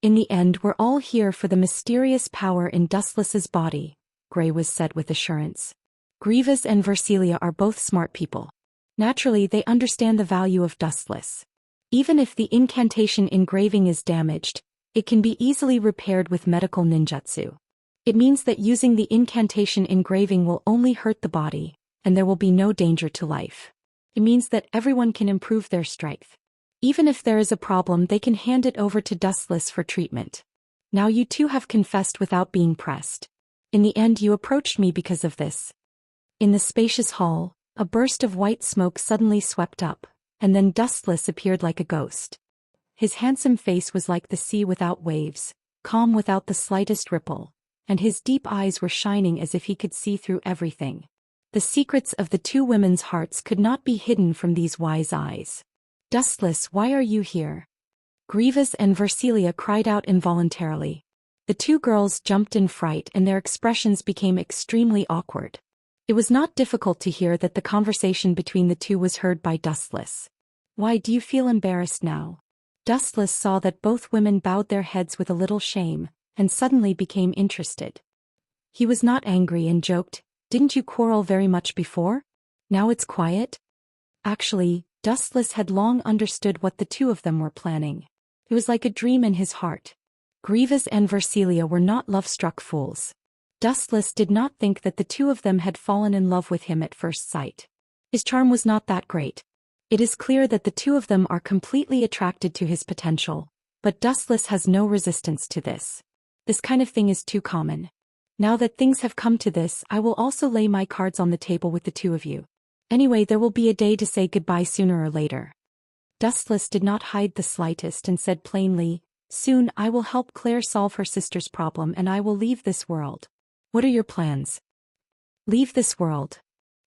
In the end, we're all here for the mysterious power in Dustless's body, Grey said with assurance. Grievous and Versilia are both smart people. Naturally, they understand the value of Dustless. Even if the incantation engraving is damaged, it can be easily repaired with medical ninjutsu. It means that using the incantation engraving will only hurt the body, and there will be no danger to life. It means that everyone can improve their strength. Even if there is a problem, they can hand it over to Dustless for treatment. Now you two have confessed without being pressed. In the end, you approached me because of this. In the spacious hall, a burst of white smoke suddenly swept up, and then Dustless appeared like a ghost. His handsome face was like the sea without waves, calm without the slightest ripple, and his deep eyes were shining as if he could see through everything. The secrets of the two women's hearts could not be hidden from these wise eyes. Dustless, why are you here? Grievous and Versilia cried out involuntarily. The two girls jumped in fright and their expressions became extremely awkward. It was not difficult to hear that the conversation between the two was heard by Dustless. Why do you feel embarrassed now? Dustless saw that both women bowed their heads with a little shame, and suddenly became interested. He was not angry and joked, didn't you quarrel very much before? Now it's quiet? Actually, Dustless had long understood what the two of them were planning. It was like a dream in his heart. Grievous and Versilia were not love-struck fools. Dustless did not think that the two of them had fallen in love with him at first sight. His charm was not that great. It is clear that the two of them are completely attracted to his potential, but Dustless has no resistance to this. This kind of thing is too common. Now that things have come to this, I will also lay my cards on the table with the two of you. Anyway, there will be a day to say goodbye sooner or later. Dustless did not hide the slightest and said plainly, soon I will help Claire solve her sister's problem and I will leave this world. What are your plans? Leave this world.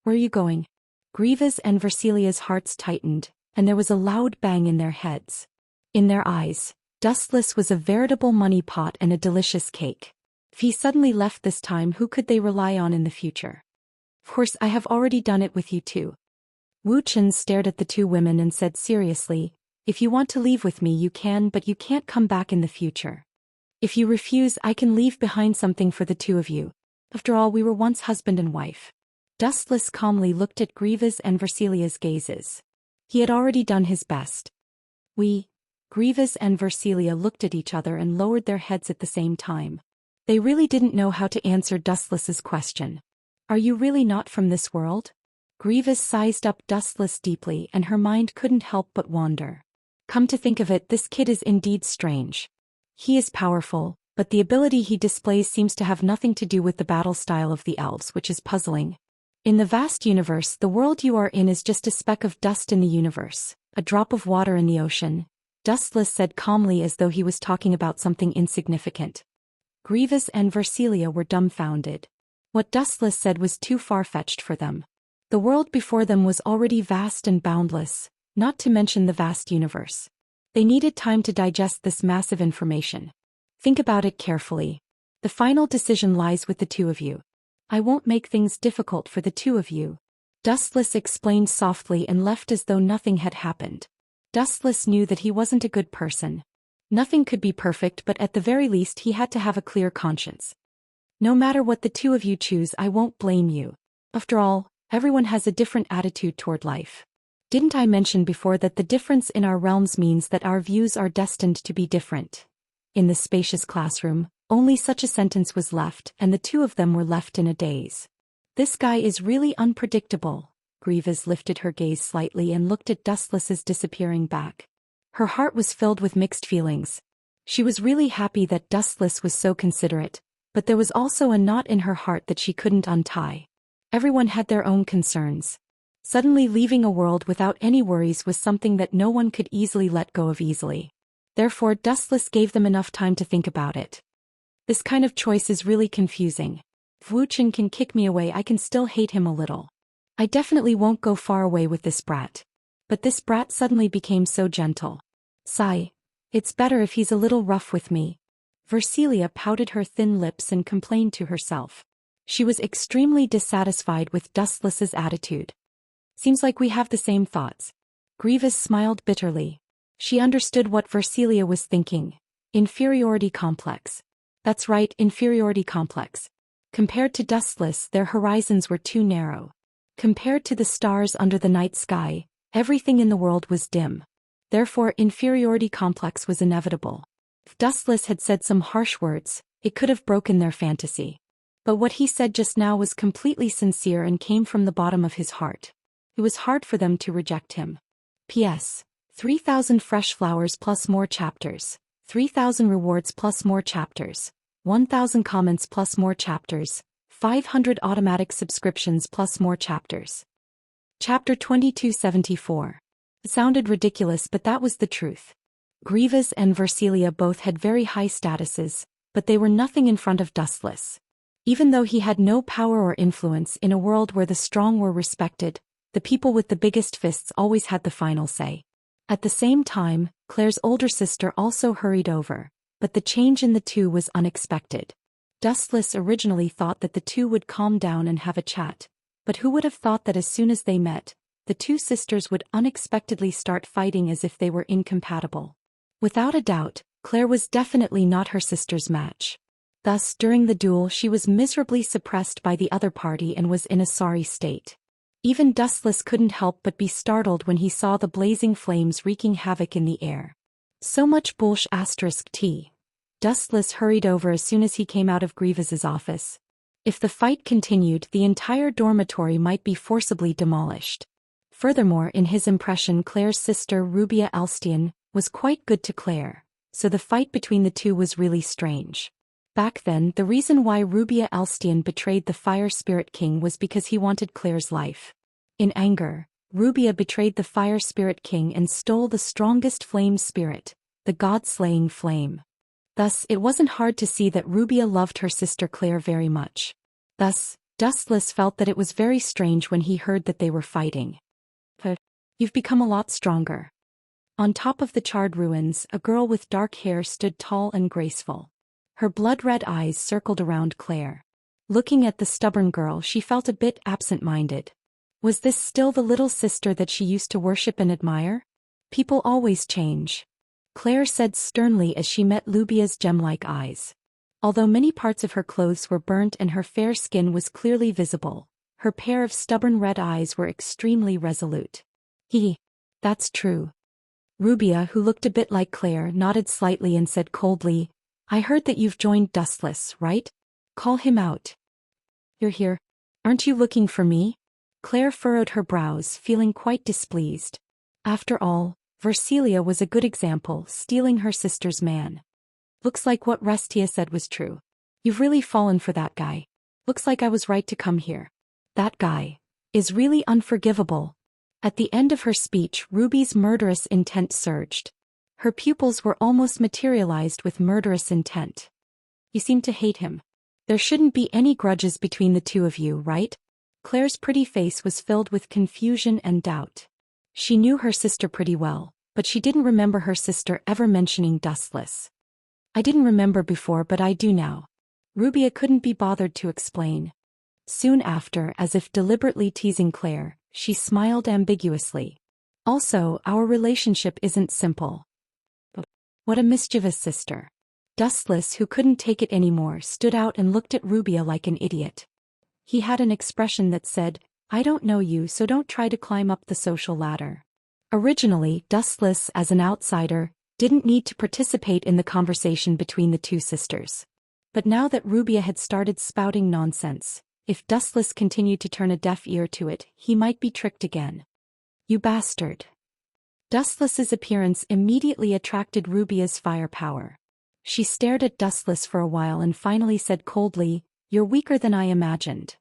Where are you going? Grievous and Versilia's hearts tightened, and there was a loud bang in their heads. In their eyes, Dustless was a veritable money pot and a delicious cake. If he suddenly left this time, who could they rely on in the future? Of course, I have already done it with you too. Wuxia stared at the two women and said seriously, if you want to leave with me you can, but you can't come back in the future. If you refuse, I can leave behind something for the two of you. After all, we were once husband and wife. Dustless calmly looked at Grievous and Versilia's gazes. He had already done his best. Grievous and Versilia looked at each other and lowered their heads at the same time. They really didn't know how to answer Dustless's question. Are you really not from this world? Grievous sized up Dustless deeply and her mind couldn't help but wander. Come to think of it, this kid is indeed strange. He is powerful, but the ability he displays seems to have nothing to do with the battle style of the elves, which is puzzling. In the vast universe, the world you are in is just a speck of dust in the universe, a drop of water in the ocean, Dustless said calmly as though he was talking about something insignificant. Grievous and Versilia were dumbfounded. What Dustless said was too far-fetched for them. The world before them was already vast and boundless, not to mention the vast universe. They needed time to digest this massive information. Think about it carefully. The final decision lies with the two of you. I won't make things difficult for the two of you. Dustless explained softly and left as though nothing had happened. Dustless knew that he wasn't a good person. Nothing could be perfect, but at the very least he had to have a clear conscience. No matter what the two of you choose, I won't blame you. After all, everyone has a different attitude toward life. Didn't I mention before that the difference in our realms means that our views are destined to be different? In the spacious classroom, only such a sentence was left, and the two of them were left in a daze. This guy is really unpredictable. Grievous lifted her gaze slightly and looked at Dustless's disappearing back. Her heart was filled with mixed feelings. She was really happy that Dustless was so considerate, but there was also a knot in her heart that she couldn't untie. Everyone had their own concerns. Suddenly leaving a world without any worries was something that no one could easily let go of easily. Therefore, Dustless gave them enough time to think about it. This kind of choice is really confusing. If Wuxia can kick me away, I can still hate him a little. I definitely won't go far away with this brat. But this brat suddenly became so gentle. Sigh. It's better if he's a little rough with me. Versilia pouted her thin lips and complained to herself. She was extremely dissatisfied with Dustless's attitude. Seems like we have the same thoughts. Grievous smiled bitterly. She understood what Versilia was thinking. Inferiority complex. That's right, inferiority complex. Compared to Dustless, their horizons were too narrow. Compared to the stars under the night sky, everything in the world was dim. Therefore, inferiority complex was inevitable. If Dustless had said some harsh words, it could have broken their fantasy. But what he said just now was completely sincere and came from the bottom of his heart. It was hard for them to reject him. P.S. 3,000 fresh flowers plus more chapters, 3,000 rewards plus more chapters, 1,000 comments plus more chapters, 500 automatic subscriptions plus more chapters. Chapter 2274. It sounded ridiculous, but that was the truth. Grievous and Versilia both had very high statuses, but they were nothing in front of Dustless. Even though he had no power or influence in a world where the strong were respected, the people with the biggest fists always had the final say. At the same time, Claire's older sister also hurried over, but the change in the two was unexpected. Dustless originally thought that the two would calm down and have a chat, But who would have thought that as soon as they met, the two sisters would unexpectedly start fighting as if they were incompatible. Without a doubt, Claire was definitely not her sister's match. Thus, during the duel she was miserably suppressed by the other party and was in a sorry state. Even Dustless couldn't help but be startled when he saw the blazing flames wreaking havoc in the air. So much bullsh *T. Dustless hurried over as soon as he came out of Grievous's office. If the fight continued, the entire dormitory might be forcibly demolished. Furthermore, in his impression, Claire's sister Rubia Elstian was quite good to Claire, so the fight between the two was really strange. Back then, the reason why Rubia Elstian betrayed the Fire Spirit King was because he wanted Claire's life. In anger, Rubia betrayed the Fire Spirit King and stole the strongest flame spirit, the god-slaying flame. Thus, it wasn't hard to see that Rubia loved her sister Claire very much. Thus, Dustless felt that it was very strange when he heard that they were fighting. But you've become a lot stronger. On top of the charred ruins, a girl with dark hair stood tall and graceful. Her blood-red eyes circled around Claire. Looking at the stubborn girl, she felt a bit absent-minded. Was this still the little sister that she used to worship and admire? People always change, Claire said sternly as she met Lubia's gem-like eyes. Although many parts of her clothes were burnt and her fair skin was clearly visible, her pair of stubborn red eyes were extremely resolute. That's true. Rubia, who looked a bit like Claire, nodded slightly and said coldly, I heard that you've joined Dustless, right? Call him out. You're here. Aren't you looking for me? Claire furrowed her brows, feeling quite displeased. After all, Versilia was a good example, stealing her sister's man. Looks like what Restia said was true. You've really fallen for that guy. Looks like I was right to come here. That guy is really unforgivable. At the end of her speech, Ruby's murderous intent surged. Her pupils were almost materialized with murderous intent. You seem to hate him. There shouldn't be any grudges between the two of you, right? Claire's pretty face was filled with confusion and doubt. She knew her sister pretty well, but she didn't remember her sister ever mentioning Dustless. I didn't remember before, but I do now. Rubia couldn't be bothered to explain. Soon after, as if deliberately teasing Claire, she smiled ambiguously. Also, our relationship isn't simple. What a mischievous sister. Dustless, who couldn't take it anymore, stood out and looked at Rubia like an idiot. He had an expression that said, I don't know you, so don't try to climb up the social ladder. Originally, Dustless, as an outsider, didn't need to participate in the conversation between the two sisters. But now that Rubia had started spouting nonsense, if Dustless continued to turn a deaf ear to it, he might be tricked again. You bastard. Dustless's appearance immediately attracted Rubia's firepower. She stared at Dustless for a while and finally said coldly, You're weaker than I imagined.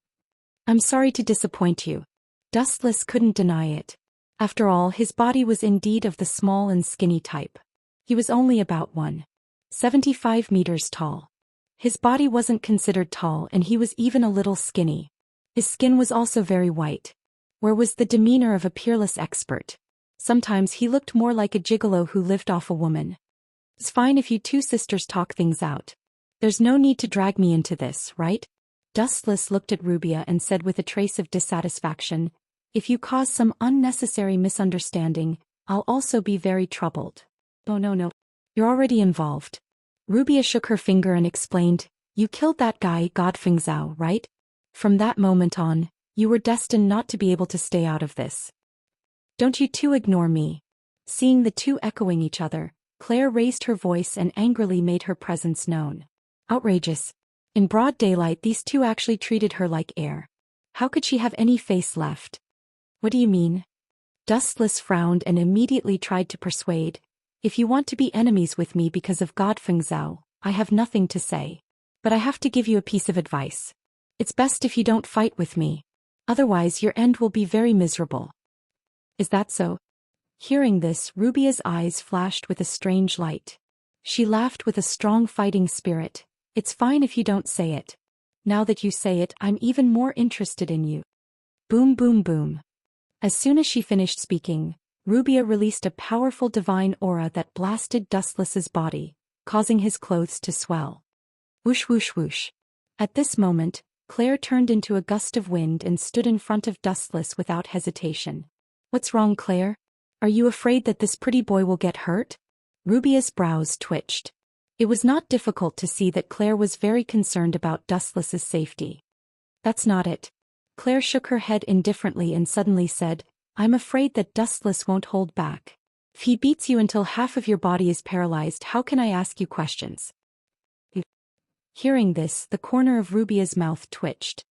I'm sorry to disappoint you. Dustless couldn't deny it. After all, his body was indeed of the small and skinny type. He was only about 1.75 meters tall. His body wasn't considered tall and he was even a little skinny. His skin was also very white. Where was the demeanor of a peerless expert? Sometimes he looked more like a gigolo who lived off a woman. It's fine if you two sisters talk things out. There's no need to drag me into this, right? Dustless looked at Rubia and said with a trace of dissatisfaction, If you cause some unnecessary misunderstanding, I'll also be very troubled. Oh no. You're already involved. Rubia shook her finger and explained, You killed that guy, Godfeng Zhao, right? From that moment on, you were destined not to be able to stay out of this. Don't you two ignore me. Seeing the two echoing each other, Claire raised her voice and angrily made her presence known. Outrageous. In broad daylight, these two actually treated her like air. How could she have any face left? What do you mean? Dustless frowned and immediately tried to persuade. If you want to be enemies with me because of Godfeng Zhao, I have nothing to say. But I have to give you a piece of advice. It's best if you don't fight with me. Otherwise your end will be very miserable. Is that so? Hearing this, Rubia's eyes flashed with a strange light. She laughed with a strong fighting spirit. It's fine if you don't say it. Now that you say it, I'm even more interested in you. Boom boom boom. As soon as she finished speaking, Rubia released a powerful divine aura that blasted Dustless's body, causing his clothes to swell. Whoosh whoosh whoosh. At this moment, Claire turned into a gust of wind and stood in front of Dustless without hesitation. What's wrong, Claire? Are you afraid that this pretty boy will get hurt? Rubia's brows twitched. It was not difficult to see that Claire was very concerned about Dustless's safety. That's not it. Claire shook her head indifferently and suddenly said, I'm afraid that Dustless won't hold back. If he beats you until half of your body is paralyzed, how can I ask you questions? Hearing this, the corner of Rubia's mouth twitched.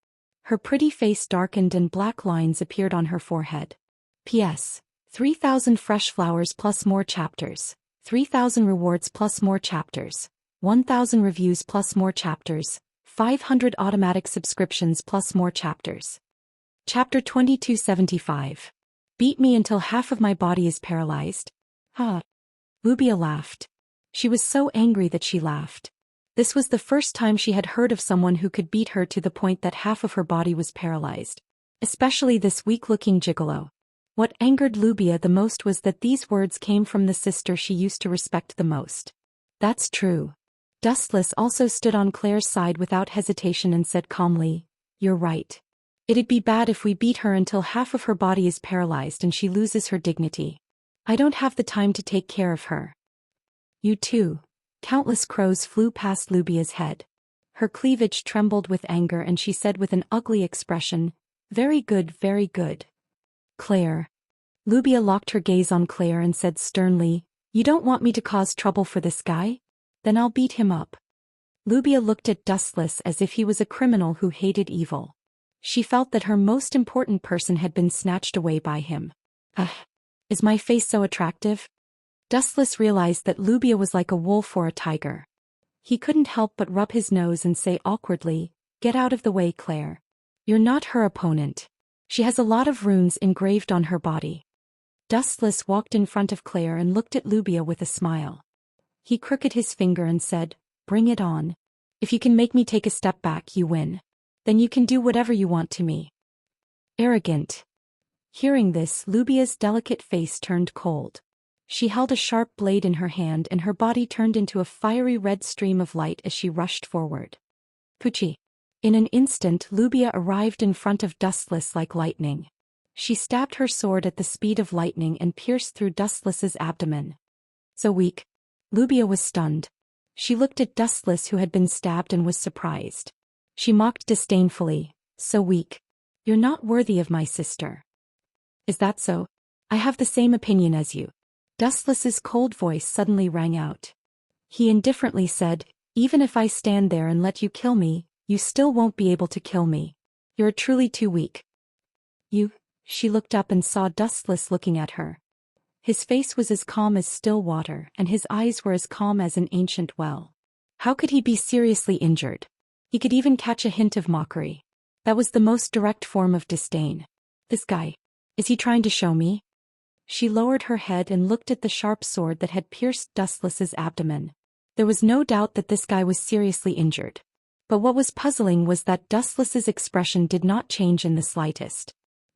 Her pretty face darkened and black lines appeared on her forehead. P.S. 3,000 fresh flowers plus more chapters. 3,000 rewards plus more chapters. 1,000 reviews plus more chapters. 500 automatic subscriptions plus more chapters. Chapter 2275. Beat me until half of my body is paralyzed. Rubia laughed. She was so angry that she laughed. This was the first time she had heard of someone who could beat her to the point that half of her body was paralyzed. Especially this weak-looking gigolo. What angered Rubia the most was that these words came from the sister she used to respect the most. That's true. Dustless also stood on Claire's side without hesitation and said calmly, You're right. It'd be bad if we beat her until half of her body is paralyzed and she loses her dignity. I don't have the time to take care of her. You too. Countless crows flew past Rubia's head. Her cleavage trembled with anger and she said with an ugly expression, Very good, very good. Claire. Rubia locked her gaze on Claire and said sternly, You don't want me to cause trouble for this guy? Then I'll beat him up. Rubia looked at Dustless as if he was a criminal who hated evil. She felt that her most important person had been snatched away by him. Is my face so attractive? Dustless realized that Rubia was like a wolf or a tiger. He couldn't help but rub his nose and say awkwardly, Get out of the way, Claire. You're not her opponent. She has a lot of runes engraved on her body. Dustless walked in front of Claire and looked at Rubia with a smile. He crooked his finger and said, Bring it on. If you can make me take a step back, you win. Then you can do whatever you want to me. Arrogant. Hearing this, Rubia's delicate face turned cold. She held a sharp blade in her hand and her body turned into a fiery red stream of light as she rushed forward. Pucci. In an instant, Rubia arrived in front of Dustless like lightning. She stabbed her sword at the speed of lightning and pierced through Dustless's abdomen. So weak. Rubia was stunned. She looked at Dustless who had been stabbed and was surprised. She mocked disdainfully, So weak. You're not worthy of my sister. Is that so? I have the same opinion as you. Dustless's cold voice suddenly rang out. He indifferently said, Even if I stand there and let you kill me, you still won't be able to kill me. You're truly too weak. She looked up and saw Dustless looking at her. His face was as calm as still water and his eyes were as calm as an ancient well. How could he be seriously injured? He could even catch a hint of mockery. That was the most direct form of disdain. This guy. Is he trying to show me? She lowered her head and looked at the sharp sword that had pierced Dustless's abdomen. There was no doubt that this guy was seriously injured. But what was puzzling was that Dustless's expression did not change in the slightest.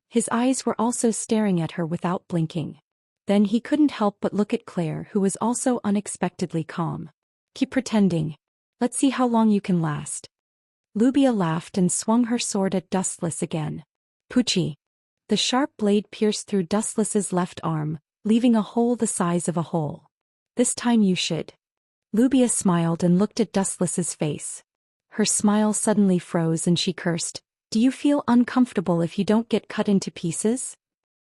His eyes were also staring at her without blinking. Then he couldn't help but look at Claire, who was also unexpectedly calm. Keep pretending. Let's see how long you can last. Rubia laughed and swung her sword at Dustless again. Pucci. The sharp blade pierced through Dustless's left arm, leaving a hole the size of a hole. This time you should. Rubia smiled and looked at Dustless's face. Her smile suddenly froze and she cursed. Do you feel uncomfortable if you don't get cut into pieces?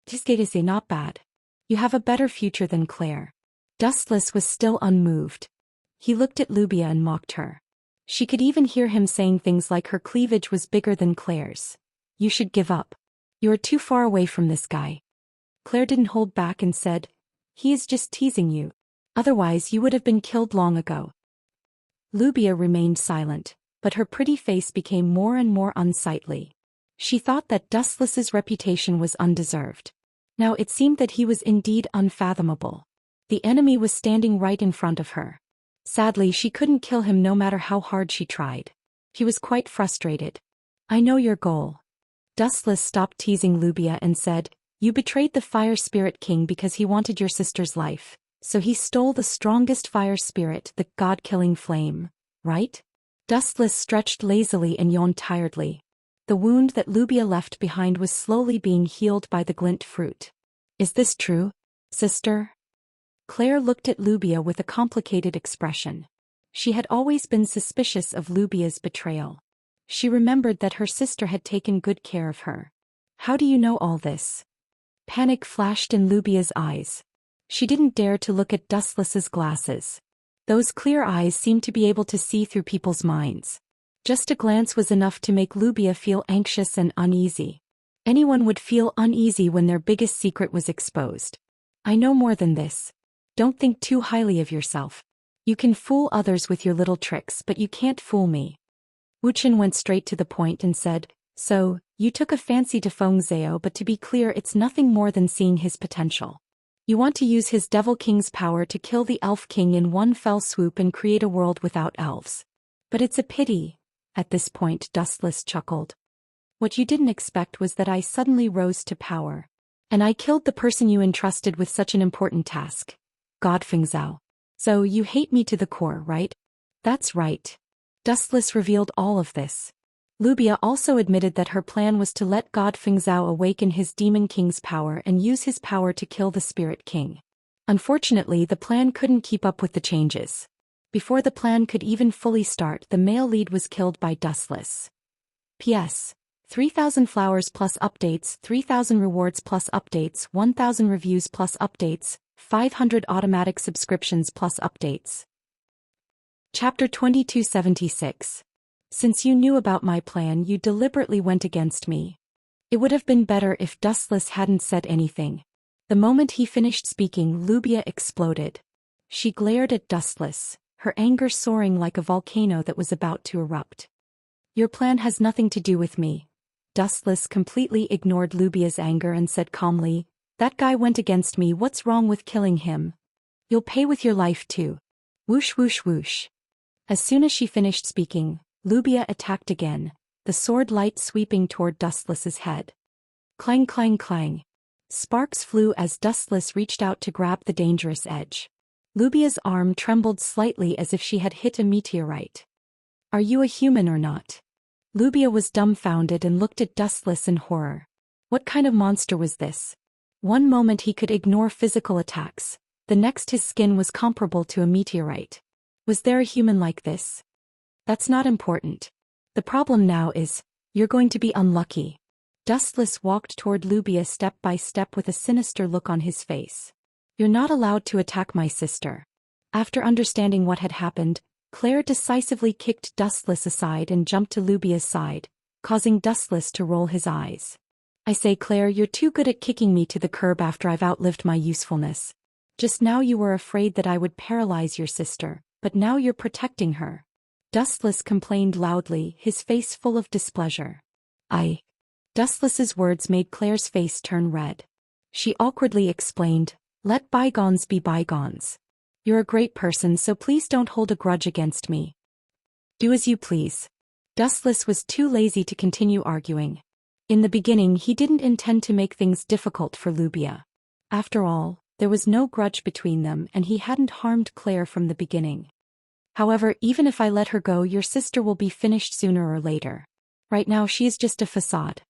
This not bad. You have a better future than Claire. Dustless was still unmoved. He looked at Rubia and mocked her. She could even hear him saying things like her cleavage was bigger than Claire's. You should give up. You are too far away from this guy. Claire didn't hold back and said, He is just teasing you. Otherwise you would have been killed long ago. Rubia remained silent, but her pretty face became more and more unsightly. She thought that Dustless's reputation was undeserved. Now it seemed that he was indeed unfathomable. The enemy was standing right in front of her. Sadly, she couldn't kill him no matter how hard she tried. He was quite frustrated. I know your goal. Dustless stopped teasing Rubia and said, You betrayed the Fire Spirit King because he wanted your sister's life, so he stole the strongest fire spirit, the god-killing flame, right? Dustless stretched lazily and yawned tiredly. The wound that Lubia left behind was slowly being healed by the glint fruit. Is this true, sister? Claire looked at Lubia with a complicated expression. She had always been suspicious of Lubia's betrayal. She remembered that her sister had taken good care of her. How do you know all this? Panic flashed in Lubia's eyes. She didn't dare to look at Dustless's glasses. Those clear eyes seemed to be able to see through people's minds. Just a glance was enough to make Lubia feel anxious and uneasy. Anyone would feel uneasy when their biggest secret was exposed. I know more than this. Don't think too highly of yourself. You can fool others with your little tricks, but you can't fool me. Wuxian went straight to the point and said, so, you took a fancy to Feng Zhao, but to be clear, it's nothing more than seeing his potential. You want to use his Devil King's power to kill the Elf King in one fell swoop and create a world without elves. But it's a pity. At this point, Dustless chuckled. What you didn't expect was that I suddenly rose to power. And I killed the person you entrusted with such an important task. God Feng Zhao. So you hate me to the core, right? That's right. Dustless revealed all of this. Lubia also admitted that her plan was to let God Feng Zhao awaken his Demon King's power and use his power to kill the Spirit King. Unfortunately, the plan couldn't keep up with the changes. Before the plan could even fully start, the male lead was killed by Dustless. P.S. 3,000 flowers plus updates, 3,000 rewards plus updates, 1,000 reviews plus updates, 500 automatic subscriptions plus updates. Chapter 2276. Since you knew about my plan, you deliberately went against me. It would have been better if Dustless hadn't said anything. The moment he finished speaking, Lubia exploded. She glared at Dustless, her anger soaring like a volcano that was about to erupt. Your plan has nothing to do with me. Dustless completely ignored Lubia's anger and said calmly, that guy went against me, what's wrong with killing him? You'll pay with your life too. Whoosh whoosh whoosh. As soon as she finished speaking, Lubia attacked again, the sword light sweeping toward Dustless's head. Clang clang clang. Sparks flew as Dustless reached out to grab the dangerous edge. Lubia's arm trembled slightly as if she had hit a meteorite. Are you a human or not? Lubia was dumbfounded and looked at Dustless in horror. What kind of monster was this? One moment he could ignore physical attacks, the next his skin was comparable to a meteorite. Was there a human like this? That's not important. The problem now is, you're going to be unlucky. Dustless walked toward Lubia step by step with a sinister look on his face. You're not allowed to attack my sister. After understanding what had happened, Claire decisively kicked Dustless aside and jumped to Lubia's side, causing Dustless to roll his eyes. I say, Claire, you're too good at kicking me to the curb after I've outlived my usefulness. Just now you were afraid that I would paralyze your sister, but now you're protecting her. Dustless complained loudly, his face full of displeasure. Dustless's words made Claire's face turn red. She awkwardly explained, let bygones be bygones. You're a great person, so please don't hold a grudge against me. Do as you please. Dustless was too lazy to continue arguing. In the beginning, he didn't intend to make things difficult for Lubia. After all, there was no grudge between them and he hadn't harmed Claire from the beginning. However, even if I let her go, your sister will be finished sooner or later. Right now she is just a facade.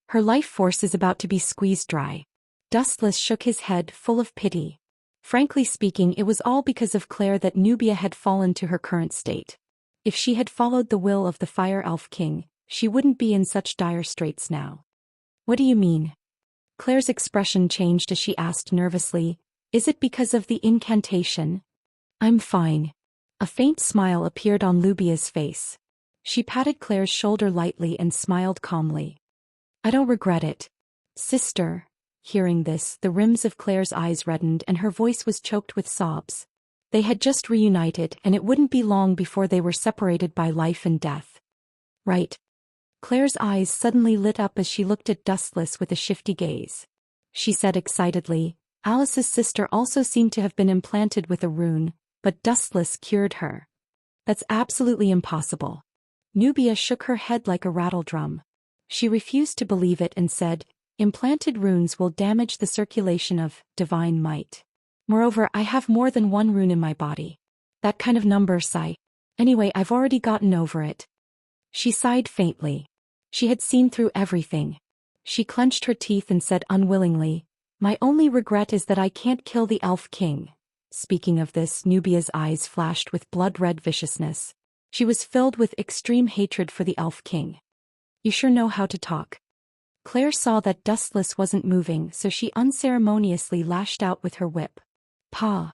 Her life force is about to be squeezed dry. Dustless shook his head, full of pity. Frankly speaking, it was all because of Claire that Nubia had fallen to her current state. If she had followed the will of the Fire Elf King, she wouldn't be in such dire straits now. What do you mean? Claire's expression changed as she asked nervously, is it because of the incantation? I'm fine. A faint smile appeared on Lubia's face. She patted Claire's shoulder lightly and smiled calmly. I don't regret it. Sister. Hearing this, the rims of Claire's eyes reddened and her voice was choked with sobs. They had just reunited and it wouldn't be long before they were separated by life and death. Right. Claire's eyes suddenly lit up as she looked at Dustless with a shifty gaze. She said excitedly, Alice's sister also seemed to have been implanted with a rune, but Dustless cured her. That's absolutely impossible. Nubia shook her head like a rattledrum. She refused to believe it and said, implanted runes will damage the circulation of divine might. Moreover, I have more than one rune in my body. That kind of number, Anyway, I've already gotten over it. She sighed faintly. She had seen through everything. She clenched her teeth and said unwillingly, "My only regret is that I can't kill the Elf King." Speaking of this, Nubia's eyes flashed with blood-red viciousness. She was filled with extreme hatred for the Elf King. "You sure know how to talk." Claire saw that Dustless wasn't moving, so she unceremoniously lashed out with her whip. "Pa."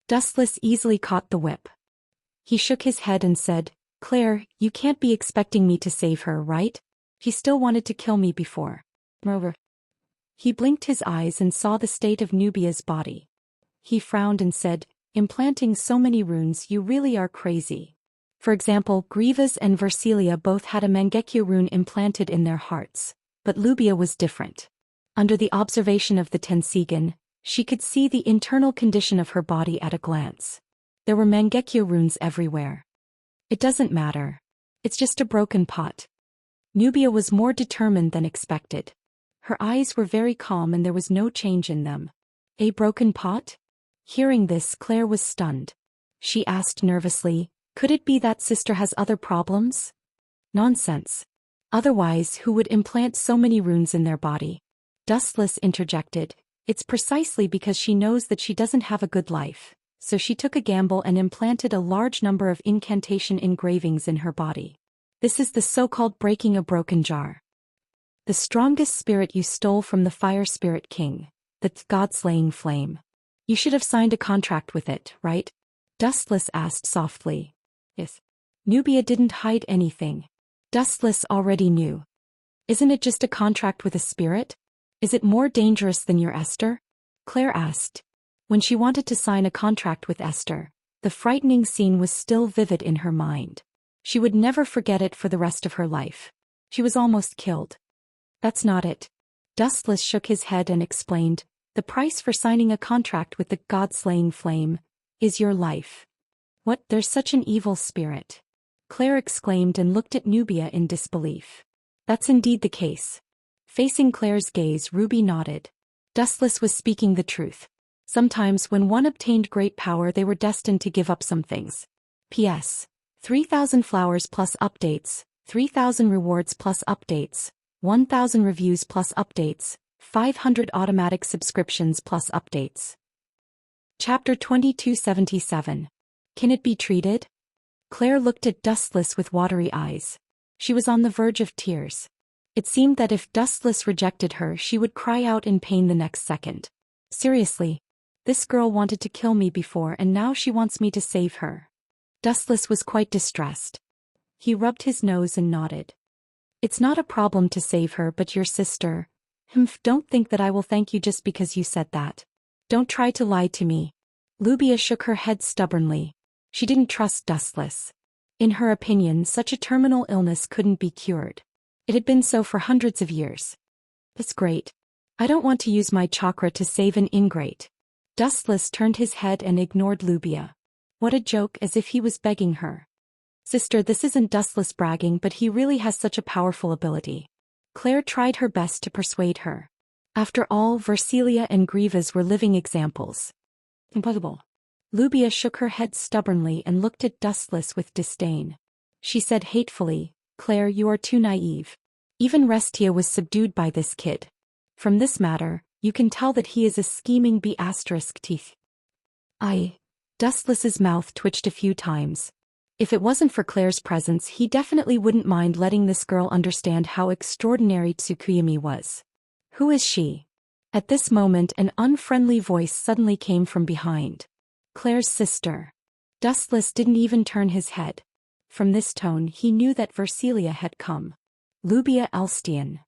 Dustless easily caught the whip. He shook his head and said, "Claire, you can't be expecting me to save her, right? He still wanted to kill me before." Moreover, he blinked his eyes and saw the state of Nubia's body. He frowned and said, "Implanting so many runes, you really are crazy." For example, Grievous and Versilia both had a Mangekyo rune implanted in their hearts, but Lubia was different. Under the observation of the Tensigan, she could see the internal condition of her body at a glance. There were Mangekyo runes everywhere. "It doesn't matter. It's just a broken pot." Nubia was more determined than expected. Her eyes were very calm and there was no change in them. "A broken pot?" Hearing this, Claire was stunned. She asked nervously, "Could it be that sister has other problems?" "Nonsense. Otherwise, who would implant so many runes in their body?" Dustless interjected, "It's precisely because she knows that she doesn't have a good life, so she took a gamble and implanted a large number of incantation engravings in her body. This is the so-called breaking a broken jar. The strongest spirit you stole from the Fire Spirit King, the God-slaying flame. You should have signed a contract with it, right?" Dustless asked softly. "Yes." Nubia didn't hide anything. Dustless already knew. "Isn't it just a contract with a spirit? Is it more dangerous than your Esther?" Claire asked. When she wanted to sign a contract with Esther, the frightening scene was still vivid in her mind. She would never forget it for the rest of her life. She was almost killed. "That's not it." Dustless shook his head and explained, "The price for signing a contract with the God-slaying flame is your life." "What? There's such an evil spirit?" Claire exclaimed and looked at Nubia in disbelief. "That's indeed the case." Facing Claire's gaze, Ruby nodded. Dustless was speaking the truth. Sometimes when one obtained great power, they were destined to give up some things. P.S. 3,000 flowers plus updates, 3,000 rewards plus updates, 1,000 reviews plus updates, 500 automatic subscriptions plus updates. Chapter 2277. Can it be treated? Claire looked at Dustless with watery eyes. She was on the verge of tears. It seemed that if Dustless rejected her, she would cry out in pain the next second. "Seriously? This girl wanted to kill me before and now she wants me to save her." Dustless was quite distressed. He rubbed his nose and nodded. "It's not a problem to save her, but your sister. Don't think that I will thank you just because you said that. Don't try to lie to me." Lubia shook her head stubbornly. She didn't trust Dustless. In her opinion, such a terminal illness couldn't be cured. It had been so for hundreds of years. "That's great. I don't want to use my chakra to save an ingrate." Dustless turned his head and ignored Lubia. What a joke, as if he was begging her. "Sister, this isn't Dustless bragging, but he really has such a powerful ability." Claire tried her best to persuade her. After all, Versilia and Grievous were living examples. "Impossible." Lubia shook her head stubbornly and looked at Dustless with disdain. She said hatefully, "Claire, you are too naive. Even Restia was subdued by this kid. From this matter, you can tell that he is a scheming B*teeth. Dustless's mouth twitched a few times. If it wasn't for Claire's presence, he definitely wouldn't mind letting this girl understand how extraordinary Tsukuyami was. "Who is she?" At this moment, an unfriendly voice suddenly came from behind. "Claire's sister." Dustless didn't even turn his head. From this tone, he knew that Versilia had come. Lubia Elstian.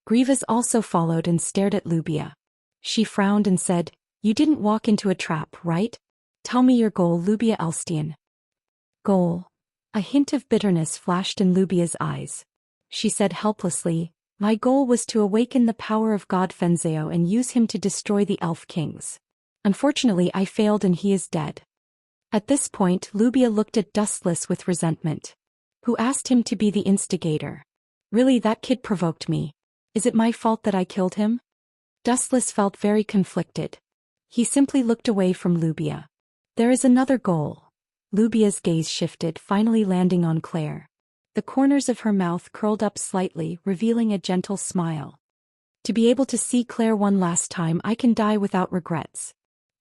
Grievous also followed and stared at Lubia. She frowned and said, "You didn't walk into a trap, right? Tell me your goal, Lubia Elstian." "Goal?" A hint of bitterness flashed in Lubia's eyes. She said helplessly, "My goal was to awaken the power of God Fenzeo and use him to destroy the Elf Kings. Unfortunately, I failed and he is dead." At this point, Lubia looked at Dustless with resentment. "Who asked him to be the instigator? Really, that kid provoked me. Is it my fault that I killed him?" Dustless felt very conflicted. He simply looked away from Lubia. "There is another goal." Lubia's gaze shifted, finally landing on Claire. The corners of her mouth curled up slightly, revealing a gentle smile. To be able to see Claire one last time, I can die without regrets.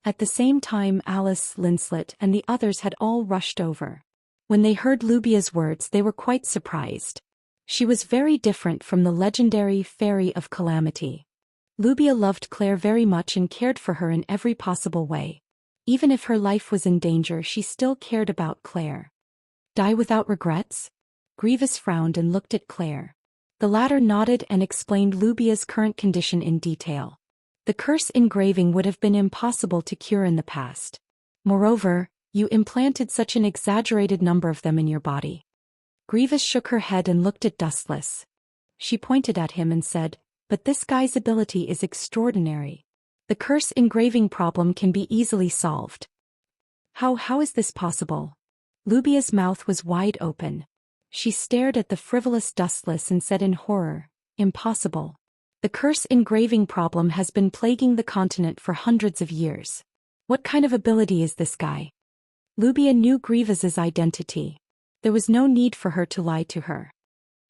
At the same time, Alice, Linslet, and the others had all rushed over. When they heard Lubia's words, they were quite surprised. She was very different from the legendary Fairy of Calamity. Lubia loved Claire very much and cared for her in every possible way. Even if her life was in danger, she still cared about Claire. Die without regrets? Grievous frowned and looked at Claire. The latter nodded and explained Lubia's current condition in detail. The curse engraving would have been impossible to cure in the past. Moreover, you implanted such an exaggerated number of them in your body. Grievous shook her head and looked at Dustless. She pointed at him and said, "But this guy's ability is extraordinary. The curse engraving problem can be easily solved." How is this possible? Lubia's mouth was wide open. She stared at the frivolous Dustless and said in horror, "Impossible. The curse engraving problem has been plaguing the continent for hundreds of years. What kind of ability is this guy?" Lubia knew Grievous's identity. There was no need for her to lie to her.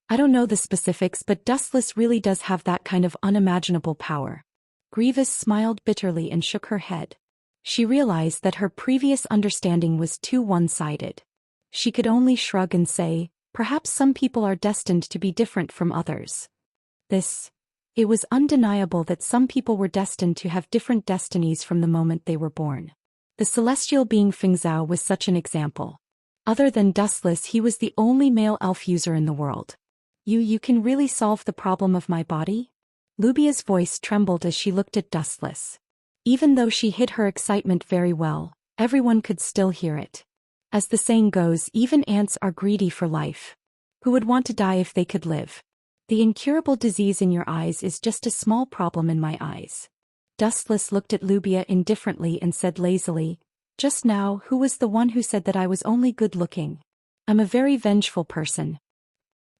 "I don't know the specifics, but Dustless really does have that kind of unimaginable power." Grievous smiled bitterly and shook her head. She realized that her previous understanding was too one-sided. She could only shrug and say, "Perhaps some people are destined to be different from others." It was undeniable that some people were destined to have different destinies from the moment they were born. The celestial being Fengzhou was such an example. Other than Dustless, he was the only male elf user in the world. You can really solve the problem of my body?" Lubia's voice trembled as she looked at Dustless. Even though she hid her excitement very well, everyone could still hear it. As the saying goes, even ants are greedy for life. Who would want to die if they could live? The incurable disease in your eyes is just a small problem in my eyes. Dustless looked at Lubia indifferently and said lazily, "Just now, who was the one who said that I was only good-looking? I'm a very vengeful person."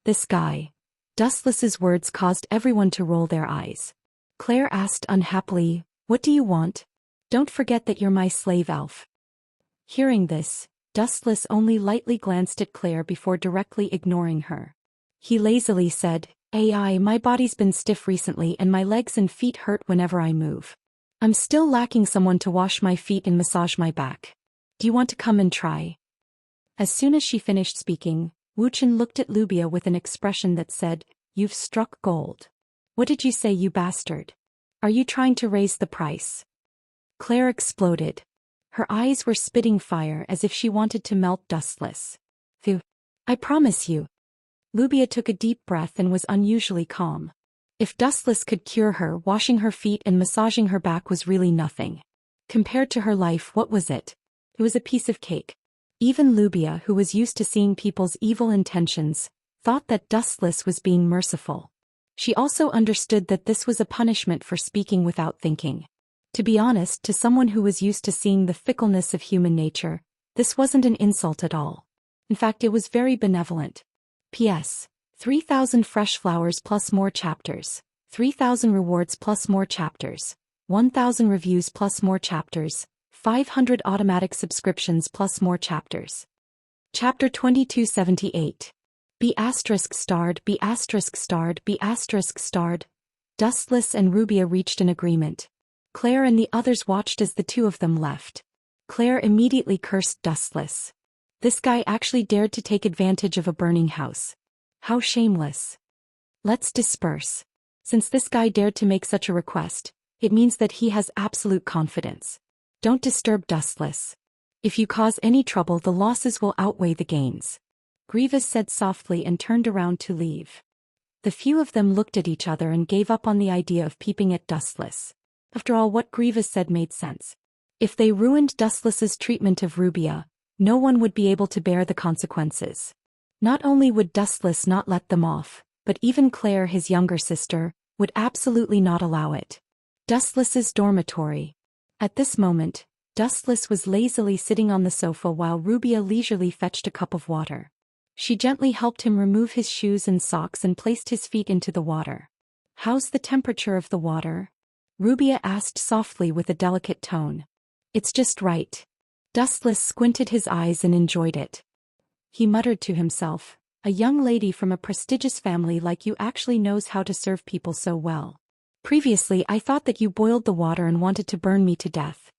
This guy. Dustless's words caused everyone to roll their eyes. Claire asked unhappily, "What do you want? Don't forget that you're my slave elf." Hearing this, Dustless only lightly glanced at Claire before directly ignoring her. He lazily said, "AI, my body's been stiff recently and my legs and feet hurt whenever I move. I'm still lacking someone to wash my feet and massage my back. Do you want to come and try?" As soon as she finished speaking, Wuxian looked at Lubia with an expression that said, "You've struck gold. What did you say, you bastard? Are you trying to raise the price?" Claire exploded. Her eyes were spitting fire as if she wanted to melt Dustless. "Phew. I promise you." Lubia took a deep breath and was unusually calm. If Dustless could cure her, washing her feet and massaging her back was really nothing. Compared to her life, what was it? It was a piece of cake. Even Lubia, who was used to seeing people's evil intentions, thought that Dustless was being merciful. She also understood that this was a punishment for speaking without thinking. To be honest, to someone who was used to seeing the fickleness of human nature, this wasn't an insult at all. In fact, it was very benevolent. P.S. 3,000 fresh flowers plus more chapters, 3,000 rewards plus more chapters, 1,000 reviews plus more chapters, 500 automatic subscriptions plus more chapters. Chapter 2278. Be asterisk starred, be asterisk starred, be asterisk starred. Dustless and Rubia reached an agreement. Claire and the others watched as the two of them left. Claire immediately cursed Dustless. This guy actually dared to take advantage of a burning house. How shameless. Let's disperse. Since this guy dared to make such a request, it means that he has absolute confidence. Don't disturb Dustless. If you cause any trouble, the losses will outweigh the gains. Grievous said softly and turned around to leave. The few of them looked at each other and gave up on the idea of peeping at Dustless. After all, what Grievous said made sense. If they ruined Dustless's treatment of Rubia, no one would be able to bear the consequences. Not only would Dustless not let them off, but even Claire, his younger sister, would absolutely not allow it. Dustless's dormitory. At this moment, Dustless was lazily sitting on the sofa while Rubia leisurely fetched a cup of water. She gently helped him remove his shoes and socks and placed his feet into the water. "How's the temperature of the water?" Rubia asked softly with a delicate tone. "It's just right." Dustless squinted his eyes and enjoyed it. He muttered to himself, a young lady from a prestigious family like you actually knows how to serve people so well. Previously I thought that you boiled the water and wanted to burn me to death.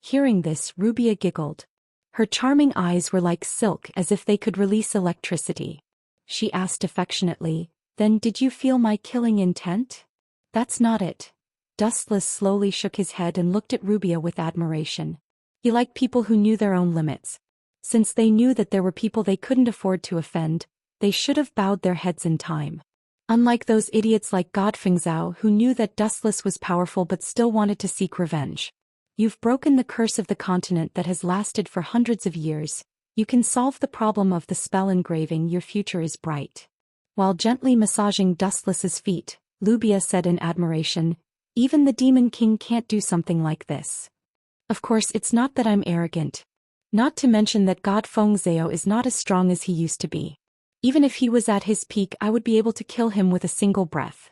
Hearing this, Rubia giggled. Her charming eyes were like silk, as if they could release electricity. She asked affectionately, "Then did you feel my killing intent?" "That's not it." Dustless slowly shook his head and looked at Rubia with admiration. He liked people who knew their own limits. Since they knew that there were people they couldn't afford to offend, they should have bowed their heads in time. Unlike those idiots like God Fengzhao who knew that Dustless was powerful but still wanted to seek revenge. You've broken the curse of the continent that has lasted for hundreds of years. You can solve the problem of the spell engraving. Your future is bright. While gently massaging Dustless's feet, Rubia said in admiration, "Even the Demon King can't do something like this. Of course, it's not that I'm arrogant. Not to mention that God Fengzhao is not as strong as he used to be. Even if he was at his peak, I would be able to kill him with a single breath."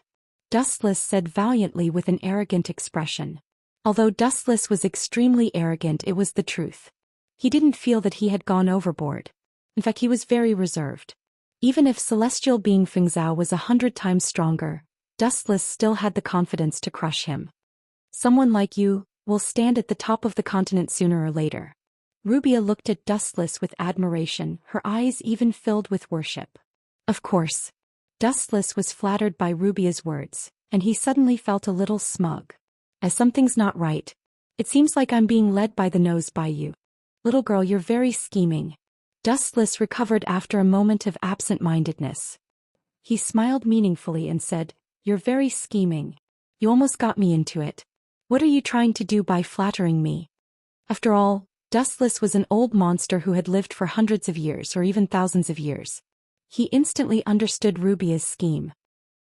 Dustless said valiantly with an arrogant expression. Although Dustless was extremely arrogant, it was the truth. He didn't feel that he had gone overboard. In fact, he was very reserved. Even if celestial being Fengzhao was 100 times stronger, Dustless still had the confidence to crush him. "Someone like you will stand at the top of the continent sooner or later." Rubia looked at Dustless with admiration, her eyes even filled with worship. Of course. Dustless was flattered by Rubia's words, and he suddenly felt a little smug. As something's not right. It seems like I'm being led by the nose by you. Little girl, you're very scheming. Dustless recovered after a moment of absent-mindedness. He smiled meaningfully and said, "You're very scheming. You almost got me into it. What are you trying to do by flattering me?" After all, Dustless was an old monster who had lived for hundreds of years or even thousands of years. He instantly understood Rubia's scheme.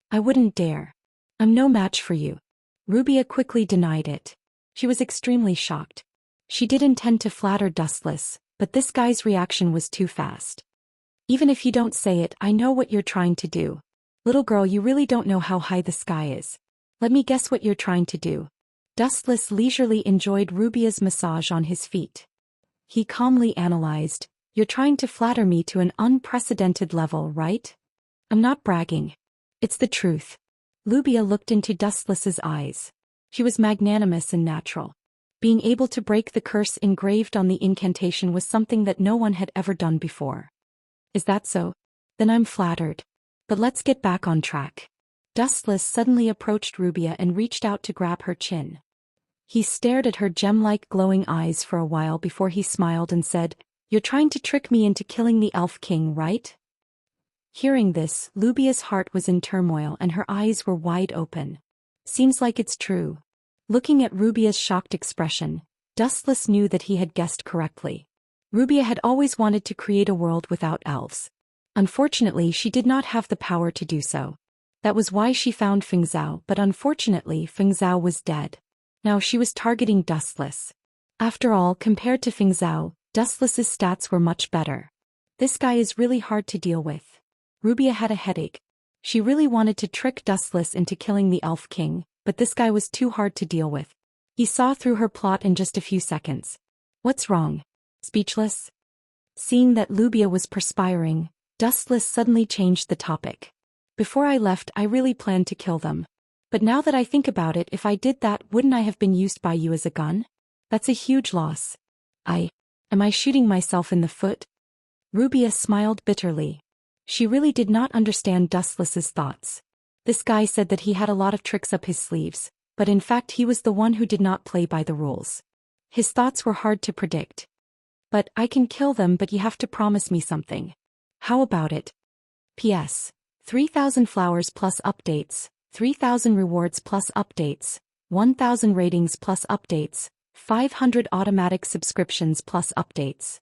"I wouldn't dare. I'm no match for you." Rubia quickly denied it. She was extremely shocked. She did intend to flatter Dustless, but this guy's reaction was too fast. "Even if you don't say it, I know what you're trying to do. Little girl, you really don't know how high the sky is. Let me guess what you're trying to do." Dustless leisurely enjoyed Rubia's massage on his feet. He calmly analyzed, "You're trying to flatter me to an unprecedented level, right?" "I'm not bragging. It's the truth." Rubia looked into Dustless's eyes. She was magnanimous and natural. Being able to break the curse engraved on the incantation was something that no one had ever done before. "Is that so? Then I'm flattered. But let's get back on track." Dustless suddenly approached Rubia and reached out to grab her chin. He stared at her gem-like glowing eyes for a while before he smiled and said, "You're trying to trick me into killing the Elf King, right?" Hearing this, Rubia's heart was in turmoil and her eyes were wide open. "Seems like it's true." Looking at Rubia's shocked expression, Dustless knew that he had guessed correctly. Rubia had always wanted to create a world without elves. Unfortunately, she did not have the power to do so. That was why she found Fengzhao, but unfortunately Fengzhao was dead. Now she was targeting Dustless. After all, compared to Fengzhao, Dustless's stats were much better. This guy is really hard to deal with. Rubia had a headache. She really wanted to trick Dustless into killing the Elf King, but this guy was too hard to deal with. He saw through her plot in just a few seconds. "What's wrong?" Speechless? Seeing that Rubia was perspiring, Dustless suddenly changed the topic. "Before I left, I really planned to kill them. But now that I think about it, if I did that, wouldn't I have been used by you as a gun? That's a huge loss. Am I shooting myself in the foot?" Rubia smiled bitterly. She really did not understand Dustless's thoughts. This guy said that he had a lot of tricks up his sleeves, but in fact he was the one who did not play by the rules. His thoughts were hard to predict. "But I can kill them, but you have to promise me something." "How about it?" P.S. 3,000 flowers plus updates, 3,000 rewards plus updates, 1,000 ratings plus updates, 500 automatic subscriptions plus updates.